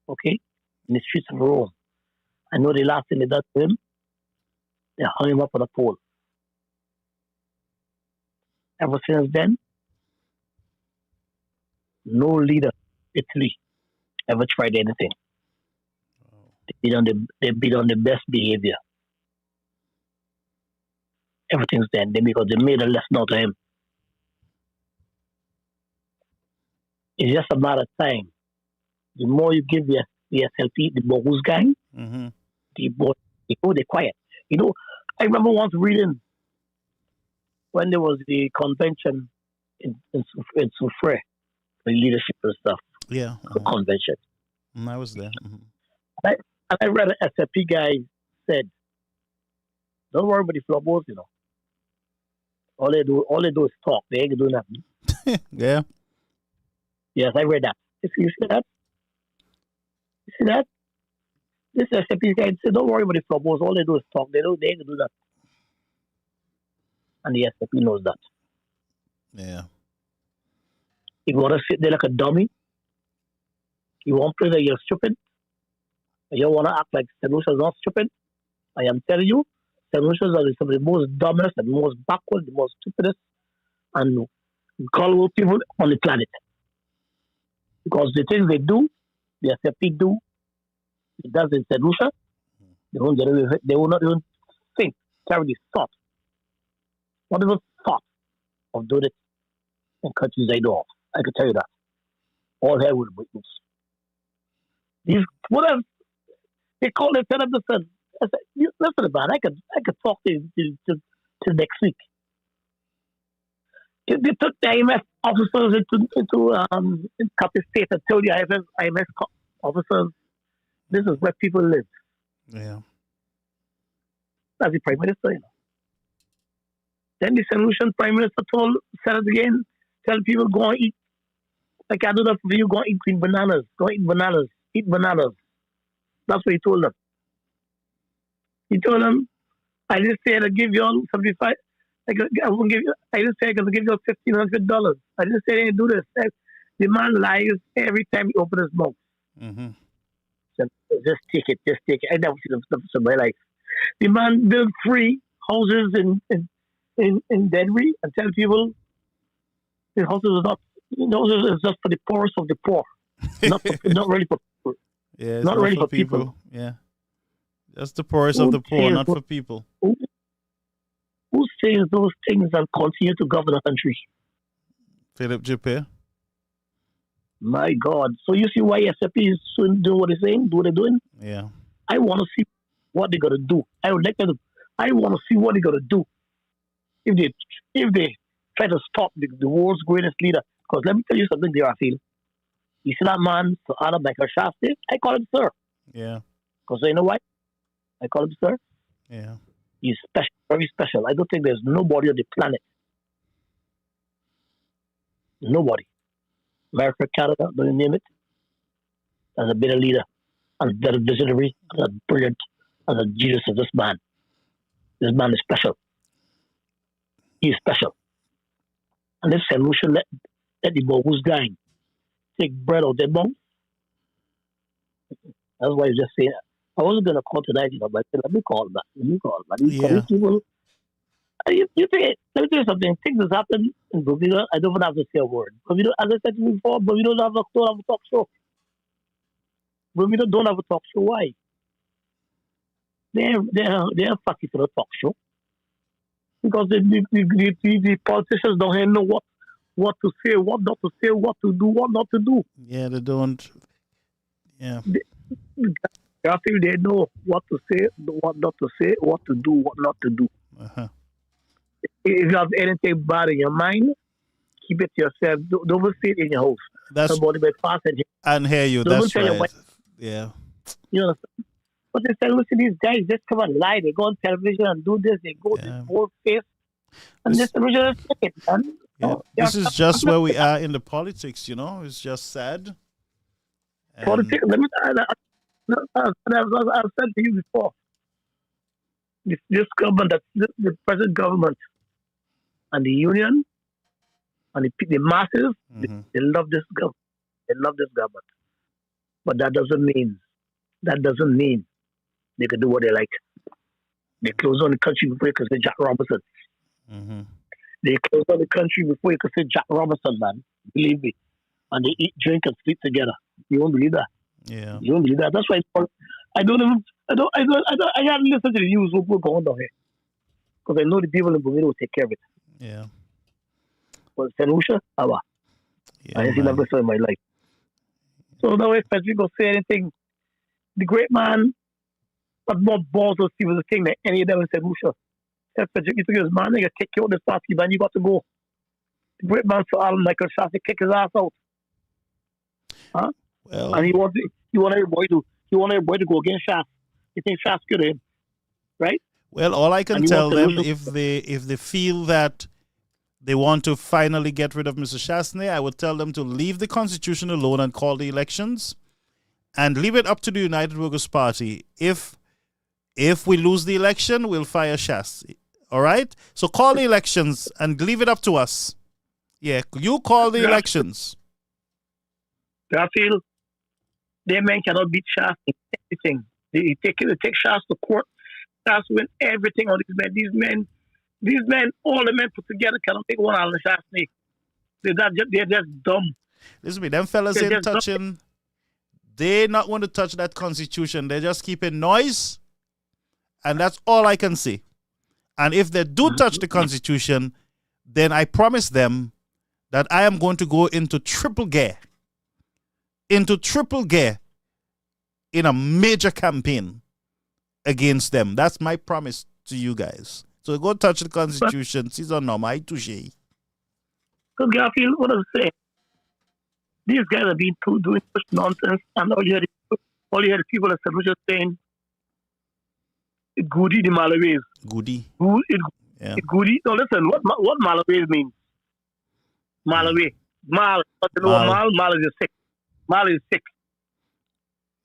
Okay? In the streets of Rome. I know the last thing they did to him, they hung him up on a pole. Ever since then, no leader in Italy ever tried anything. They beat on the best behavior. Everything's done because they made a lesson out of him. It's just a matter of time. The more you give the SLP, the bogus gang, the more they quiet. You know, I remember once reading when there was the convention in Soufrière, the leadership and stuff. Yeah. The convention. I was there. I read an SLP guy said, don't worry about the flowers, you know. All they do is talk. They ain't doing nothing. Yeah. Yes, I read that. You see that? This SLP guy said, don't worry about the flowers. All they do is talk. They ain't do that. And the SLP knows that. Yeah. You want to sit there like a dummy. You want to play that you're stupid. You want to act like solutions not stupid. I am telling you, solutions are some of the most dumbest and most backward, the most stupidest and gullible people on the planet. Because the things they do, the SFP do, it does in solution, they will not even think, carry the thought, not even thought of doing it in countries they know of. I can tell you that. All hell will break loose. Whatever they call it, set up the sun. I said, listen, man, I could talk to next week. They took the IMF officers into Cape State and told the IMF officers, this is where people live. Yeah. That's the Prime Minister, you know. Then the solution Prime Minister said it again, tell people go and eat. Like I do that for you, go and eat green bananas. Go eat bananas. Eat bananas. That's what he told them. He told them, I didn't say I'd give you all 75. I didn't say I could give you all $1,500. I didn't say I didn't do this. The man lies every time he opens his mouth. So just take it. I never seen stuff in my life. The man built free houses in Denver and tell people the houses are not. Houses is just for the poorest of the poor, not really for people. Yeah, it's not really for people. Yeah, just the poorest of the poor, not for people. Who says those things and continue to govern a country? Philip Japere. My God! So you see why SFP is doing what they're saying, do what they're doing. Yeah. I want to see what they're gonna do. I want to see what they're gonna do if they try to stop the world's greatest leader. Because let me tell you something, dear Afil. You see that man, Sir Adam Michael Shafty? I call him sir. Yeah. Because you know why? I call him sir. Yeah. He's special, very special. I don't think there's nobody on the planet. Nobody. America, Canada, don't you name it? as a better leader, as a better visionary, as a brilliant, as a genius of this man. This man is special. He is special. And this solution let the boy who's dying take bread out their mouth. That's why he's just saying, I wasn't going to call tonight, but I said, let me call back. These people, you think, let me tell you something. Things has happened in Bermuda. I don't even have to say a word. Bermuda, as I said to you before, Bermuda don't have a talk show. Bermuda don't have a talk show. Why? They're fucking for a talk show. Because the politicians don't know what to say, what not to say, what to do, what not to do. Yeah, they don't. Yeah. I feel they know what to say, what not to say, what to do, what not to do. Uh-huh. If you have anything bad in your mind, keep it to yourself. Don't say it in your house. That's somebody may pass and hear you. Don't That's right. Yeah. You know, but they say, listen, these guys just come and lie. They go on television and do this. They go to bold face. And this original ticket, man. Yeah. This is just where we are in the politics, you know. It's just sad. Politics. I've said to you before. This government, the present government, and the union, and the masses, they love this government. They love this government. But that doesn't mean they can do what they like. They close on the country before you can say Jack Robinson. They close on the country before you can say Jack Robinson, man. Believe me. And they eat, drink, and sleep together. You won't believe that. Yeah. You won't believe that. That's why I haven't listened to the news what's going on here. Because I know the people in Bermuda will take care of it. Yeah. But St. Lucia, I ain't seen that in my life. So now if Patrick will say anything, the great man had more balls to see was the thing than any of them in St. Lucia. If Patrick, you took his man, you kick you out this party, man, you got to go. The great man saw Alan Michael Shas, he kick his ass out. Huh? Well, and he want everybody to go against Shas. You think Shas could him, right? Well, all I can tell them, if they feel that they want to finally get rid of Mr. Chasney, I would tell them to leave the Constitution alone and call the elections, and leave it up to the United Workers' Party. If we lose the election, we'll fire Shas. All right? So call the elections and leave it up to us. Yeah, you call the elections. I feel they men cannot beat Shas in everything. They take Shas to court. Shas win everything on these men. These men, all the men put together cannot take one Alan Shasney. They're just dumb. Listen to me, them fellas ain't touching. They not want to touch that Constitution. They're just keeping noise. And that's all I can say. And if they do touch the Constitution, then I promise them that I am going to go into triple gear. Into triple gear in a major campaign against them. That's my promise to you guys. So go touch the Constitution. Season no, my touche. Because I feel what I'm saying. These guys have been doing such nonsense, and all you had the people at St. Lucia saying, "Goody the Malaways." Goody. Goody. No, listen. What Malaways means? Malaway. Mal. But you know what Mal is sick. Mal is sick.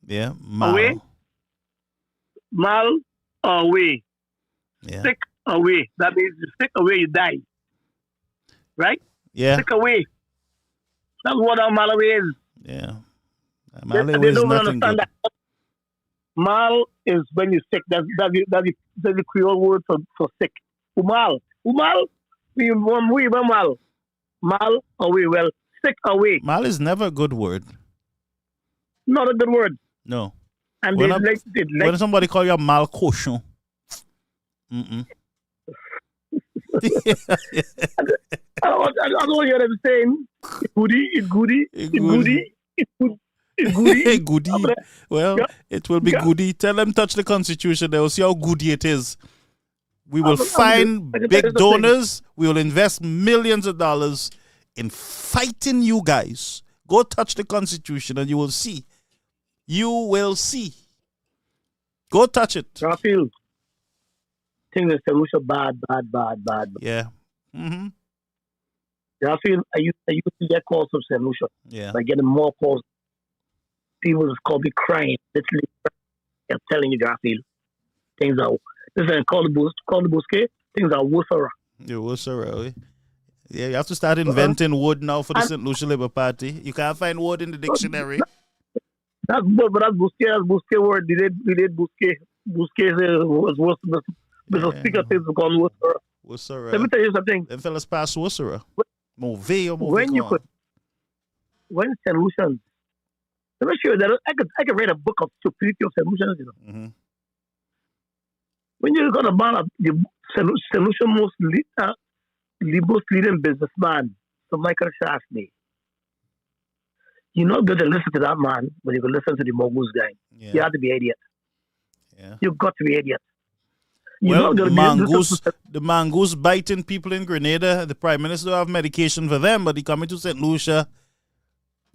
Yeah. Mal. Away. Mal away. Yeah. Sick away. That means you sick away, you die. Right? Yeah. Sick away. That's what a Malaway is. Yeah. Malaway is nothing good. That. Mal is when you're sick. That's the Creole word for sick. Umal. We mal. Mal away. Well, sick away. Mal is never a good word. Not a good word. No. And when somebody call you a mal cochon. I don't hear them saying it's goody. Well, it will be goody. Tell them touch the Constitution. They will see how goody it is. We will find big donors. We will invest millions of dollars in fighting you guys. Go touch the Constitution and you will see. You will see. Go touch it. I feel things are solution bad. Yeah. I feel I used to get calls from St. Lucia. Yeah. By getting more calls. people just call me crying. Literally, I'm telling you, Garfield, things are. Listen, call the bosque. Things are worse. Yeah, worse, really. Yeah, you have to start inventing word now for the St. Lucia Labour Party. You can't find word in the dictionary. That's bosque. That's bosque word. Did bosque. Bosque was worse. Mr. Speaker things called worse. Worcester. Let me tell you something. Them fellas pass Worcester. Move or move When you could, when solutions. Let me show you that I could write a book of stupidity of solutions. You know. Mm-hmm. When you're gonna ban the solution most leading businessman, so Michael Shastney, you're not going to listen to that man, but you can listen to the mongoose guy. Yeah. You have to be idiot. Yeah. You've got to be idiot. Well, the mongoose biting people in Grenada. The Prime Minister don't have medication for them, but he coming to St. Lucia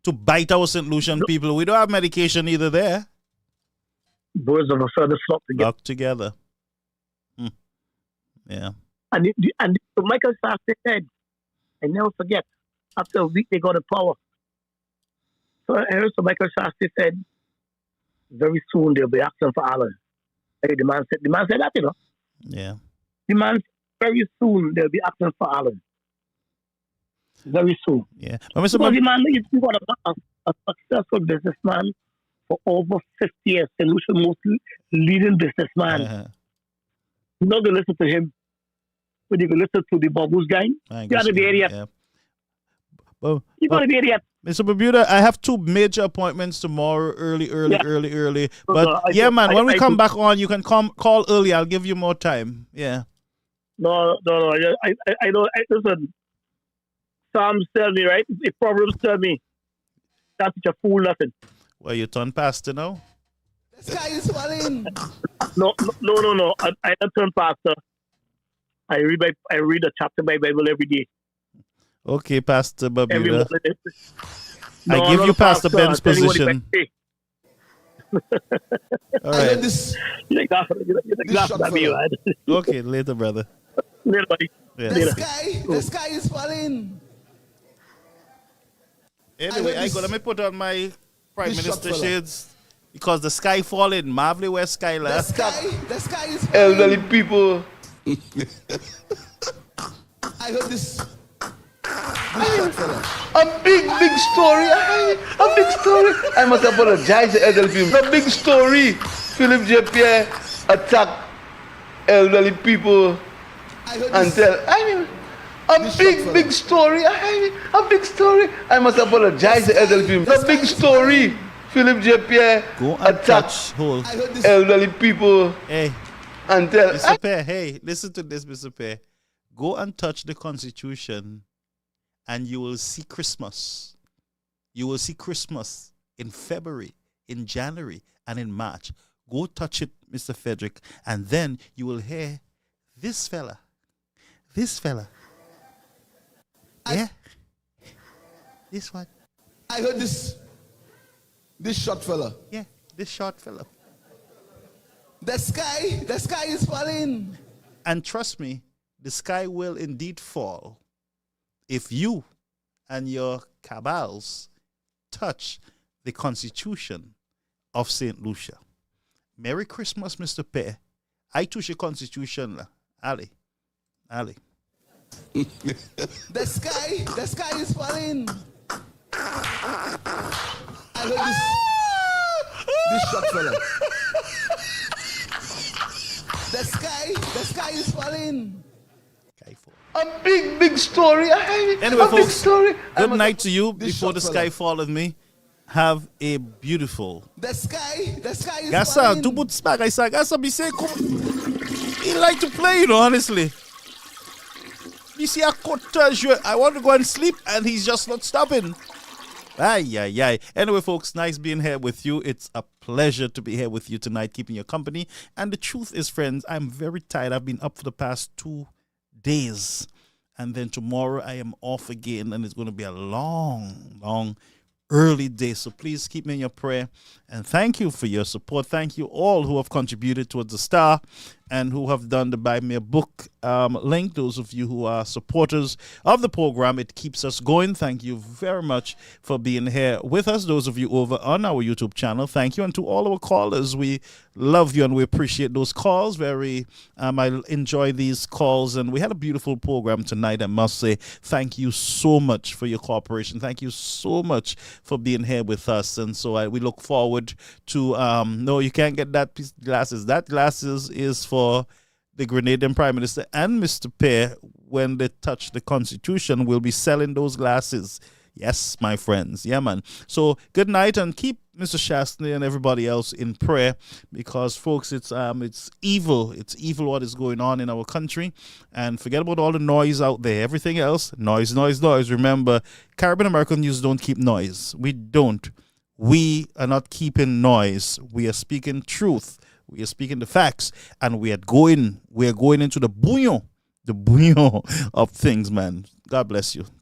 to bite our St. Lucian people. We don't have medication either there. Birds of a feather flock together. Yeah. And Michael Shastney said, I never forget, after a week they got the power. So I heard Michael Shastney said, very soon they'll be asking for Alan. The man said that, you know. Yeah. The man, very soon they'll be asking for Alan. Very soon. Yeah. But the man, he's got a successful businessman for over 50 years, the most leading businessman. Uh-huh. You're not going to listen to him, but you can listen to the mongoose guy. You got to be idiot. Yeah. Well, you got to be idiot. Mr. Bermuda, I have 2 major appointments tomorrow, early. But man, when we come back on, you can call early. I'll give you more time. Yeah. No. I don't. Listen, Psalms tell me, right? If Proverbs tell me, that's a fool nothing. Well, you turn pastor now? The sky is falling. No. I don't turn pastor. I read a chapter by Bible every day. Okay, Pastor Bermuda. I give you Pastor Ben's position. All right. Okay, later, brother. Later, buddy. Yeah. The sky is falling. Anyway, let me put on my Prime Minister shades because the sky falling. Marvelly West Skylar. The sky is falling. Elderly people. I heard this. A big story. A big story. I must apologize to elderly people. A big story. Philip J. Pierre attacked elderly people and tell. Big story. A big story. I must apologize to elderly people. A big story. Philip J. Pierre attacked elderly people. Hey. And tell. Mr. Pear, hey, listen to this, Mr. Pear. Go and touch the Constitution and you will see Christmas. You will see Christmas in February, in January, and in March. Go touch it, Mr. Frederick, and then you will hear this fella. Yeah? This one. I heard this short fella. Yeah, this short fella. The sky is falling. And trust me, the sky will indeed fall if you and your cabals touch the Constitution of St. Lucia. Merry Christmas, Mr. Pear. I touch your Constitution, Ali. The sky is falling. I heard this short fella. The sky is falling. A big story. Anyway, folks, good night to you before the sky fall with me. Have a beautiful. The sky is Gassa, falling. tu put smack. I said, Gassa, me say, he like to play, you know, honestly. You see, I want to go and sleep, and he's just not stopping. Ay. Anyway, folks, nice being here with you. It's a pleasure to be here with you tonight, keeping your company. And the truth is, friends, I'm very tired. I've been up for the past 2 days. And then tomorrow I am off again, and it's going to be a long early days. So please keep me in your prayer. And thank you for your support. Thank you all who have contributed towards the star and who have done the Buy Me a Book link. Those of you who are supporters of the program, it keeps us going. Thank you very much for being here with us. Those of you over on our YouTube channel, thank you. And to all our callers, we love you and we appreciate those calls. I enjoy these calls. And we had a beautiful program tonight, I must say. Thank you so much for your cooperation. Thank you so much for being here with us. And so we look forward to no, you can't get that piece of glasses. That glasses is for the Grenadian Prime Minister and Mr. Pear. When they touch the Constitution, we'll be selling those glasses. Yes, my friends. Yeah, man. So good night and keep Mr. Shastney and everybody else in prayer because, folks, it's evil. It's evil what is going on in our country. And forget about all the noise out there. Everything else, noise, noise, noise. Remember, Caribbean American News don't keep noise. We don't. We are not keeping noise. We are speaking truth. We are speaking the facts. And we are going into the bouillon of things, man. God bless you.